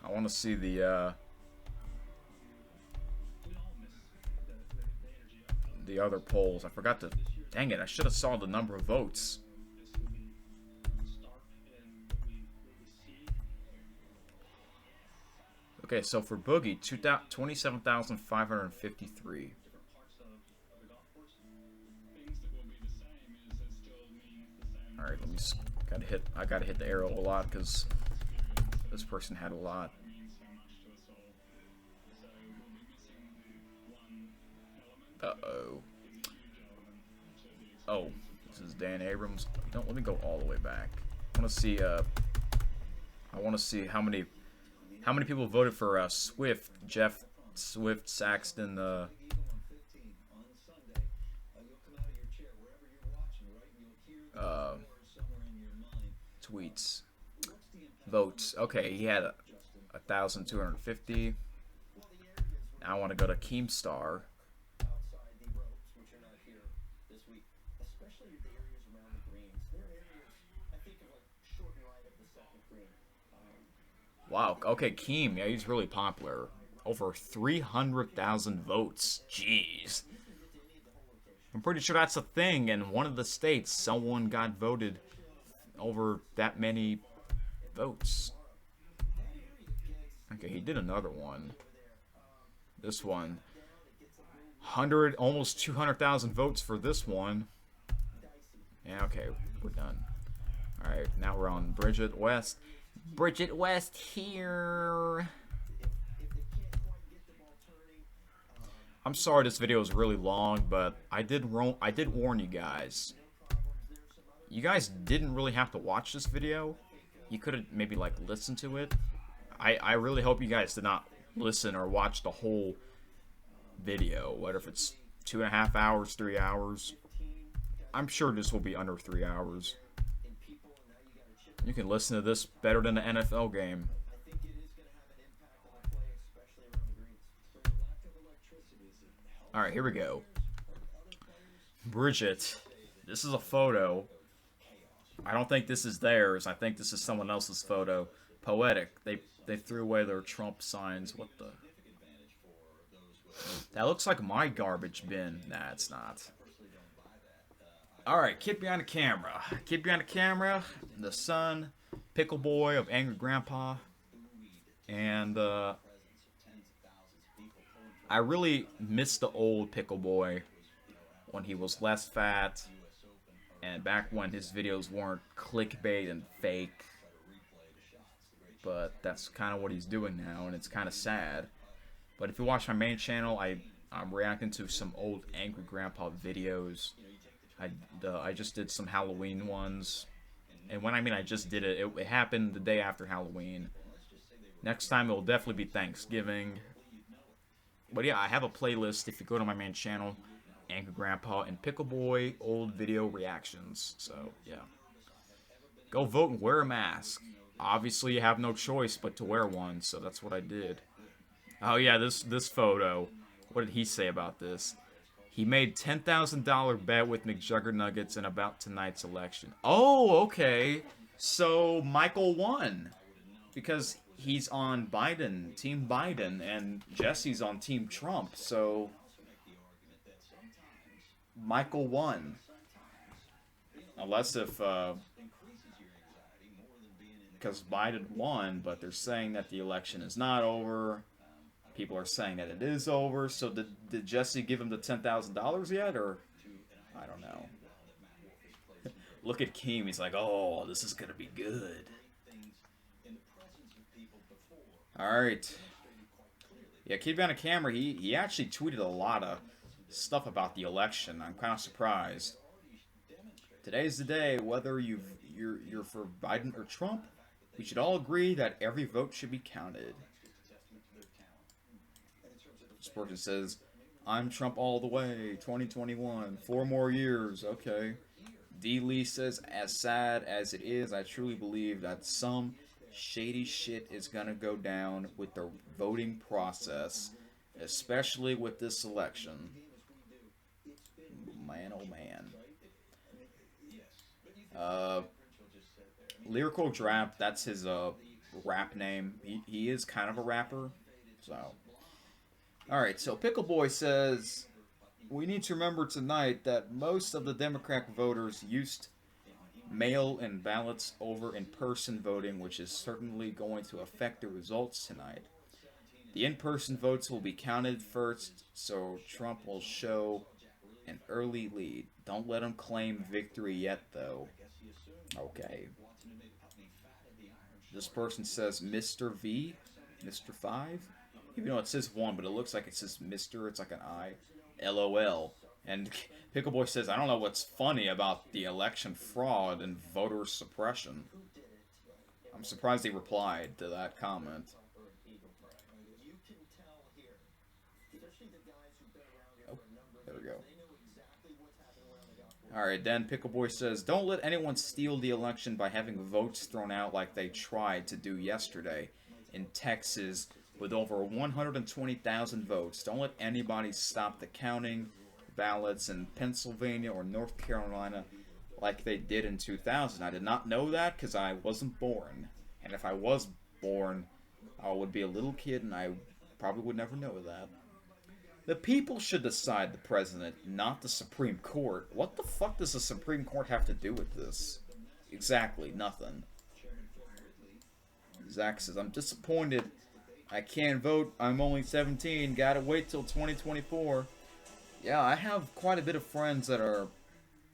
I want to see the other polls. I forgot to. Dang it! I should have saw the number of votes. Okay, so for Boogie, 27,553. All right, let me. Gotta hit. I gotta hit the arrow a lot because this person had a lot. Uh-oh. Oh, this is Dan Abrams. Don't let me go all the way back. I want to see. I want to see how many people voted for Swift, Jeff Swift, Saxton. Tweets, votes. Okay, he had 1,250. Now I want to go to Keemstar. Wow. Okay, Keem. Yeah, he's really popular. Over 300,000 votes. Jeez. I'm pretty sure that's a thing. In one of the states, someone got voted over that many votes. Okay, he did another one. This one. 100, almost 200,000 votes for this one. Yeah, okay, we're done. Alright, now we're on Bridget West. Bridget West here. I'm sorry this video is really long, but I did warn you guys. You guys didn't really have to watch this video. You could have maybe like listened to it. I really hope you guys did not listen or watch the whole video, whether if it's 2.5 hours, 3 hours. I'm sure this will be under 3 hours. You can listen to this better than the NFL game. Alright, here we go. Bridget. This is a photo. I don't think this is theirs. I think this is someone else's photo. Poetic. They threw away their Trump signs. What the? That looks like my garbage bin. Nah, it's not. Alright, kid behind the camera. Kid behind the camera. The son. Pickle boy of Angry Grandpa. And, I really miss the old Pickle boy when he was less fat. And back when his videos weren't clickbait and fake. But that's kind of what he's doing now, and it's kind of sad. But if you watch my main channel, I'm reacting to some old Angry Grandpa videos. I just did some Halloween ones. And when I mean I just did it, it happened the day after Halloween. Next time it will definitely be Thanksgiving. But yeah, I have a playlist if you go to my main channel. Angry Grandpa and Pickle Boy old video reactions. So, yeah. Go vote and wear a mask. Obviously, you have no choice but to wear one, so that's what I did. Oh, yeah, this photo. What did he say about this? He made $10,000 bet with McJuggernuggets and about tonight's election. Oh, okay. So, Michael won. Because he's on Biden, Team Biden, and Jesse's on Team Trump, so Michael won. Unless if, because Biden won, but they're saying that the election is not over. People are saying that it is over. So did Jesse give him the $10,000 yet, or I don't know. Look at Keem. He's like, oh, this is gonna be good. All right. Yeah, Kid Behind a Camera, he actually tweeted a lot of stuff about the election. I'm kind of surprised. Today's the day, whether you're for Biden or Trump, we should all agree that every vote should be counted. This person says, I'm Trump all the way, 2021, 4 more years, okay. D. Lee says, as sad as it is, I truly believe that some shady shit is gonna go down with the voting process, especially with this election. Man, oh man. Uh, Lyrical Drap, that's his rap name. He is kind of a rapper, so. Alright, so Pickle Boy says, we need to remember tonight that most of the Democrat voters used mail-in ballots over in-person voting, which is certainly going to affect the results tonight. The in-person votes will be counted first, so Trump will show an early lead. Don't let him claim victory yet, though. Okay. This person says Mr. V, Mr. 5. Even though it says 1, but it looks like it says Mr. It's like an I. LOL. And Pickleboy says, I don't know what's funny about the election fraud and voter suppression. I'm surprised he replied to that comment. Oh, there we go. Alright, then Pickleboy says, don't let anyone steal the election by having votes thrown out like they tried to do yesterday in Texas with over 120,000 votes. Don't let anybody stop the counting ballots in Pennsylvania or North Carolina like they did in 2000. I did not know that because I wasn't born. And if I was born, I would be a little kid and I probably would never know that. The people should decide the president, not the Supreme Court. What the fuck does the Supreme Court have to do with this? Exactly, nothing. Zach says, I'm disappointed. I can't vote. I'm only 17. Gotta wait till 2024. Yeah, I have quite a bit of friends that are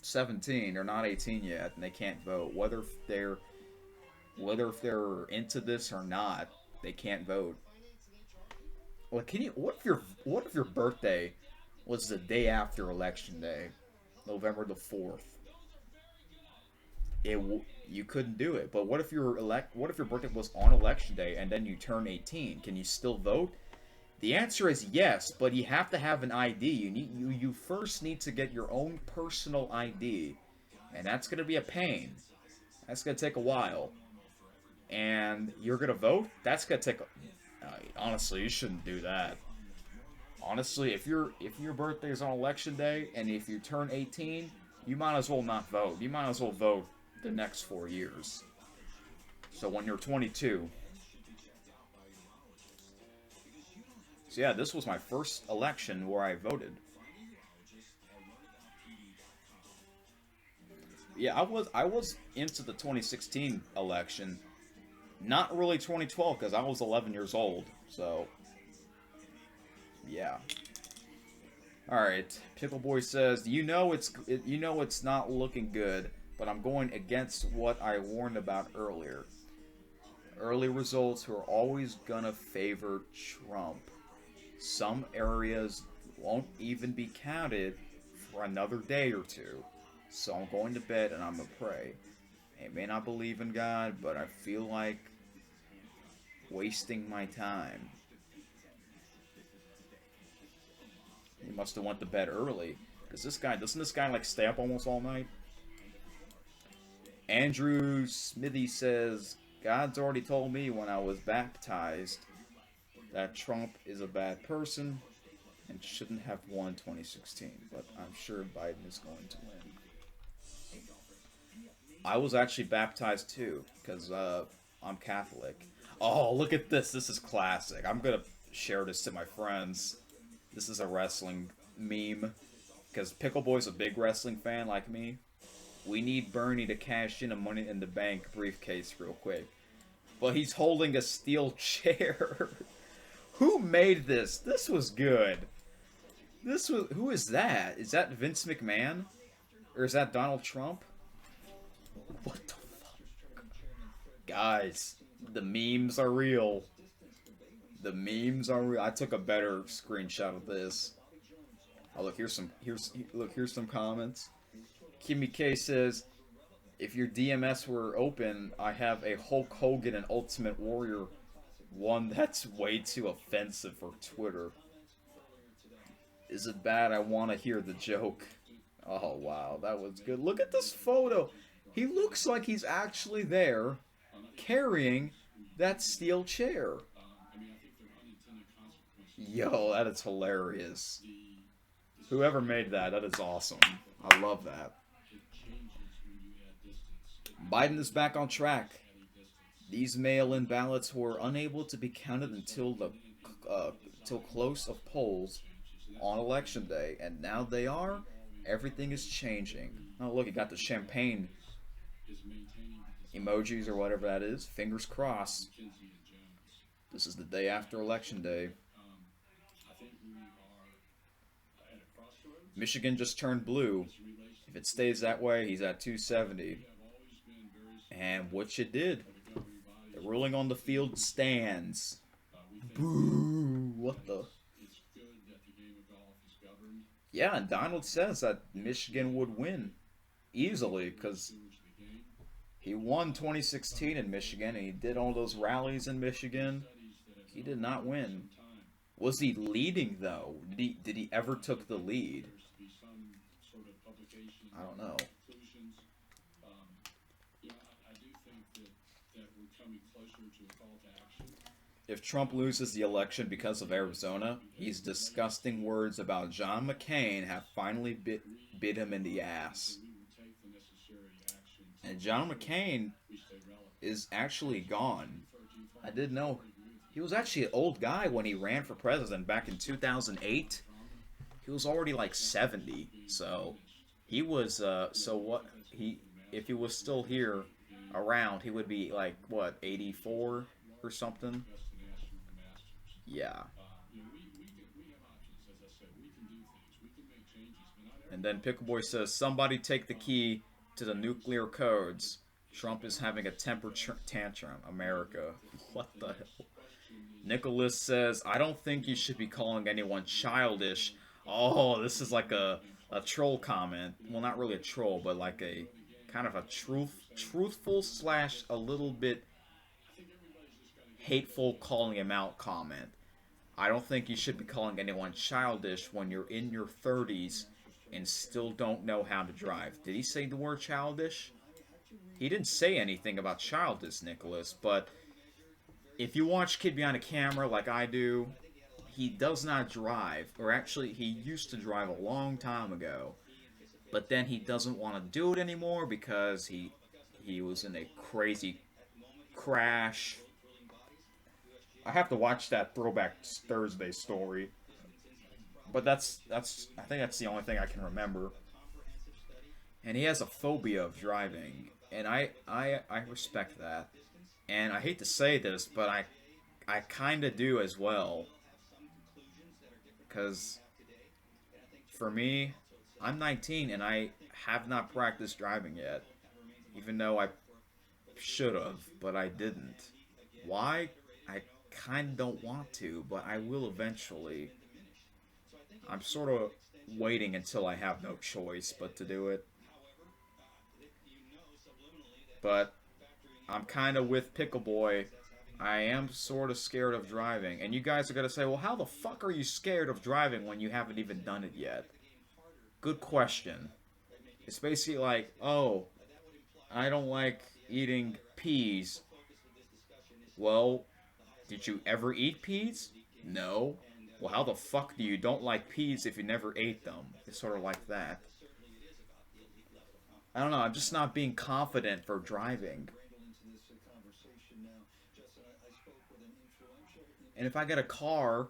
17. They're not 18 yet, and they can't vote. Whether if they're into this or not, they can't vote. Well, what if your birthday was the day after election day, November the 4th? You couldn't do it. But what if your birthday was on election day and then you turn 18? Can you still vote? The answer is yes, but you have to have an ID. You first need to get your own personal ID, and that's gonna be a pain. That's gonna take a while. And you're gonna vote? That's gonna take. Honestly, you shouldn't do that. Honestly, if your birthday is on election day and if you turn 18, you might as well not vote. You might as well vote the next 4 years. So when you're 22. So yeah, this was my first election where I voted. Yeah, I was into the 2016 election. Not really 2012 because I was 11 years old. So yeah. All right, Pickle Boy says, you know it's not looking good, but I'm going against what I warned about earlier. Early results are always gonna favor Trump. Some areas won't even be counted for another day or two. So I'm going to bed and I'm gonna pray. I may not believe in God, but I feel like wasting my time. He must have went to bed early. Because doesn't this guy like stay up almost all night? Andrew Smithy says, God's already told me when I was baptized that Trump is a bad person and shouldn't have won 2016. But I'm sure Biden is going to win. I was actually baptized too, because I'm Catholic. Oh, look at this. This is classic. I'm going to share this to my friends. This is a wrestling meme. Because Pickle Boy's a big wrestling fan like me. We need Bernie to cash in a Money in the Bank briefcase real quick. But he's holding a steel chair. Who made this? This was good. Who is that? Is that Vince McMahon? Or is that Donald Trump? What the fuck? Guys, the memes are real. The memes are real. I took a better screenshot of this. Oh look, here's some comments. Kimmy K says, if your DMS were open, I have a Hulk Hogan and Ultimate Warrior one that's way too offensive for Twitter. Is it bad? I want to hear the joke. Oh wow, that was good. Look at this photo. He looks like he's actually there carrying that steel chair. Yo, that is hilarious. Whoever made that, that is awesome. I love that. Biden is back on track. These mail-in ballots were unable to be counted until till close of polls on election day, and now they are. Everything is changing. Oh look, you got the champagne emojis or whatever that is. Fingers crossed. This is the day after election day. Michigan just turned blue. If it stays that way, he's at 270. And what you did. The ruling on the field stands. Boo! What the? Yeah, and Donald says that Michigan would win easily because he won 2016 in Michigan and he did all those rallies in Michigan. He did not win. Was he leading though? Did he ever took the lead? I don't know. If Trump loses the election because of Arizona, his disgusting words about John McCain have finally bit him in the ass. And John McCain is actually gone. I didn't know. He was actually an old guy when he ran for president back in 2008. He was already like 70. So he was, if he was still here around, he would be like, what, 84 or something? Yeah. And then Pickleboy says, somebody take the key to the nuclear codes. Trump is having a temper tantrum. America. What the hell? Nicholas says, I don't think you should be calling anyone childish. Oh, this is like a troll comment. Well, not really a troll, but like a kind of a truthful slash a little bit hateful calling him out comment. I don't think you should be calling anyone childish when you're in your 30s and still don't know how to drive. Did he say the word childish? He didn't say anything about childish, Nicholas, but if you watch Kid Behind a Camera like I do, he does not drive. Or actually, he used to drive a long time ago. But then he doesn't want to do it anymore because he was in a crazy crash. I have to watch that Throwback Thursday story. But I think that's the only thing I can remember. And he has a phobia of driving. And I respect that. And I hate to say this, but I kind of do as well. Because for me, I'm 19 and I have not practiced driving yet. Even though I should have, but I didn't. Why? I kind of don't want to, but I will eventually. I'm sort of waiting until I have no choice but to do it. But I'm kind of with Pickleboy. I am sort of scared of driving. And you guys are going to say, well, how the fuck are you scared of driving when you haven't even done it yet? Good question. It's basically like, oh, I don't like eating peas. Well, did you ever eat peas? No. Well, how the fuck do you don't like peas if you never ate them? It's sort of like that. I don't know, I'm just not being confident for driving. And if I get a car,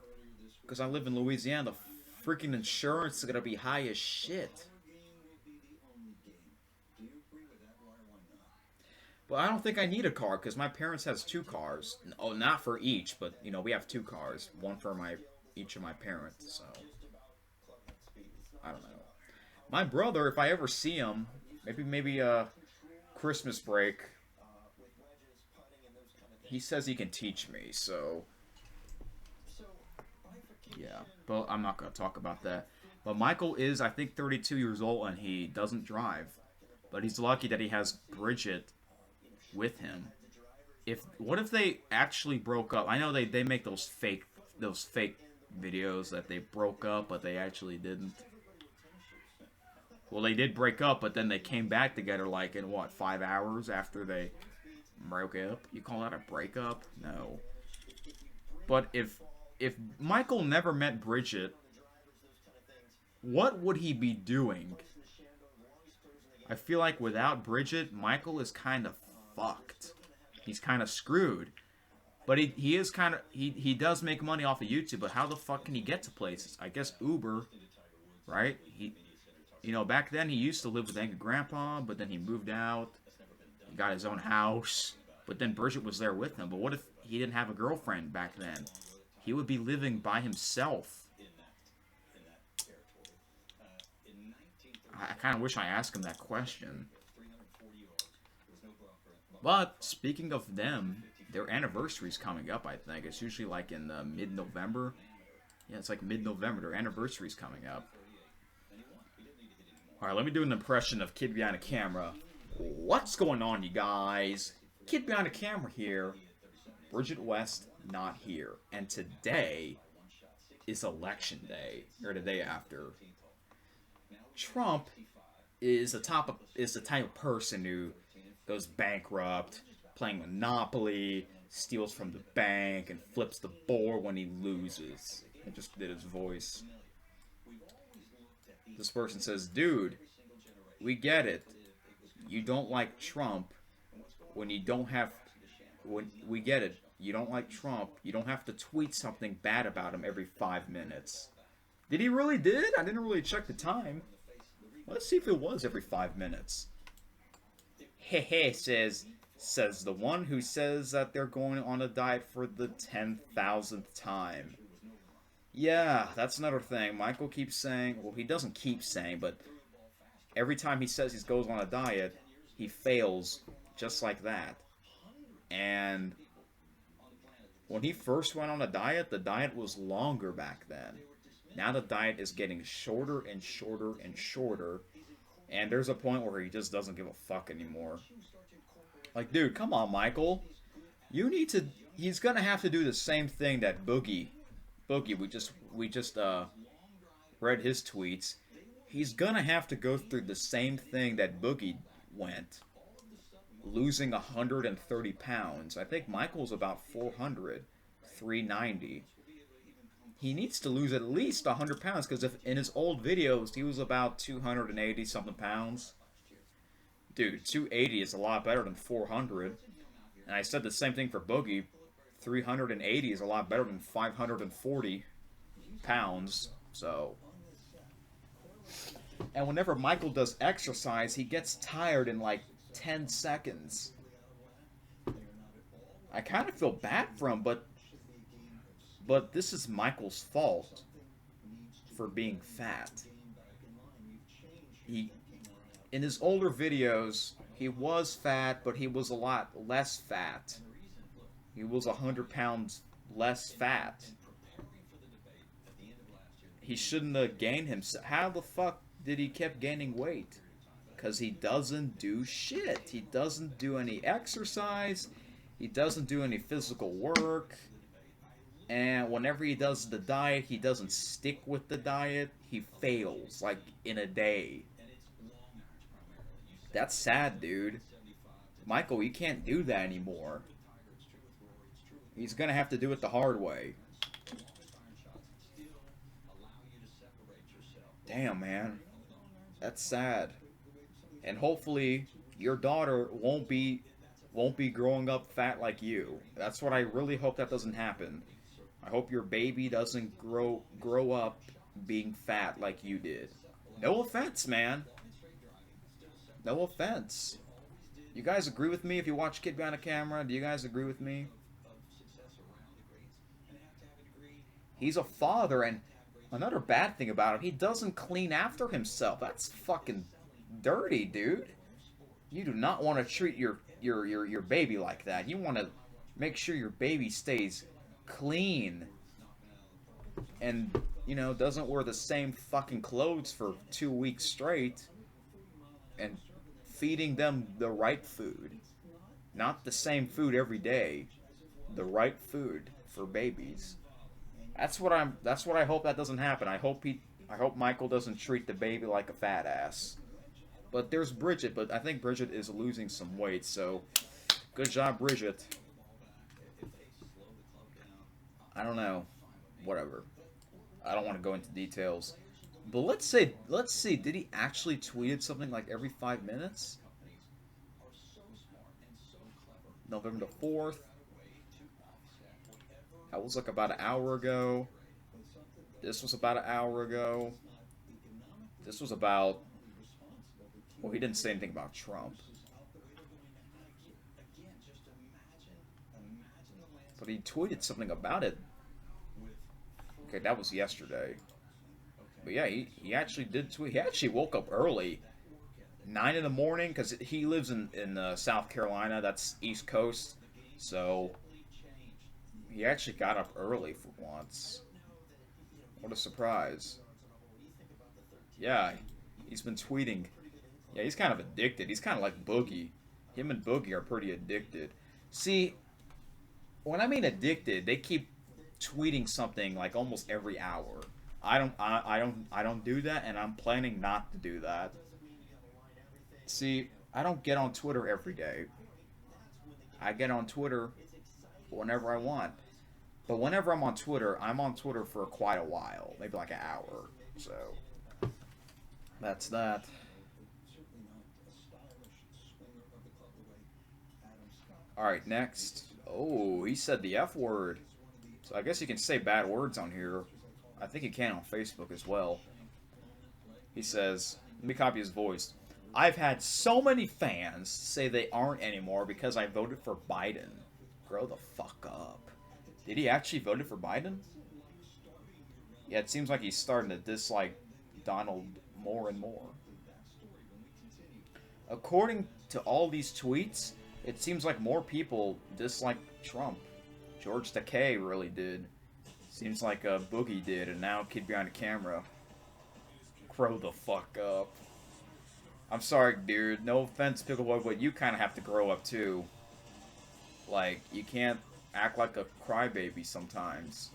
because I live in Louisiana, the freaking insurance is going to be high as shit. But I don't think I need a car, because my parents has 2 cars. Oh, not for each, but, you know, we have 2 cars. One for each of my parents, so. I don't know. My brother, if I ever see him, maybe Christmas break, he says he can teach me, so but I'm not gonna talk about that. But Michael is, I think, 32 years old and he doesn't drive. But he's lucky that he has Bridget with him. What if they actually broke up? I know they make those fake videos that they broke up, but they actually didn't. Well, they did break up, but then they came back together like in what, 5 hours after they broke up? You call that a breakup? No. But if Michael never met Bridget, what would he be doing? I feel like without Bridget, Michael is kind of fucked. He's kind of screwed. But he is kind of he does make money off of YouTube, but how the fuck can he get to places? I guess Uber, right? Back then he used to live with Angry Grandpa, but then he moved out. He got his own house, but then Bridget was there with him. But what if he didn't have a girlfriend back then? He would be living by himself. I kind of wish I asked him that question. But speaking of them, their anniversary's coming up, I think. It's usually like in mid-November. Yeah, it's like mid-November. Their anniversary's coming up. Alright, let me do an impression of Kid Behind the Camera. What's going on, you guys? Kid Behind the Camera here. Bridget West not here. And today is election day. Or the day after. Trump is the type of person who goes bankrupt, playing Monopoly, steals from the bank, and flips the board when he loses. I just did his voice. This person says, dude, we get it. You don't like Trump when you don't have... we get it. You don't like Trump. You don't have to tweet something bad about him every 5 minutes. Did he really did? I didn't really check the time. Let's see if it was every 5 minutes. Hehe, says the one who says that they're going on a diet for the 10,000th time. Yeah, that's another thing. Michael keeps saying, well, he doesn't keep saying, but every time he says he goes on a diet, he fails just like that. And when he first went on a diet, the diet was longer back then. Now the diet is getting shorter and shorter and shorter. And there's a point where he just doesn't give a fuck anymore. Like, dude, come on, Michael. You need to... He's gonna have to do the same thing that Boogie, we just read his tweets. He's gonna have to go through the same thing that Boogie went. Losing 130 pounds. I think Michael's about 400. 390. He needs to lose at least 100 pounds, because if in his old videos, he was about 280 something pounds. Dude, 280 is a lot better than 400. And I said the same thing for Boogie. 380 is a lot better than 540 pounds. So... And whenever Michael does exercise, he gets tired in like 10 seconds. I kind of feel bad for him, but this is Michael's fault for being fat. In his older videos, he was fat, but he was a lot less fat. He was 100 pounds less fat. He shouldn't have gained himself. How the fuck did he keep gaining weight? Because he doesn't do shit. He doesn't do any exercise. He doesn't do any physical work. And whenever he does the diet, he doesn't stick with the diet. He fails, like, in a day. That's sad, dude. Michael, you can't do that anymore. He's gonna have to do it the hard way. Damn, man. That's sad. And hopefully, your daughter won't be growing up fat like you. That's what I really hope that doesn't happen. I hope your baby doesn't grow up being fat like you did. No offense, man. No offense. You guys agree with me if you watch Kid Behind the Camera? Do you guys agree with me? He's a father, and another bad thing about him, he doesn't clean after himself. That's fucking dirty, dude. You do not want to treat your baby like that. You want to make sure your baby stays clean and doesn't wear the same fucking clothes for 2 weeks straight and feeding them the right food. Not the same food every day. The right food for babies. That's what I hope that doesn't happen. I hope Michael doesn't treat the baby like a fat ass. But there's Bridget, but I think Bridget is losing some weight, so good job, Bridget. I don't know. Whatever. I don't want to go into details. But let's see, did he actually tweeted something like every 5 minutes? November the 4th. That was like about an hour ago. This was about an hour ago. This was about. Well, he didn't say anything about Trump. But he tweeted something about it. Okay, that was yesterday. But yeah, he actually did tweet. He actually woke up early. 9 in the morning, because he lives in South Carolina. That's East Coast. So he actually got up early for once. What a surprise. Yeah, he's been tweeting. Yeah, he's kind of addicted. He's kind of like Boogie. Him and Boogie are pretty addicted. See, when I mean addicted, they keep tweeting something like almost every hour. I don't do that, and I'm planning not to do that. See, I don't get on Twitter every day. I get on Twitter whenever I want. But whenever I'm on Twitter for quite a while, maybe like an hour. So that's that. All right, next. Oh, he said the F word. So I guess you can say bad words on here. I think you can on Facebook as well. He says, let me copy his voice. I've had so many fans say they aren't anymore because I voted for Biden. Grow the fuck up. Did he actually vote for Biden? Yeah, it seems like he's starting to dislike Donald more and more. According to all these tweets, it seems like more people dislike Trump. George Takei really did. Seems like Boogie did, and now Kid Behind the Camera. Grow the fuck up. I'm sorry, dude. No offense, Pickleboy, but you kind of have to grow up too. Like, you can't act like a crybaby sometimes.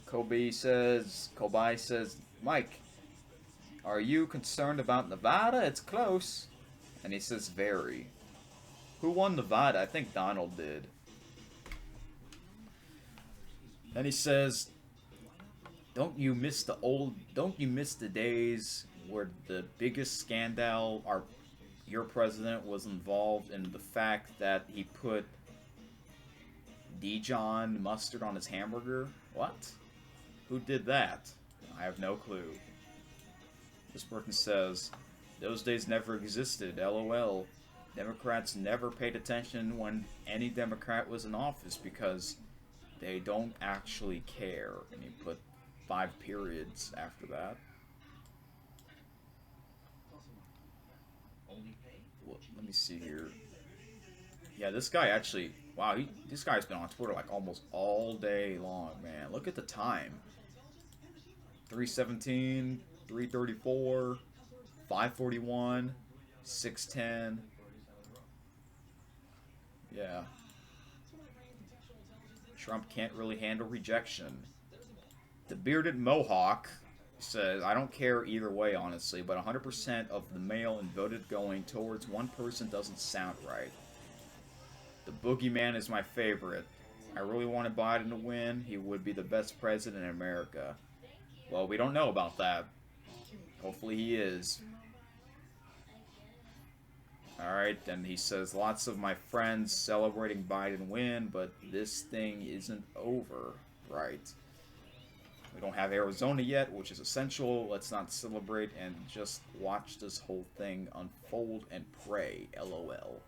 Kobai says, Mike, are you concerned about Nevada? It's close. And he says, very. Who won Nevada? I think Donald did. Then he says, don't you miss the days where the biggest scandal your president was involved in the fact that he put Dijon mustard on his hamburger? What? Who did that? I have no clue. This person says, those days never existed, LOL. Democrats never paid attention when any Democrat was in office because they don't actually care. And he put 5 periods after that. Well, let me see here. Yeah, this guy actually... Wow, this guy's been on Twitter like almost all day long, man. Look at the time. 3:17, 3:34, 5:41, 6:10. Yeah. Trump can't really handle rejection. The bearded mohawk says, I don't care either way, honestly, but 100% of the mail-in voted going towards one person doesn't sound right. The boogeyman is my favorite. I really wanted Biden to win. He would be the best president in America. Well, we don't know about that. Hopefully he is. Alright, then he says, lots of my friends celebrating Biden win, but this thing isn't over. Right. We don't have Arizona yet, which is essential. Let's not celebrate and just watch this whole thing unfold and pray. LOL.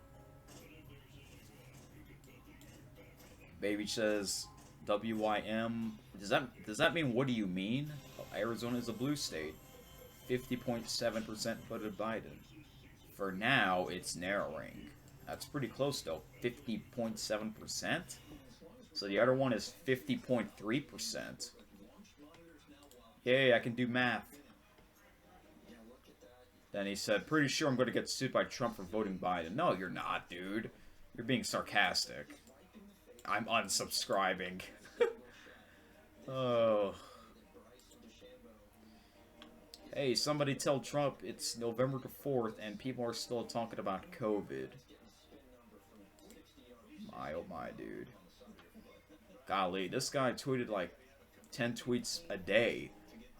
Baby says, WYM. Does that mean what do you mean? Arizona is a blue state. 50.7% voted Biden. For now, it's narrowing. That's pretty close though. 50.7%. So the other one is 50.3%. Yay, I can do math. Then he said, pretty sure I'm going to get sued by Trump for voting Biden. No, you're not, dude. You're being sarcastic. I'm unsubscribing. Oh. Hey, somebody tell Trump it's November the 4th and people are still talking about COVID. My oh my, dude. Golly, this guy tweeted like 10 tweets a day.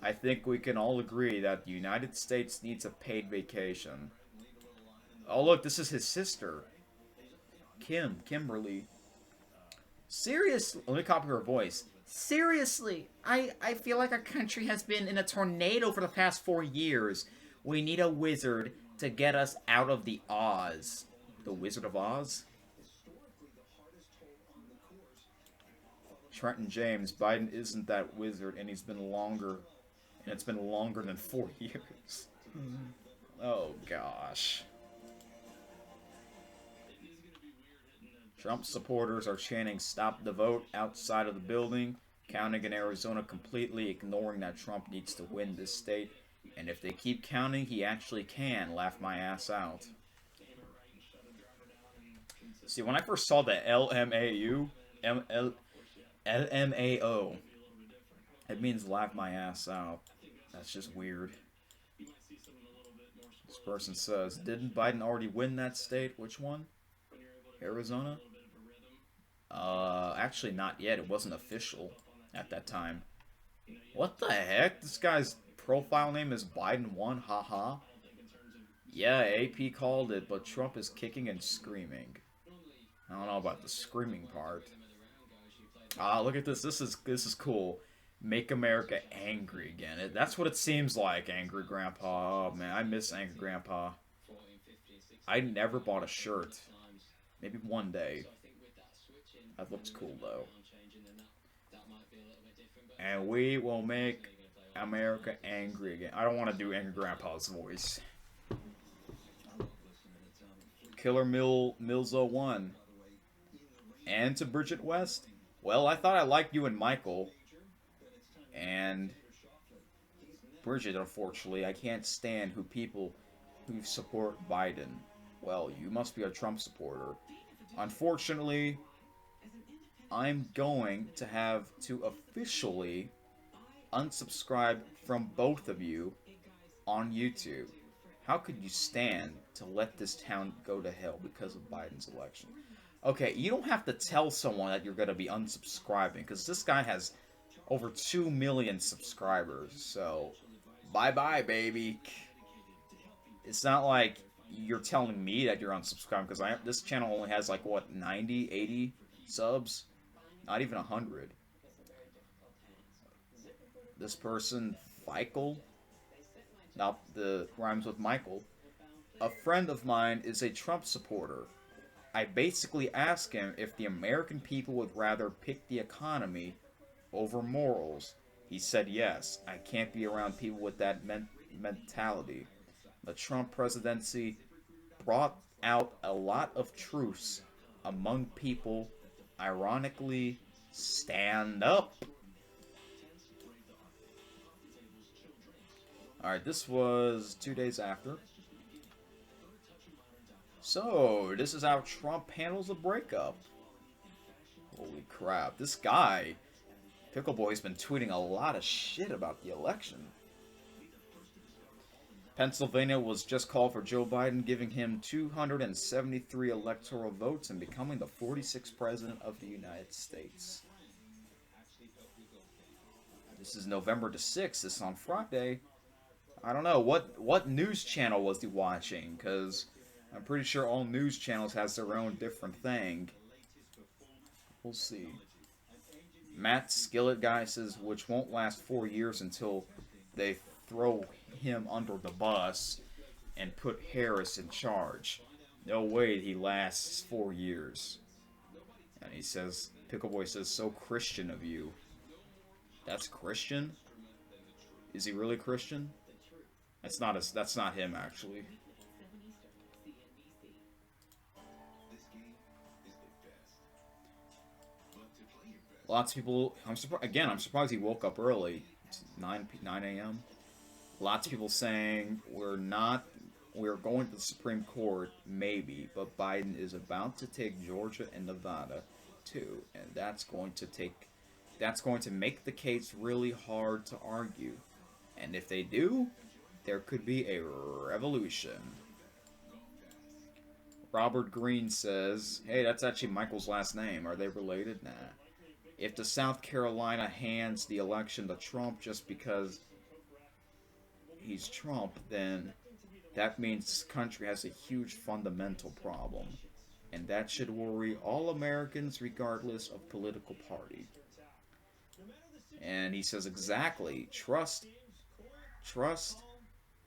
I think we can all agree that the United States needs a paid vacation. Oh look, this is his sister. Kimberly. Seriously, let me copy her voice. Seriously, I feel like our country has been in a tornado for the past 4 years. We need a wizard to get us out of the Oz. The Wizard of Oz? Trenton James, Biden isn't that wizard, and he's been longer, and it's been longer than 4 years. Oh gosh. Trump supporters are chanting "Stop the vote" outside of the building, counting in Arizona, completely ignoring that Trump needs to win this state. And if they keep counting, he actually can laugh my ass out. See, when I first saw the LMAO, it means laugh my ass out. That's just weird. This person says, didn't Biden already win that state? Which one? Arizona? Actually not yet. It wasn't official at that time. What the heck? This guy's profile name is Biden 1, haha. Yeah, AP called it, but Trump is kicking and screaming. I don't know about the screaming part. Ah, look at this. This is cool. Make America angry again. That's what it seems like, Angry Grandpa. Oh man, I miss Angry Grandpa. I never bought a shirt. Maybe one day. That looks cool though. And we will make America angry again. I don't want to do Angry Grandpa's voice. Killer Milzo 1. And to Bridget West. Well, I thought I liked you and Michael. And Bridget, unfortunately, I can't stand people who support Biden. Well, you must be a Trump supporter. Unfortunately, I'm going to have to officially unsubscribe from both of you on YouTube. How could you stand to let this town go to hell because of Biden's election? Okay, you don't have to tell someone that you're going to be unsubscribing, because this guy has over 2 million subscribers, so bye-bye, baby. It's not like you're telling me that you're unsubscribing, because this channel only has, like, what, 90, 80 subs? Not even 100. This person, Michael, not the rhymes with Michael, a friend of mine is a Trump supporter. I basically asked him if the American people would rather pick the economy over morals. He said yes. I can't be around people with that mentality. The Trump presidency brought out a lot of truths among people. Ironically, stand up. Alright, this was 2 days after. So, this is how Trump handles a breakup. Holy crap. This guy, Pickle Boy's been tweeting a lot of shit about the election. Pennsylvania was just called for Joe Biden, giving him 273 electoral votes and becoming the 46th president of the United States. This is November the 6th. This is on Friday. I don't know. What news channel was he watching? Because I'm pretty sure all news channels has their own different thing. We'll see. Matt Skillet guy says, which won't last 4 years until they throw him under the bus and put Harris in charge. No way he lasts 4 years. And he says, Pickleboy says, so Christian of you. That's Christian? Is he really Christian? That's not him, actually. Lots of people. I'm surprised. Again, I'm surprised he woke up early. It's 9 a.m. Lots of people saying we're not. We're going to the Supreme Court, maybe, but Biden is about to take Georgia and Nevada, too, and that's going to make the case really hard to argue. And if they do, there could be a revolution. Robert Green says, hey, that's actually Michael's last name. Are they related? Nah. If the South Carolina hands the election to Trump just because he's Trump, then that means this country has a huge fundamental problem. And that should worry all Americans regardless of political party. And he says exactly, trust,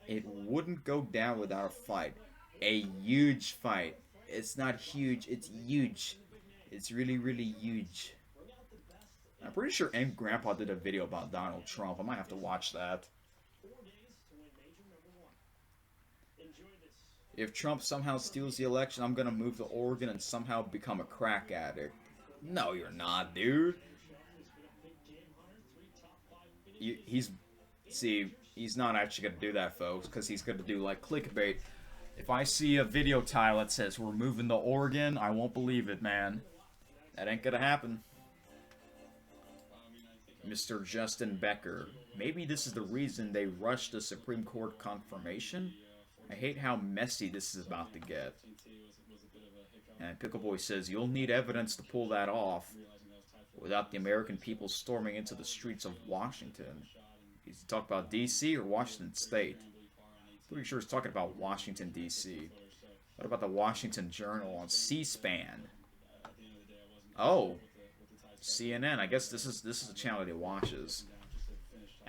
it wouldn't go down without a fight. A huge fight. It's not huge, it's huge. It's really, really huge. I'm pretty sure M Grandpa did a video about Donald Trump. I might have to watch that. If Trump somehow steals the election, I'm gonna move to Oregon and somehow become a crack addict. No, you're not, dude. He's not actually gonna do that, folks, because he's gonna do like clickbait. If I see a video title that says we're moving to Oregon, I won't believe it, man. That ain't gonna happen. Mr. Justin Becker. Maybe this is the reason they rushed the Supreme Court confirmation? I hate how messy this is about to get. And Pickleboy says, you'll need evidence to pull that off without the American people storming into the streets of Washington. He's talking about D.C. or Washington State? Pretty sure he's talking about Washington, D.C. What about the Washington Journal on C-SPAN? Oh, CNN. I guess this is a channel that he watches.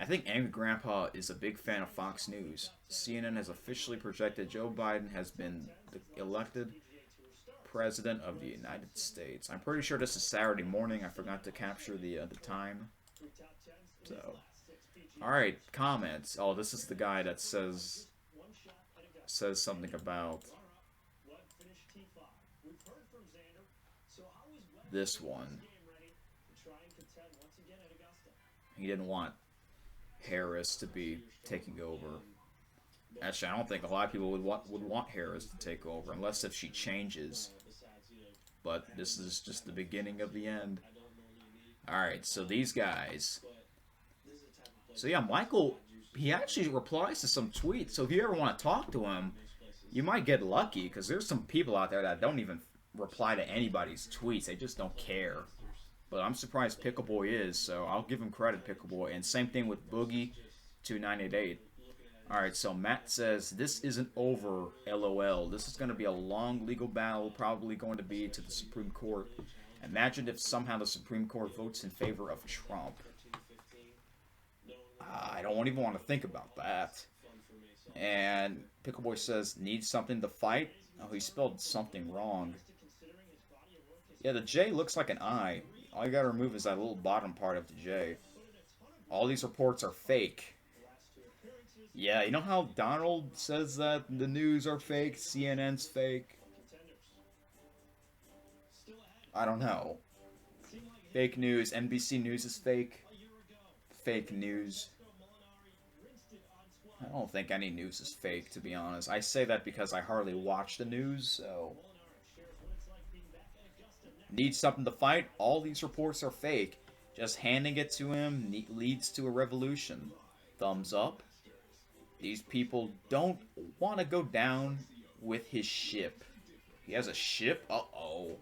I think Angry Grandpa is a big fan of Fox News. CNN has officially projected Joe Biden has been elected President of the United States. I'm pretty sure this is Saturday morning. I forgot to capture the time. So, all right, comments. Oh, this is the guy that says something about this one. He didn't want Harris to be taking over. Actually, I don't think a lot of people would want Harris to take over unless if she changes. But this is just the beginning of the end. Alright, so these guys. So yeah, Michael, he actually replies to some tweets. So if you ever want to talk to him, you might get lucky, because there's some people out there that don't even reply to anybody's tweets. They just don't care. But I'm surprised Pickleboy is, so I'll give him credit, Pickleboy. And same thing with Boogie2988. Alright, so Matt says, this isn't over, LOL. This is going to be a long legal battle, probably going to be to the Supreme Court. Imagine if somehow the Supreme Court votes in favor of Trump. I don't even want to think about that. And Pickleboy says, needs something to fight? Oh, he spelled something wrong. Yeah, the J looks like an I. All you gotta remove is that little bottom part of the J. All these reports are fake. Yeah, you know how Donald says that the news are fake, CNN's fake? I don't know. Fake news, NBC News is fake. Fake news. I don't think any news is fake, to be honest. I say that because I hardly watch the news, so... Needs something to fight? All these reports are fake. Just handing it to him leads to a revolution. Thumbs up. These people don't want to go down with his ship. He has a ship? Uh-oh.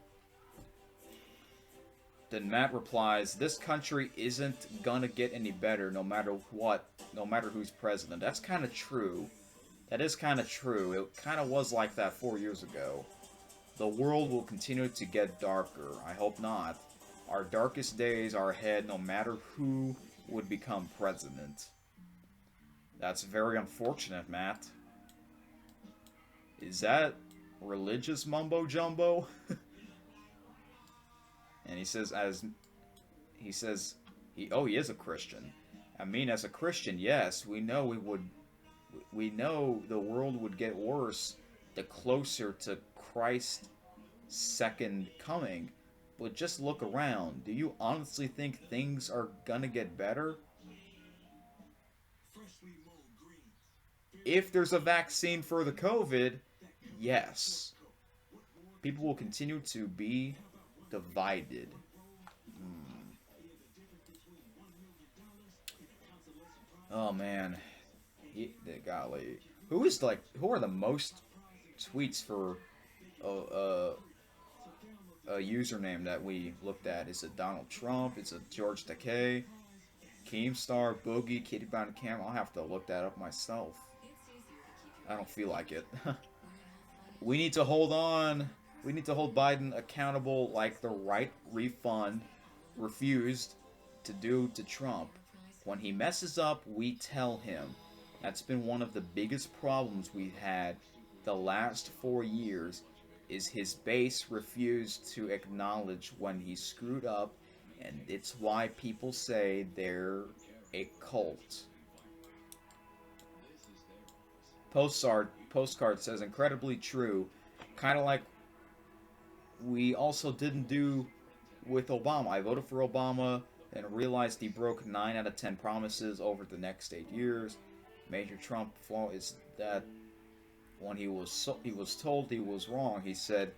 Then Matt replies, this country isn't gonna get any better no matter what, no matter who's president. That's kind of true. That is kind of true. It kind of was like that 4 years ago. The world will continue to get darker. I hope not. Our darkest days are ahead no matter who would become president. That's very unfortunate, Matt. Is that religious mumbo-jumbo? And he says, he is a Christian. I mean, as a Christian, yes, we know the world would get worse the closer to Christ's second coming. But just look around. Do you honestly think things are gonna get better? If there's a vaccine for the COVID, yes. People will continue to be divided. Oh man, golly, who are the most tweets for a username that we looked at? Is it Donald Trump? Is it George Takei? Keemstar, Boogie, Kitty Brown Cam? I'll have to look that up myself. I don't feel like it. We need to hold on. We need to hold Biden accountable like the right refund refused to do to Trump. When he messes up, we tell him. That's been one of the biggest problems we've had the last 4 years is his base refused to acknowledge when he screwed up, and it's why people say they're a cult. Postcard says incredibly true, kind of like we also didn't do with Obama. I voted for Obama and realized he broke 9 out of 10 promises over the next 8 years. Major Trump flaw is that when he was told he was wrong, he said,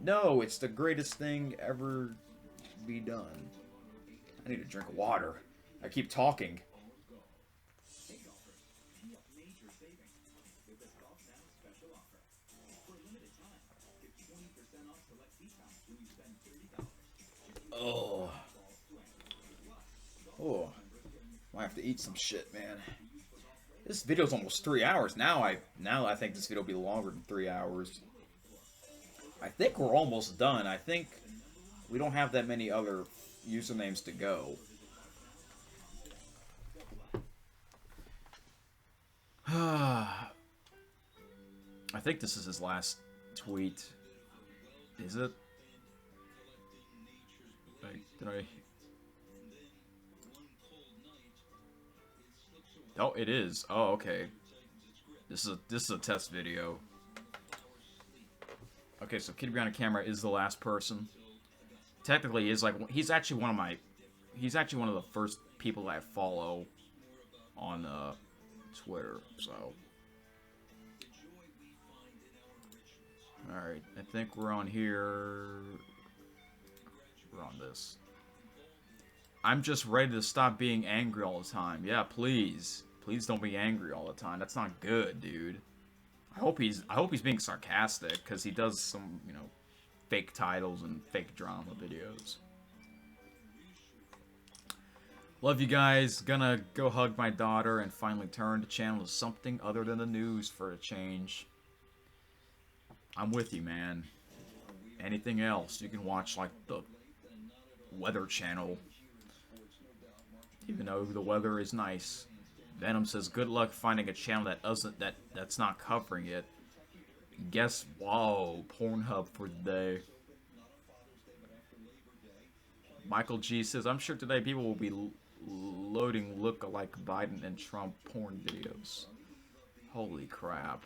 "No, it's the greatest thing ever to be done." I need to drink water. I keep talking. Oh. Oh. Might have to eat some shit, man. This video's almost 3 hours. Now I think this video will be longer than 3 hours. I think we're almost done. I think we don't have that many other usernames to go. I think this is his last tweet. Is it? Did I? Oh, it is. Oh, okay. This is a test video. Okay, so Kitty Behind the Camera is the last person. Technically, he's actually one of the first people that I follow on Twitter. So, all right, I think we're on here. We're on this. I'm just ready to stop being angry all the time. Yeah, please. Please don't be angry all the time. That's not good, dude. I hope he's being sarcastic, because he does some, fake titles and fake drama videos. Love you guys. Gonna go hug my daughter and finally turn the channel to something other than the news for a change. I'm with you, man. Anything else, you can watch, like, the Weather Channel. Even though the weather is nice. Venom says, good luck finding a channel that's not covering it. Guess, whoa, Pornhub for the day. Michael G says, I'm sure today people will be loading look-alike Biden and Trump porn videos. Holy crap.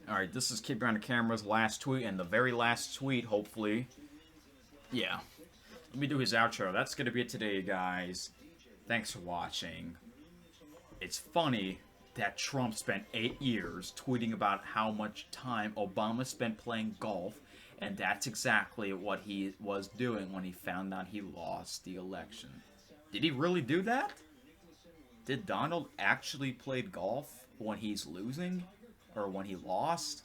Alright, this is Kid Behind the Camera's last tweet, and the very last tweet, hopefully. Yeah. Let me do his outro. That's gonna be it today, guys. Thanks for watching. It's funny that Trump spent 8 years tweeting about how much time Obama spent playing golf, and that's exactly what he was doing when he found out he lost the election. Did he really do that? Did Donald actually play golf when he's losing? Or when he lost?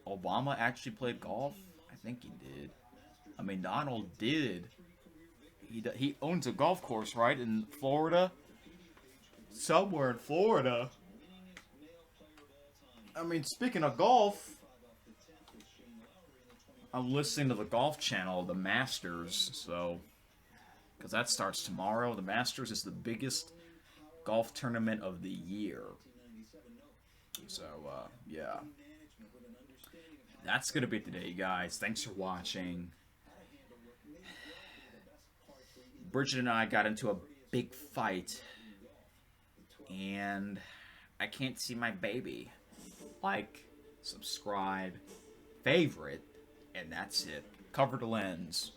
Obama actually played golf? I think he did. I mean, Donald did. He owns a golf course, right, in Florida? Somewhere in Florida. I mean, speaking of golf, I'm listening to the Golf Channel, the Masters, so... Because that starts tomorrow. The Masters is the biggest golf tournament of the year. So, yeah. That's gonna be it today, guys. Thanks for watching. Bridget and I got into a big fight. And I can't see my baby. Like, subscribe, favorite, and that's it. Cover the lens.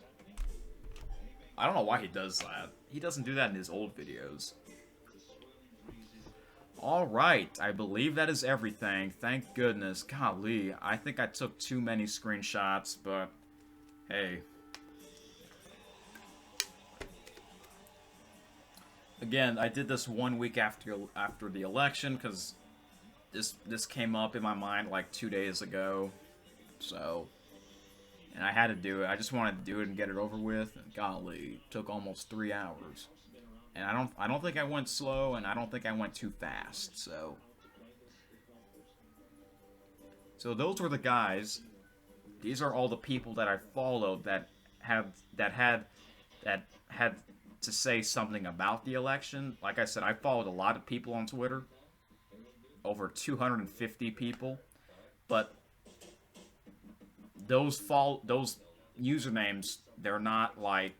I don't know why he does that. He doesn't do that in his old videos. Alright, I believe that is everything. Thank goodness. Golly, I think I took too many screenshots, but hey. Again, I did this 1 week after the election, because this came up in my mind like 2 days ago. So, and I had to do it. I just wanted to do it and get it over with. And golly, it took almost 3 hours. And I don't think I went slow, and I don't think I went too fast. So those were the guys. These are all the people that I followed that had to say something about the election. Like I said, I followed a lot of people on Twitter. Over 250 people. But those usernames, they're not like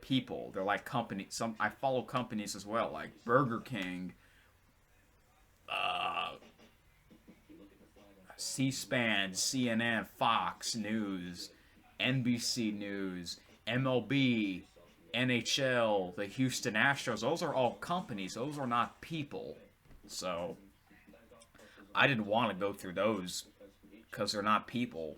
people. They're like companies. I follow companies as well, like Burger King, C-SPAN, CNN, Fox News, NBC News, MLB, NHL, the Houston Astros. Those are all companies. Those are not people. So I didn't want to go through those because they're not people.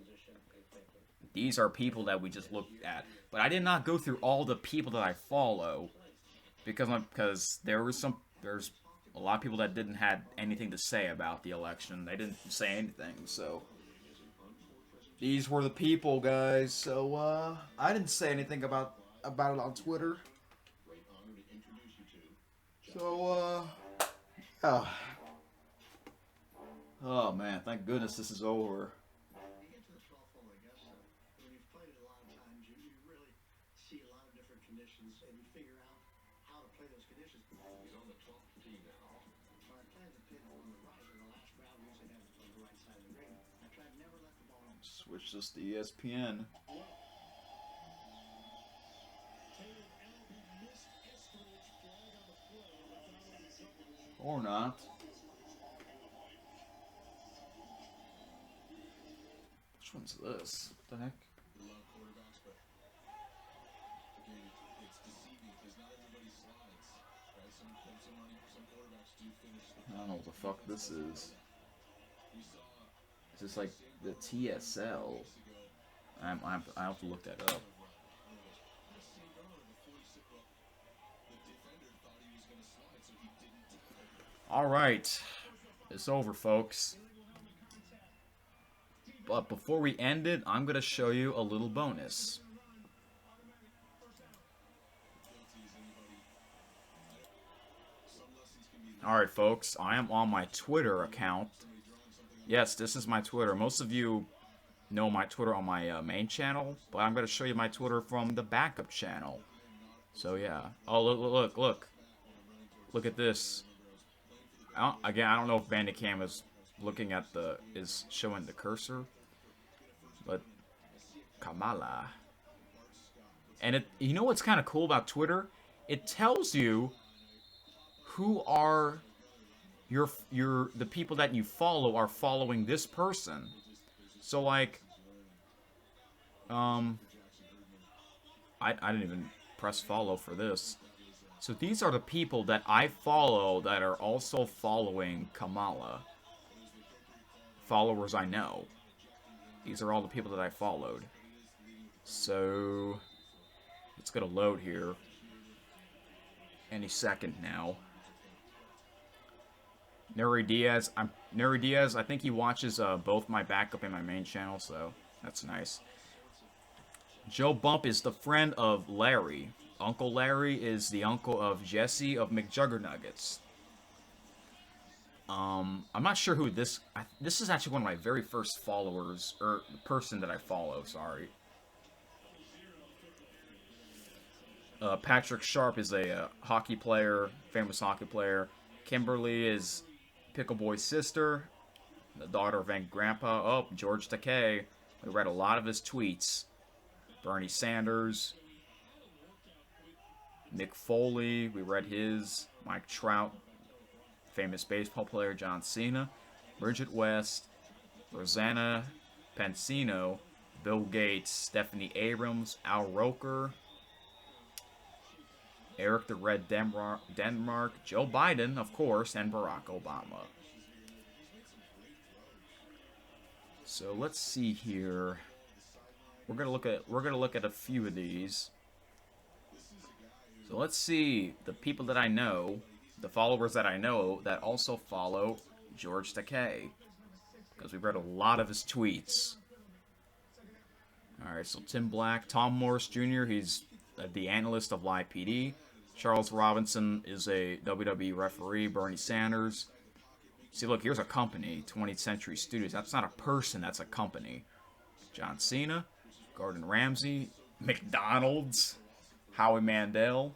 These are people that we just looked at. But I did not go through all the people that I follow because there's a lot of people that didn't have anything to say about the election. They didn't say anything. So these were the people, guys. So I didn't say anything about it on Twitter. So yeah. Oh man, thank goodness this is over. Switch this to ESPN. Or not. Which one's this? What the heck? I don't know what the fuck this is. Is this like the TSL? I have to look that up. Alright. It's over, folks. But before we end it, I'm going to show you a little bonus. Alright, folks. I am on my Twitter account. Yes, this is my Twitter. Most of you know my Twitter on my main channel, but I'm going to show you my Twitter from the backup channel. So, yeah. Oh, look. Look at this. Again, I don't know if Bandicam is showing the cursor, but Kamala. And you know what's kind of cool about Twitter? It tells you who are the people that you follow are following this person. So like, I didn't even press follow for this. So these are the people that I follow that are also following Kamala. Followers I know. These are all the people that I followed. So it's gonna load here any second now. Nuri Diaz, I think he watches both my backup and my main channel, so that's nice. Joe Bump is the friend of Larry. Uncle Larry is the uncle of Jesse of McJuggernuggets. I'm not sure who this is actually one of my very first followers, or person that I follow, sorry. Patrick Sharp is a hockey player, famous hockey player. Kimberly is Pickleboy's sister, the daughter of Aunt Grandpa. Oh, George Takei. We read a lot of his tweets. Bernie Sanders. Mick Foley, we read his. Mike Trout, famous baseball player. John Cena. Bridget West, Rosanna Pansino, Bill Gates, Stephanie Abrams, Al Roker, Eric the Red Denmark, Joe Biden, of course, and Barack Obama. So let's see here. We're gonna look at a few of these. So let's see the people that I know, the followers that I know that also follow George Takei, because we've read a lot of his tweets. All right, so Tim Black, Tom Morris Jr. He's the analyst of Live PD. Charles Robinson is a WWE referee. Bernie Sanders. See, look, here's a company, 20th Century Studios. That's not a person, that's a company. John Cena, Gordon Ramsay, McDonald's, Howie Mandel.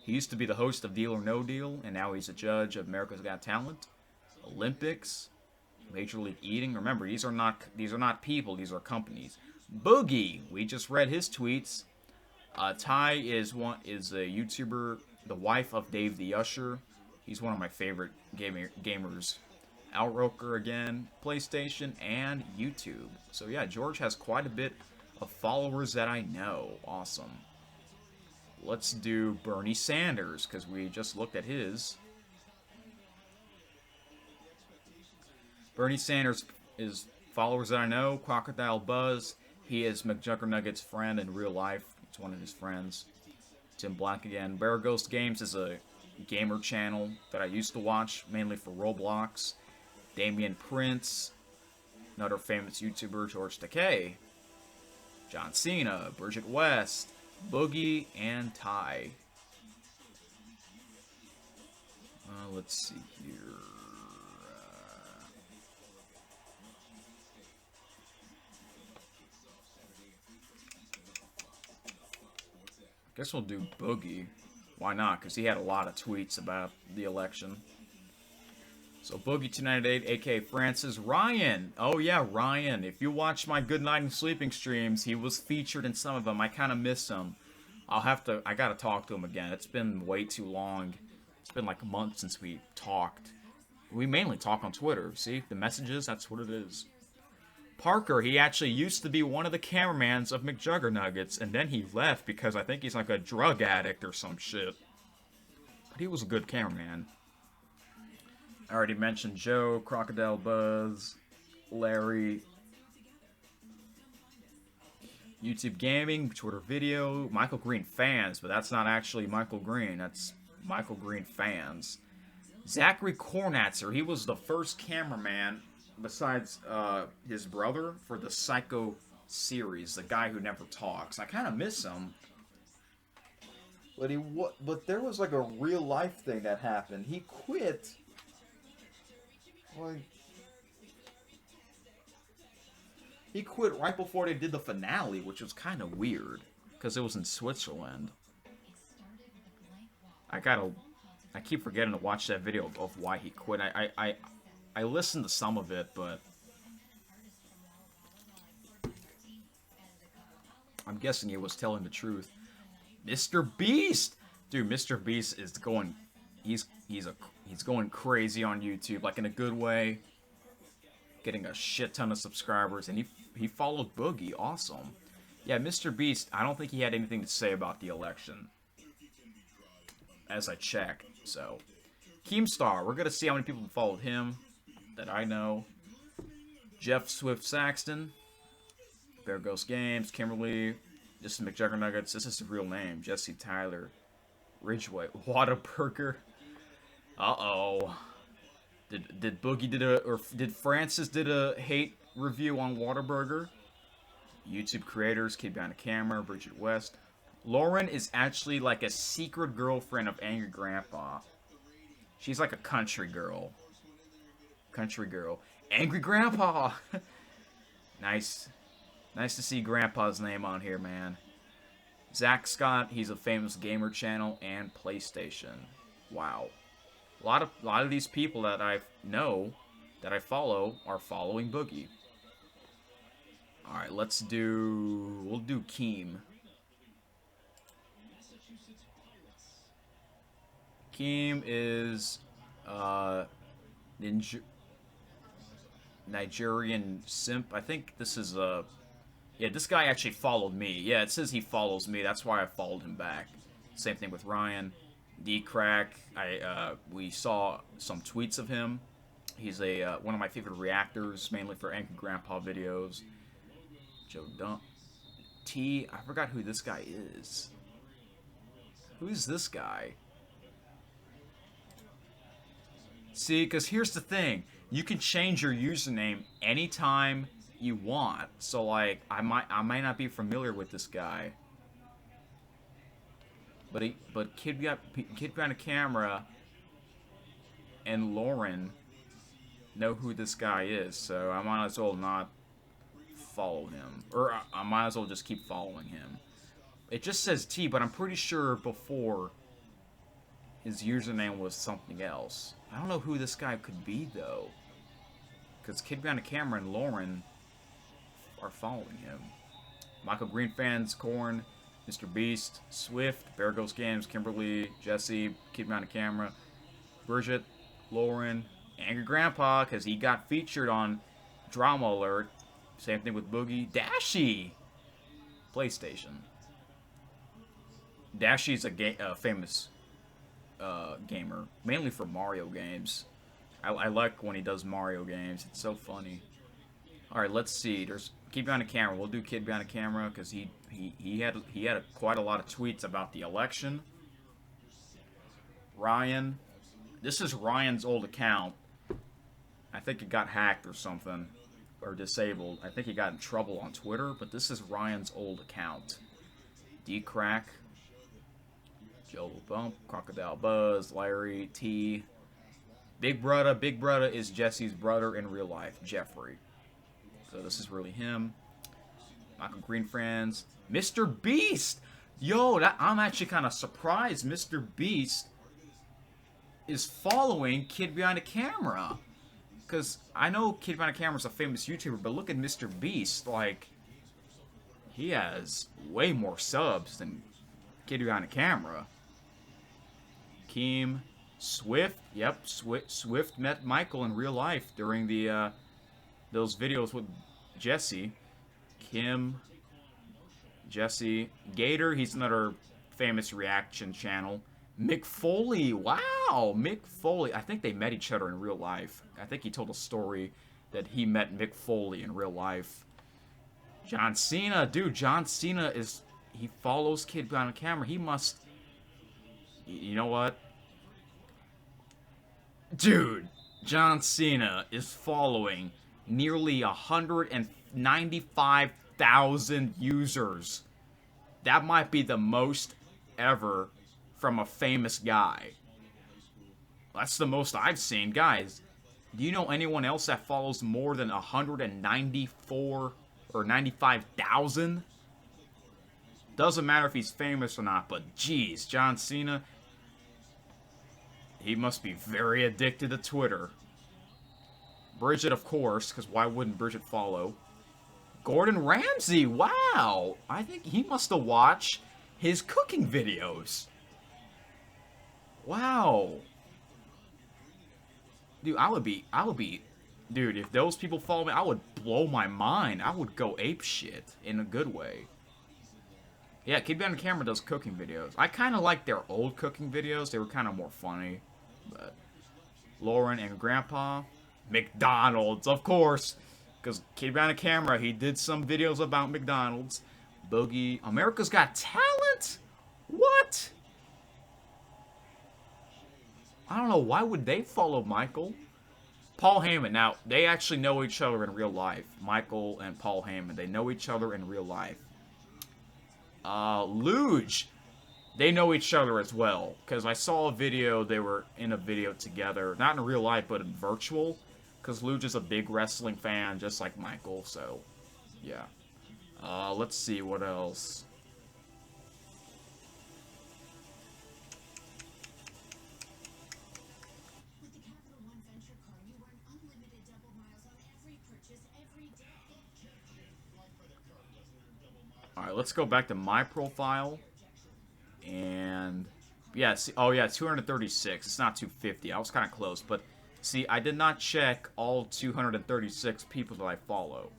He used to be the host of Deal or No Deal, and now he's a judge of America's Got Talent. Olympics, Major League Eating. Remember, these are not people, these are companies. Boogie, we just read his tweets. Ty is a YouTuber, the wife of Dave the Usher. He's one of my favorite gamers. Al Roker again, PlayStation, and YouTube. So yeah, George has quite a bit of followers that I know. Awesome. Let's do Bernie Sanders, because we just looked at his. Bernie Sanders is followers that I know. Crocodile Buzz. He is McJuggernugget's friend in real life. It's one of his friends. Tim Black again. Bear Ghost Games is a gamer channel that I used to watch, mainly for Roblox. Damian Prince. Another famous YouTuber, George Takei. John Cena. Bridget West. Boogie, and Ty. Let's see here. I guess we'll do Boogie. Why not? Because he had a lot of tweets about the election. So Boogie298, aka Francis. Ryan! Oh yeah, Ryan. If you watch my Good Night and Sleeping streams, he was featured in some of them. I kind of miss him. I gotta talk to him again. It's been way too long. It's been like a month since we talked. We mainly talk on Twitter. See? The messages, that's what it is. Parker, he actually used to be one of the cameramans of McJuggernuggets, and then he left because I think he's like a drug addict or some shit. But he was a good cameraman. I already mentioned Joe, Crocodile Buzz, Larry, YouTube Gaming, Twitter Video, Michael Green Fans, but that's not actually Michael Green, that's Michael Green Fans. Zachary Kornatzer, he was the first cameraman, besides his brother, for the Psycho series, the guy who never talks. I kind of miss him. But there was like a real life thing that happened. He quit. Like, he quit right before they did the finale, which was kind of weird, because it was in Switzerland. I keep forgetting to watch that video of why he quit. I listened to some of it, but I'm guessing he was telling the truth. Mr. Beast, dude, Mr. Beast is going, he's going crazy on YouTube, like in a good way. Getting a shit ton of subscribers, and he followed Boogie. Awesome. Yeah, Mr. Beast, I don't think he had anything to say about the election, as I checked. So, Keemstar, we're gonna see how many people followed him that I know. Jeff Swift Saxton, Bear Ghost Games, Kimberly, this is McJuggernuggets, this is his real name, Jesse Tyler, Ridgeway, Whataburger. Uh-oh. Did Boogie did Francis did a hate review on Whataburger? YouTube creators, Kid Behind the Camera, Bridget West. Lauren is actually like a secret girlfriend of Angry Grandpa. She's like a country girl. Country girl. Angry Grandpa! Nice. Nice to see Grandpa's name on here, man. Zach Scott, he's a famous gamer channel and PlayStation. Wow. A lot of these people that I know, that I follow, are following Boogie. Alright, we'll do Keem. Keem is, Nigerian simp. I think this is a. Yeah, this guy actually followed me. Yeah, it says he follows me. That's why I followed him back. Same thing with Ryan. D-Crack. We saw some tweets of him. He's a one of my favorite reactors, mainly for Angry Grandpa videos. Joe Dump. T. I forgot who this guy is. Who's this guy? See, because here's the thing. You can change your username anytime you want. So, like, I might not be familiar with this guy. But Kid Behind a Camera and Lauren know who this guy is. So I might as well not follow him. Or I might as well just keep following him. It just says T, but I'm pretty sure before his username was something else. I don't know who this guy could be, though. Because Kid Behind a Camera and Lauren are following him. Michael Green fans, Korn, Mr. Beast, Swift, Bear Ghost Games, Kimberly, Jesse, Kid Behind a Camera, Bridget, Lauren, Angry Grandpa, because he got featured on Drama Alert. Same thing with Boogie. Dashy! PlayStation. Dashy's a famous gamer, mainly for Mario games. I like when he does Mario games. It's so funny. All right, let's see. There's Kid Behind a Camera. We'll do Kid Behind a Camera because he had quite a lot of tweets about the election. Ryan, this is Ryan's old account. I think it got hacked or something, or disabled. I think he got in trouble on Twitter, but this is Ryan's old account. D-Crack, Joe Bump, Crocodile Buzz, Larry, T. Big Brother is Jesse's brother in real life, Jeffrey. So this is really him. Michael Green friends. Mr. Beast! Yo, I'm actually kind of surprised Mr. Beast is following Kid Behind a Camera. Because I know Kid Behind a Camera is a famous YouTuber, but look at Mr. Beast. Like, he has way more subs than Kid Behind a Camera. Keem, Swift. Yep, Swift met Michael in real life during the those videos with Jesse. Kim, Jesse, Gator. He's another famous reaction channel. Mick Foley. Wow, Mick Foley. I think they met each other in real life. I think he told a story that he met Mick Foley in real life. John Cena. Dude, John Cena is... He follows Kid Behind a Camera. He must... You know what? Dude, John Cena is following nearly 195,000 users. That might be the most ever from a famous guy. That's the most I've seen. Guys, do you know anyone else that follows more than 194 or 95,000? Doesn't matter if he's famous or not, but geez, John Cena, he must be very addicted to Twitter. Bridget, of course, because why wouldn't Bridget follow? Gordon Ramsay, wow! I think he must have watched his cooking videos. Wow. Dude, dude, if those people follow me, I would blow my mind. I would go ape shit in a good way. Yeah, Kid Behind the Camera does cooking videos. I kind of like their old cooking videos. They were kind of more funny. But Lauren and Grandpa. McDonald's, of course. Because Kid Behind the Camera, he did some videos about McDonald's. Boogie. America's Got Talent? What? I don't know. Why would they follow Michael? Paul Heyman. Now, they actually know each other in real life. Michael and Paul Heyman. They know each other in real life. Luge. They know each other as well. Because I saw a video, they were in a video together. Not in real life, but in virtual. Because Luge is a big wrestling fan, just like Michael, so, yeah. Let's see, what else? Alright, let's go back to my profile. And, yeah, see, oh yeah, 236. It's not 250. I was kind of close, but See, I did not check all 236 people that I follow.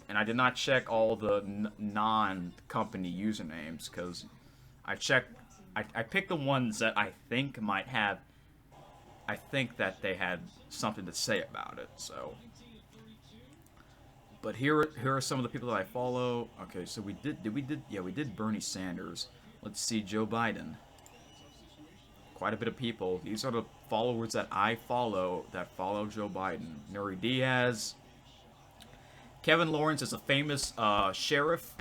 And I did not check all the non-company usernames, because I checked... I picked the ones that I think might have... I think that they had something to say about it, so... But here are some of the people that I follow. Okay, so we did Bernie Sanders. Let's see, Joe Biden. Quite a bit of people. These are the followers that I follow that follow Joe Biden. Nuri Diaz. Kevin Lawrence is a famous sheriff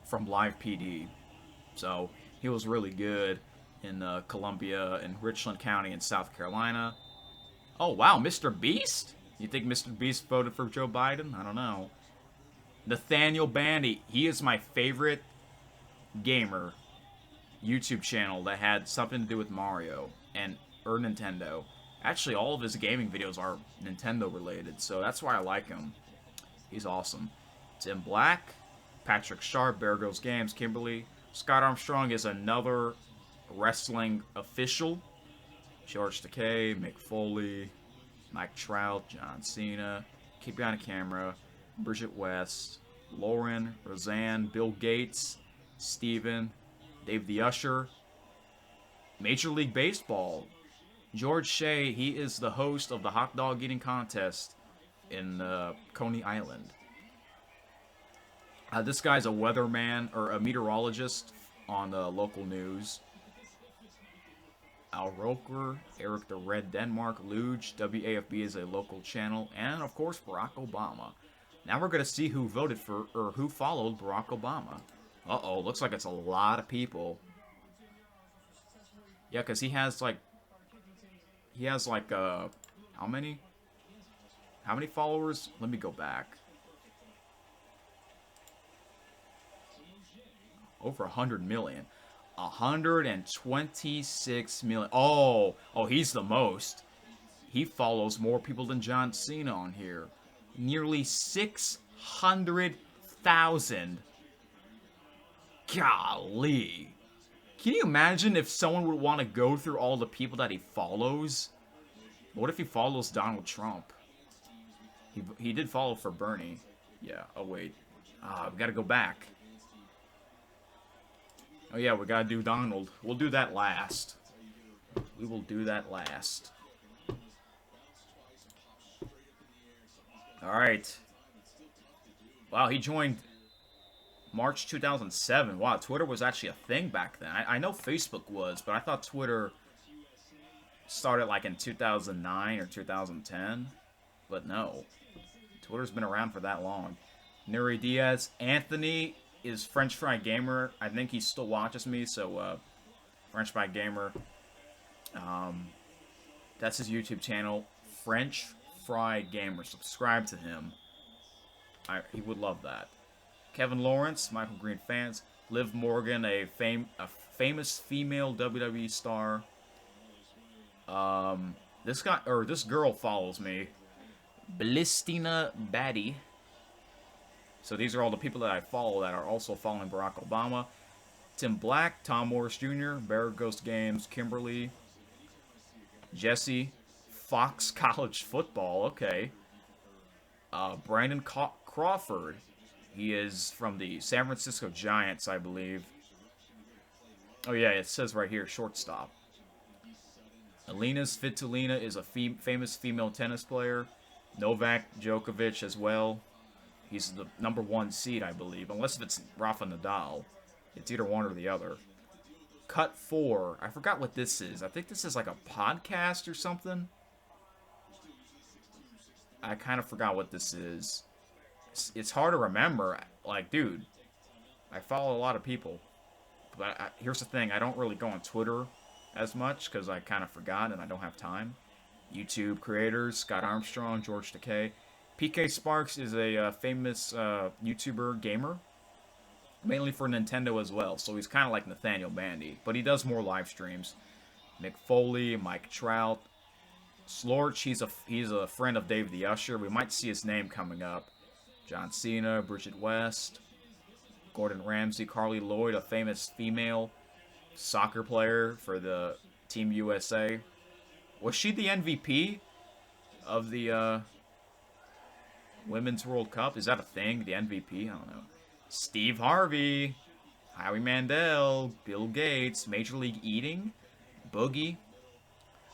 from Live PD. So he was really good in Columbia and Richland County in South Carolina. Oh, wow, Mr. Beast? You think Mr. Beast voted for Joe Biden? I don't know. Nathaniel Bandy. He is my favorite gamer YouTube channel that had something to do with Mario or Nintendo. Actually, all of his gaming videos are Nintendo related, so that's why I like him. He's awesome. Tim Black, Patrick Sharp, Bear Grylls Games, Kimberly. Scott Armstrong is another wrestling official. George Takei, Mick Foley, Mike Trout, John Cena, Keep Behind the Camera, Bridget West, Lauren, Roseanne, Bill Gates, Steven, Dave the Usher, Major League Baseball. George Shea, he is the host of the hot dog eating contest in Coney Island. This guy's a weatherman or a meteorologist on the local news. Al Roker, Eric the Red Denmark, Luge, WAFB is a local channel, and of course Barack Obama. Now we're going to see who voted for, or who followed Barack Obama. Uh-oh, looks like it's a lot of people. Yeah, because he has like, how many? How many followers? Let me go back. Over 100 million. 126 million. Oh, he's the most. He follows more people than John Cena on here. Nearly 600,000. Golly. Can you imagine if someone would want to go through all the people that he follows? What if he follows Donald Trump? He did follow for Bernie. Yeah, oh wait. We gotta go back. Oh yeah, we gotta do Donald. We'll do that last. We will do that last. Alright. Wow, he joined March 2007. Wow, Twitter was actually a thing back then. I know Facebook was, but I thought Twitter started like in 2009 or 2010. But no. Twitter's been around for that long. Nuri Diaz. Anthony is French Fry Gamer. I think he still watches me, so French Fry Gamer. That's his YouTube channel, French Fry Gamer. Subscribe to him. He would love that. Kevin Lawrence, Michael Green fans. Liv Morgan, a famous female WWE star. This girl follows me. Blistina Batty. So these are all the people that I follow that are also following Barack Obama. Tim Black, Tom Morris Jr., Bear Ghost Games, Kimberly, Jesse, Fox College Football, okay. Brandon Crawford. He is from the San Francisco Giants, I believe. Oh yeah, it says right here, shortstop. Alina Svitolina is a famous female tennis player. Novak Djokovic as well. He's the #1 seed, I believe. Unless if it's Rafa Nadal. It's either one or the other. Cut 4. I forgot what this is. I think this is like a podcast or something. I kind of forgot what this is. It's hard to remember. Like, dude, I follow a lot of people. But here's the thing. I don't really go on Twitter as much because I kind of forgot and I don't have time. YouTube creators, Scott Armstrong, George Takei. PK Sparks is a famous YouTuber gamer. Mainly for Nintendo as well. So he's kind of like Nathaniel Bandy. But he does more live streams. Mick Foley, Mike Trout. Slorch, he's a friend of Dave the Usher. We might see his name coming up. John Cena, Bridget West. Gordon Ramsay, Carly Lloyd, a famous female soccer player for the Team USA. Was she the MVP of the Women's World Cup? Is that a thing? The MVP? I don't know. Steve Harvey, Howie Mandel, Bill Gates, Major League Eating, Boogie.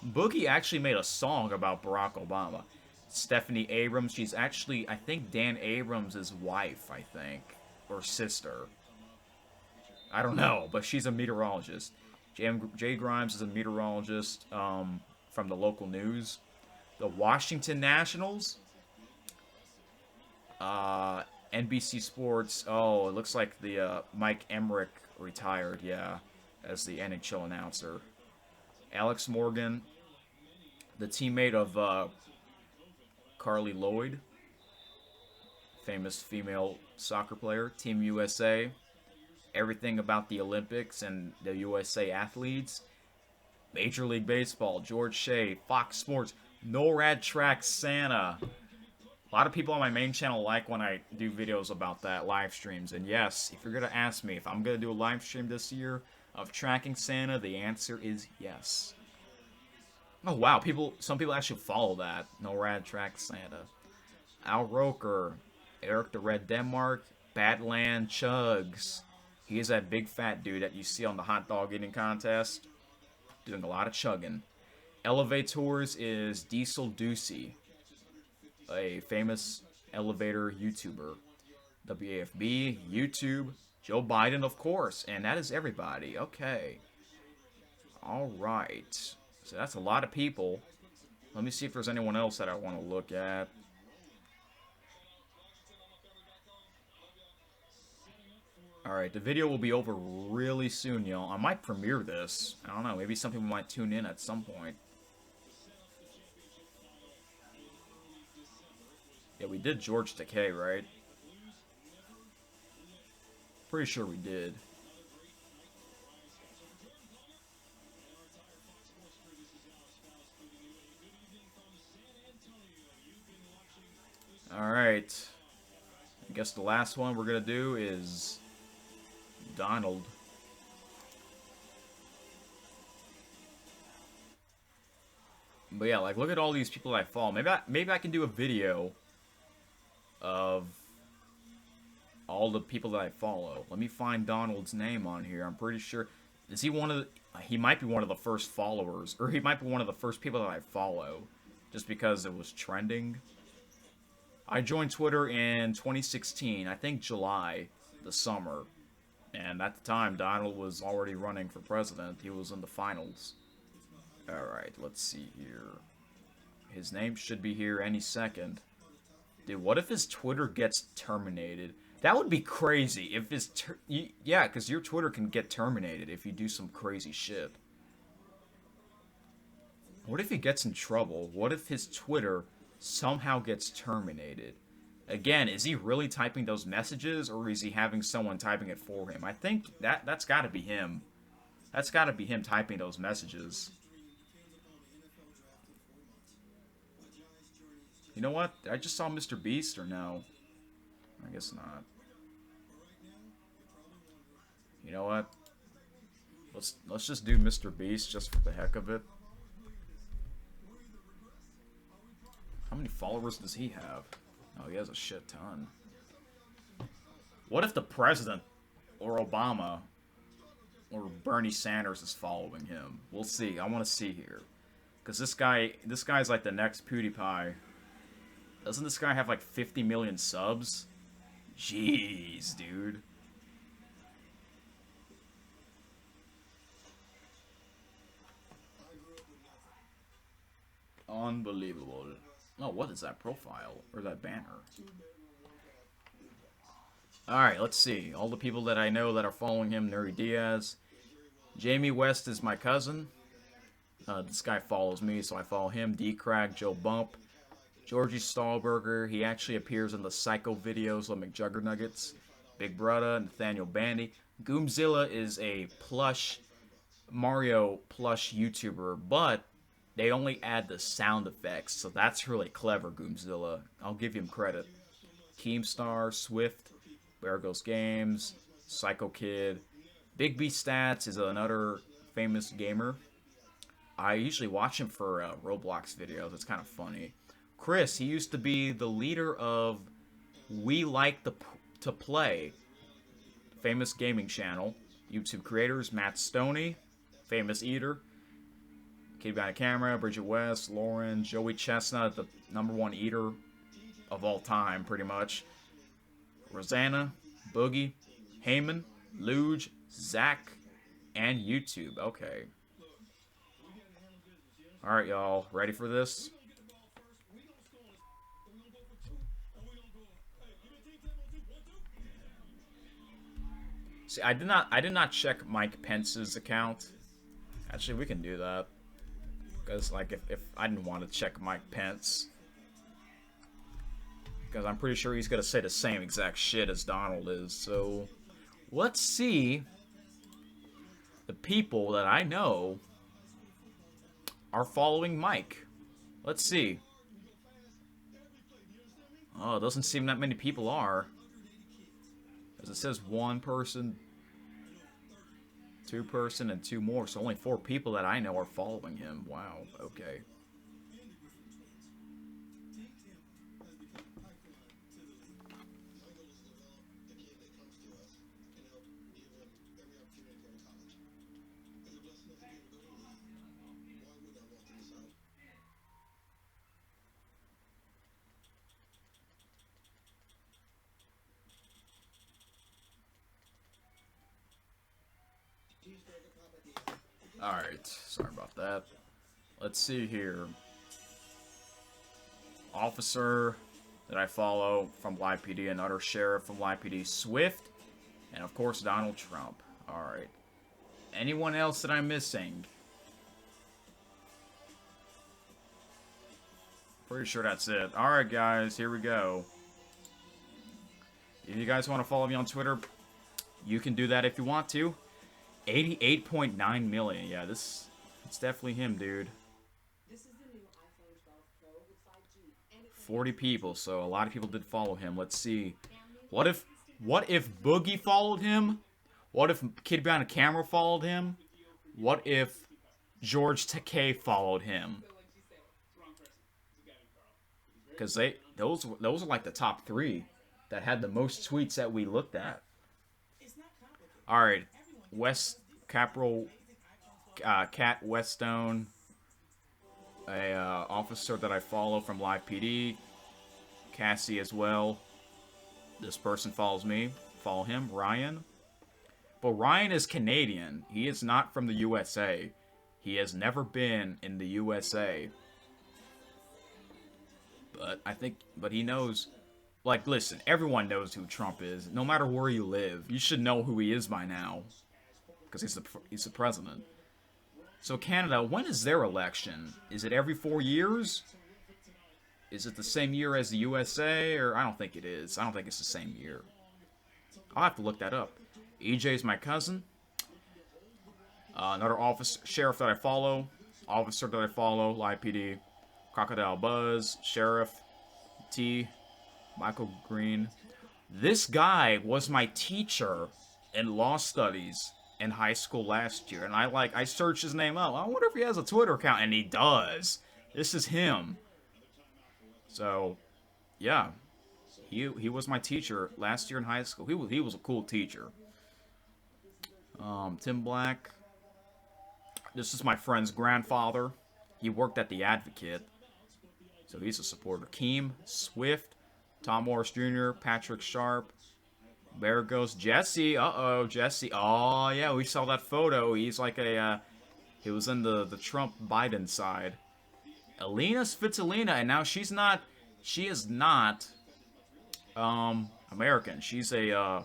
Boogie actually made a song about Barack Obama. Stephanie Abrams, she's actually, I think, Dan Abrams' wife, I think, or sister. I don't know, but she's a meteorologist. Jay Grimes is a meteorologist from the local news. The Washington Nationals, NBC Sports. Oh, it looks like the Mike Emmerich retired, yeah, as the NHL announcer. Alex Morgan, the teammate of Carly Lloyd, famous female soccer player, Team USA. Everything about the Olympics and the USA athletes. Major League Baseball, George Shea, Fox Sports, NORAD Track Santa. A lot of people on my main channel like when I do videos about that, live streams. And yes, if you're going to ask me if I'm going to do a live stream this year of tracking Santa, the answer is yes. Oh wow, some people actually follow that. NORAD Track Santa. Al Roker, Eric the Red Denmark, Badland Chugs. He is that big fat dude that you see on the hot dog eating contest, doing a lot of chugging. Elevators is Diesel Ducey, a famous elevator YouTuber. WAFB, YouTube, Joe Biden, of course, and that is everybody. Okay. Alright. So that's a lot of people. Let me see if there's anyone else that I want to look at. Alright, the video will be over really soon, y'all. I might premiere this. I don't know, maybe some people might tune in at some point. Yeah, we did George Takei, right? Pretty sure we did. Alright. I guess the last one we're gonna do is Donald. But yeah, like, look at all these people I follow. Maybe I can do a video of all the people that I follow. Let me find Donald's name on here. I'm pretty sure. Is he one of the... He might be one of the first followers. Or he might be one of the first people that I follow. Just because it was trending. I joined Twitter in 2016. I think July. The summer. And at the time, Donald was already running for president. He was in the finals. Alright, let's see here. His name should be here any second. Dude, what if his Twitter gets terminated? That would be crazy if his... Yeah, because your Twitter can get terminated if you do some crazy shit. What if he gets in trouble? What if his Twitter somehow gets terminated? Again, is he really typing those messages, or is he having someone typing it for him? I think that's got to be him. That's got to be him typing those messages. You know what? I just saw Mr. Beast, or no? I guess not. You know what? Let's just do Mr. Beast just for the heck of it. How many followers does he have? Oh, he has a shit ton. What if the president, or Obama, or Bernie Sanders is following him? We'll see. I want to see here. Because this guy's like the next PewDiePie. Doesn't this guy have like 50 million subs? Jeez, dude. Unbelievable. Oh, what is that profile? Or that banner? Alright, let's see. All the people that I know that are following him. Nuri Diaz. Jamie West is my cousin. This guy follows me, so I follow him. D-Crack, Joe Bump. Georgie Stahlberger. He actually appears in the Psycho videos of McJuggernuggets. Big Brother, Nathaniel Bandy. Goomzilla is a Mario plush YouTuber, but they only add the sound effects, so that's really clever, Goomzilla. I'll give him credit. Keemstar, Swift, Bear Goes Games, Psycho Kid. Big B Stats is another famous gamer. I usually watch him for Roblox videos. It's kind of funny. Chris, he used to be the leader of We Like to Play, famous gaming channel. YouTube creators, Matt Stoney, famous eater. Kid Behind a Camera, Bridget West, Lauren, Joey Chestnut, the #1 eater of all time, pretty much. Rosanna, Boogie, Heyman, Luge, Zach, and YouTube. Okay. Alright, y'all. Ready for this? See, I did not check Mike Pence's account. Actually, we can do that. Because, like, if I didn't want to check Mike Pence. Because I'm pretty sure he's going to say the same exact shit as Donald is. So, let's see the people that I know are following Mike. Let's see. Oh, it doesn't seem that many people are. As it says 1 person, 2 person, and 2 more. So only 4 people that I know are following him. Wow, okay. Alright, sorry about that. Let's see here. Officer that I follow from Live PD, another sheriff from Live PD, Swift, and of course Donald Trump. Alright. Anyone else that I'm missing? Pretty sure that's it. Alright guys, here we go. If you guys want to follow me on Twitter, you can do that if you want to. 88.9 million. Yeah, it's definitely him, dude. 40 people, so a lot of people did follow him. Let's see. What if Boogie followed him? What if Kid Behind a Camera followed him? What if George Takei followed him? Because those are like the top 3 that had the most tweets that we looked at. All right. West Capital, Cat Weststone, a officer that I follow from Live PD, Cassie as well. This person follows me. Follow him, Ryan. But Ryan is Canadian. He is not from the USA. He has never been in the USA. But he knows. Like, listen, everyone knows who Trump is. No matter where you live, you should know who he is by now. Because he's the president. So Canada, when is their election? Is it every 4 years? Is it the same year as the USA? Or I don't think it is. I don't think it's the same year. I'll have to look that up. EJ's my cousin. Another sheriff that I follow. Officer that I follow. Live PD. Crocodile Buzz. Sheriff. T. Michael Green. This guy was my teacher in law studies in high school last year, and I searched his name up. I wonder if he has a Twitter account, and he does. This is him. So, yeah, he was my teacher last year in high school. He was a cool teacher. Tim Black. This is my friend's grandfather. He worked at the Advocate, so he's a supporter. Keem, Swift, Tom Morris Jr., Patrick Sharp. There goes Jesse. Uh-oh, Jesse. Oh, yeah, we saw that photo. He's like he was in the Trump-Biden side. Alina Svitolina, and now she is not, American. She's a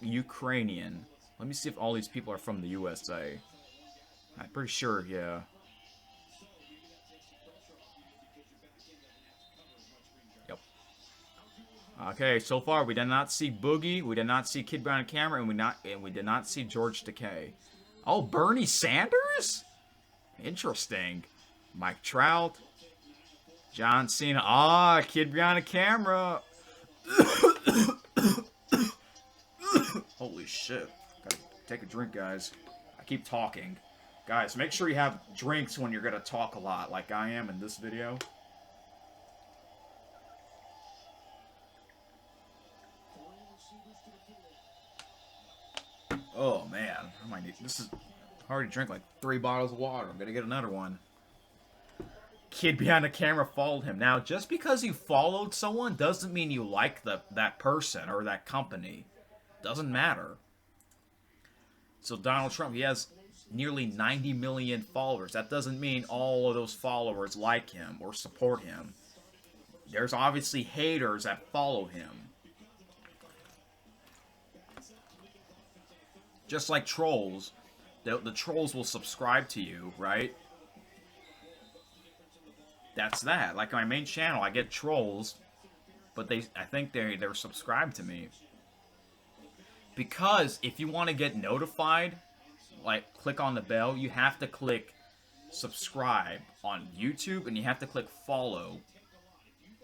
Ukrainian. Let me see if all these people are from the USA. I'm pretty sure, yeah. Okay, so far we did not see Boogie, we did not see Kid Behind a Camera, and we did not see George Takei. Oh, Bernie Sanders? Interesting. Mike Trout, John Cena. Ah, Kid Behind a Camera. Holy shit! Gotta take a drink, guys. I keep talking. Guys, make sure you have drinks when you're gonna talk a lot, like I am in this video. Oh man, I might need. This is. I already drank like 3 bottles of water. I'm gonna get another one. Kid behind the camera followed him. Now, just because you followed someone doesn't mean you like that person or that company. Doesn't matter. So Donald Trump, he has nearly 90 million followers. That doesn't mean all of those followers like him or support him. There's obviously haters that follow him. Just like trolls. The trolls will subscribe to you, right? That's that. Like my main channel, I get trolls, but I think they're subscribed to me. Because if you want to get notified, like click on the bell, you have to click subscribe on YouTube and you have to click follow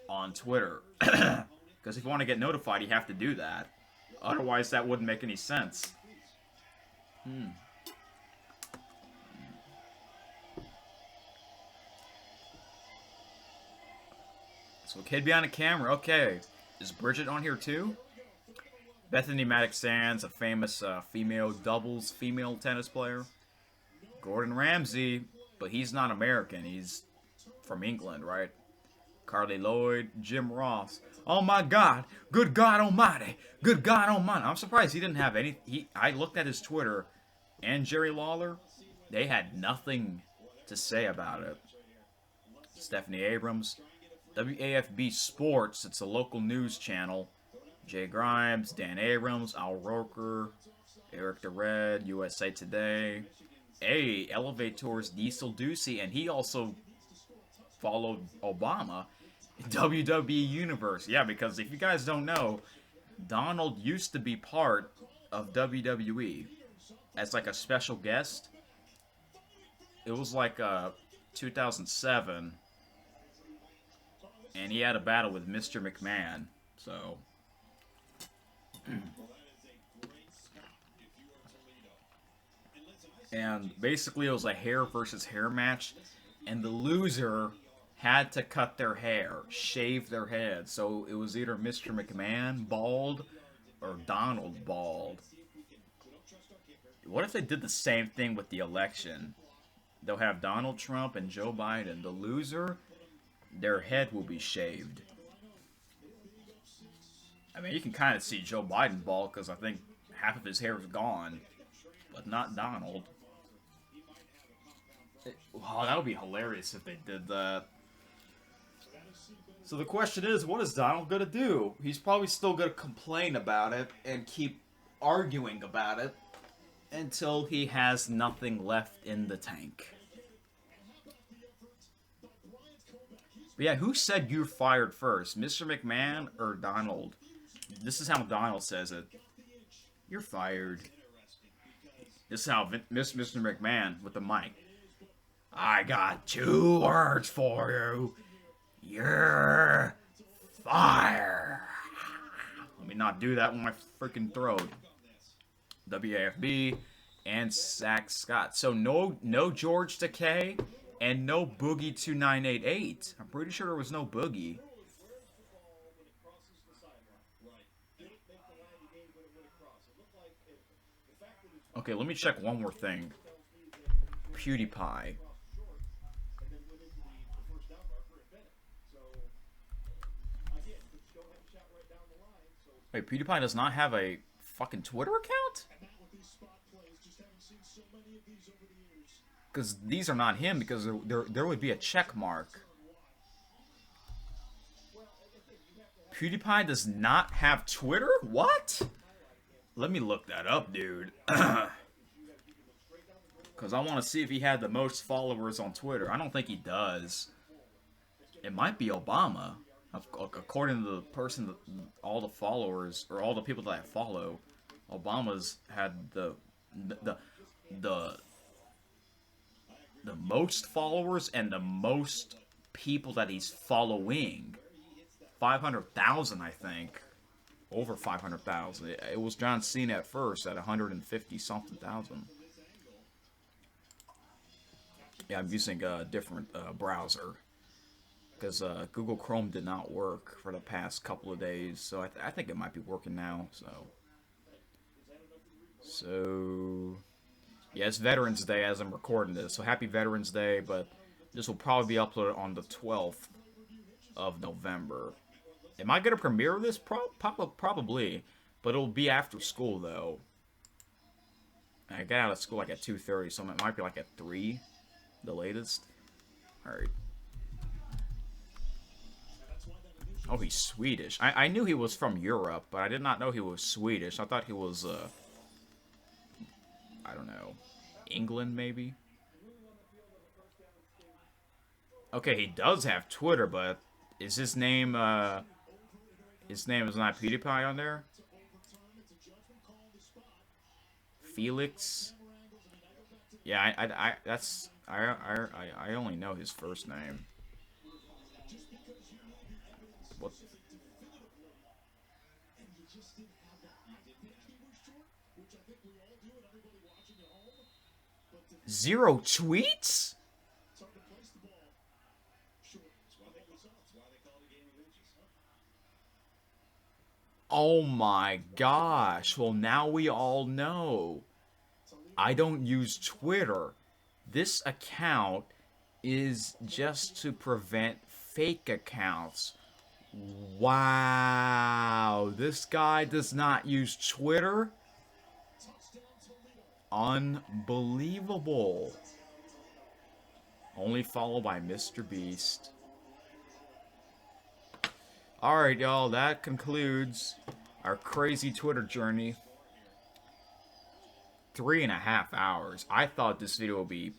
on Twitter. Because if you want to get notified, you have to do that. Otherwise, that wouldn't make any sense. So kid behind the camera, okay. Is Bridget on here too? Bethany Maddox-Sands, a famous female doubles female tennis player. Gordon Ramsay, but he's not American. He's from England, right? Carly Lloyd, Jim Ross. Oh my God! Good God Almighty! Good God Almighty! I'm surprised he didn't have any. I looked at his Twitter, and Jerry Lawler. They had nothing to say about it. Stephanie Abrams, WAFB Sports. It's a local news channel. Jay Grimes, Dan Abrams, Al Roker, Eric the Red, USA Today. Elevator's Diesel Ducey, and he also followed Obama. WWE Universe. Yeah, because if you guys don't know, Donald used to be part of WWE as like a special guest. It was like 2007, and he had a battle with Mr. McMahon. So. And basically it was a hair versus hair match, and the loser had to cut their hair, shave their head. So it was either Mr. McMahon bald or Donald bald. What if they did the same thing with the election? They'll have Donald Trump and Joe Biden. The loser, their head will be shaved. I mean, you can kind of see Joe Biden bald because I think half of his hair is gone, but not Donald. Wow, that would be hilarious if they did that. So the question is, what is Donald going to do? He's probably still going to complain about it and keep arguing about it until he has nothing left in the tank. But yeah, who said you're fired first? Mr. McMahon or Donald? This is how Donald says it. You're fired. This is how Mr. McMahon with the mic. I got 2 words for you. You're fired. Let me not do that with my freaking throat. WAFB and Zach Scott. So no George Takei and no Boogie 2988. I'm pretty sure there was no Boogie. Okay, let me check one more thing. PewDiePie. Wait, PewDiePie does not have a fucking Twitter account? Because these are not him, because there would be a check mark. PewDiePie does not have Twitter? What? Let me look that up, dude. Because I want to see if he had the most followers on Twitter. I don't think he does. It might be Obama. According to the person, all the followers, or all the people that I follow, Obama's had the most followers and the most people that he's following. 500,000, I think. Over 500,000. It was John Cena at first at 150 something thousand. Yeah, I'm using a different browser because Google Chrome did not work for the past couple of days, so I think it might be working now. So yeah, it's Veterans Day as I'm recording this, so happy Veterans Day. But this will probably be uploaded on the 12th of November. Am I gonna premiere this? Probably, but it'll be after school though. I get out of school like at 2:30, so it might be like at 3, the latest. All right. Oh, he's Swedish. I knew he was from Europe, but I did not know he was Swedish. I thought he was, I don't know, England maybe? Okay, he does have Twitter, but is his name is not PewDiePie on there? Felix? Yeah, I only know his first name. What? Zero tweets? Oh my gosh. Well, now we all know. I don't use Twitter. This account is just to prevent fake accounts. Wow. This guy does not use Twitter? Unbelievable. Only followed by Mr. Beast. Alright, y'all. That concludes our crazy Twitter journey. 3.5 hours. I thought this video would be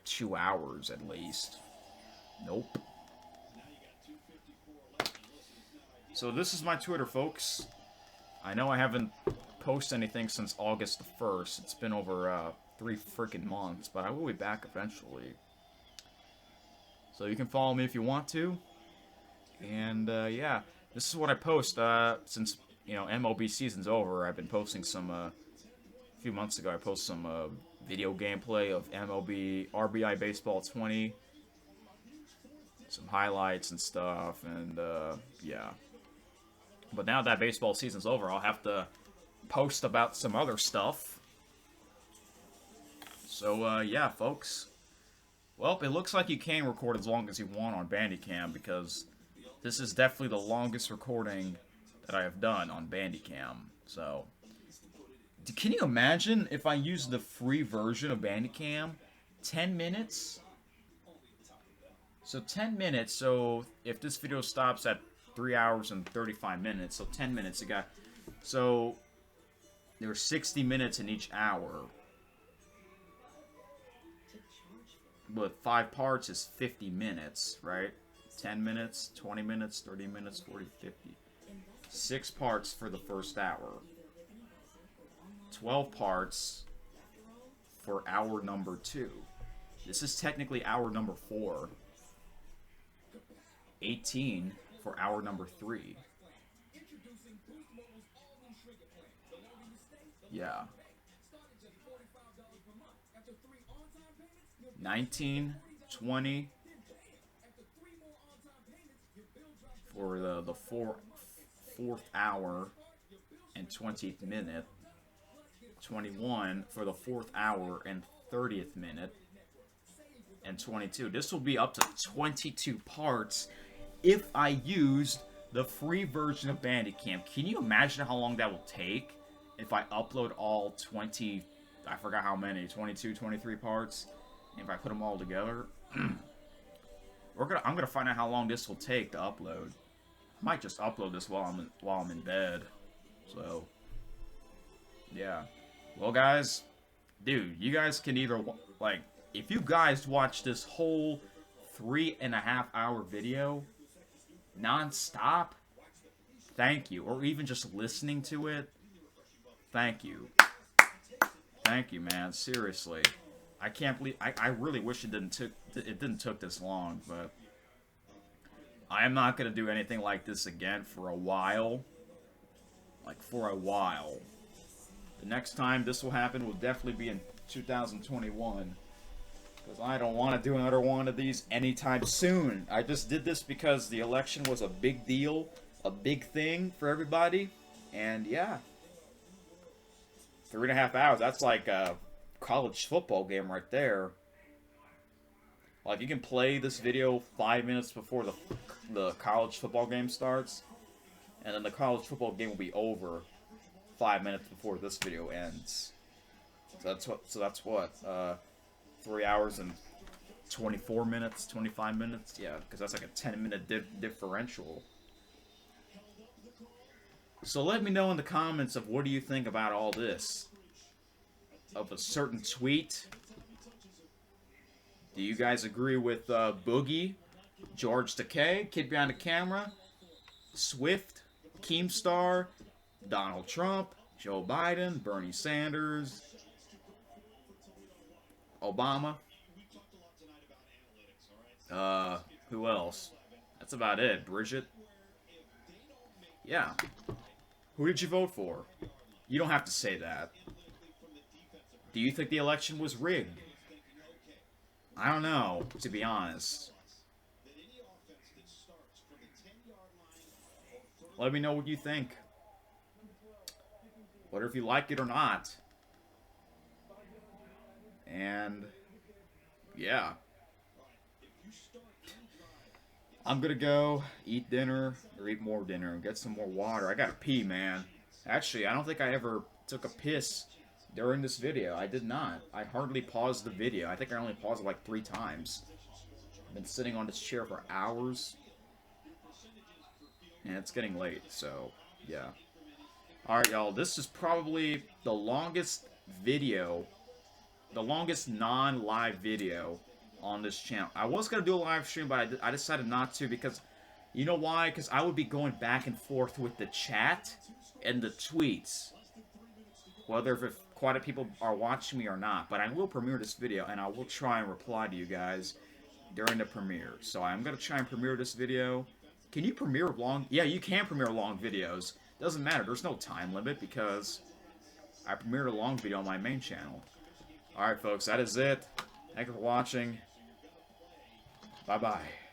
2 hours at least. Nope. So this is my Twitter, folks. I know I haven't posted anything since August the 1st. It's been over 3 freaking months, but I will be back eventually. So you can follow me if you want to. And yeah, this is what I post since, you know, MLB season's over. I've been posting some a few months ago I posted some video gameplay of MLB RBI Baseball 20, some highlights and stuff, and yeah. But now that baseball season's over, I'll have to post about some other stuff. So yeah, folks. Well, it looks like you can record as long as you want on Bandicam, because this is definitely the longest recording that I have done on Bandicam. So, can you imagine if I use the free version of Bandicam? 10 minutes? So 10 minutes, so if this video stops at 3 hours and 35 minutes, so 10 minutes it got... So, there's 60 minutes in each hour. But 5 parts is 50 minutes, right? 10 minutes, 20 minutes, 30 minutes, 40, 50. 6 parts for the first hour. 12 parts for hour number 2. This is technically hour number 4. 18 for hour number 3. Yeah. 19, 20 for the fourth hour and 20th minute. 21 for the 4th hour and 30th minute. And 22. This will be up to 22 parts if I used the free version of Bandicam. Can you imagine how long that will take if I upload all 20, I forgot how many, 22, 23 parts? If I put them all together, I'm gonna find out how long this will take to upload. I might just upload this while I'm in bed. So, yeah. Well, guys, dude, you guys can either like, if you guys watch this whole 3.5 hour video non-stop, thank you. Or even just listening to it, thank you. Thank you, man. Seriously. I can't believe... I really wish it didn't took this long, but... I am not going to do anything like this again for a while. Like, for a while. The next time this will happen will definitely be in 2021. Because I don't want to do another one of these anytime soon. I just did this because the election was a big deal, a big thing for everybody. And yeah, 3.5 hours, that's like a college football game right there. Like, you can play this video 5 minutes before the college football game starts, and then the college football game will be over 5 minutes before this video ends. So that's what 3 hours and 24 minutes, 25 minutes, yeah, because that's like a 10-minute differential. So let me know in the comments of what do you think about all this, of a certain tweet. Do you guys agree with Boogie, George Takei, Kid Behind the Camera, Swift, Keemstar, Donald Trump, Joe Biden, Bernie Sanders, Obama? Who else? That's about it. Bridget? Yeah. Who did you vote for? You don't have to say that. Do you think the election was rigged? I don't know, to be honest. Let me know what you think. Whether if you like it or not. And yeah. I'm gonna go eat dinner, or eat more dinner, and get some more water. I gotta pee, man. Actually, I don't think I ever took a piss during this video. I did not. I hardly paused the video. I think I only paused it like 3 times. I've been sitting on this chair for hours. And it's getting late, so yeah. Alright, y'all. This is probably the longest video, the longest non-live video on this channel. I was going to do a live stream, but I decided not to because, you know why? Because I would be going back and forth with the chat and the tweets. Whether if quite a people are watching me or not. But I will premiere this video, and I will try and reply to you guys during the premiere. So I'm going to try and premiere this video. Can you premiere long? Yeah, you can premiere long videos. Doesn't matter. There's no time limit because I premiered a long video on my main channel. Alright, folks, that is it. Thank you for watching. Bye-bye.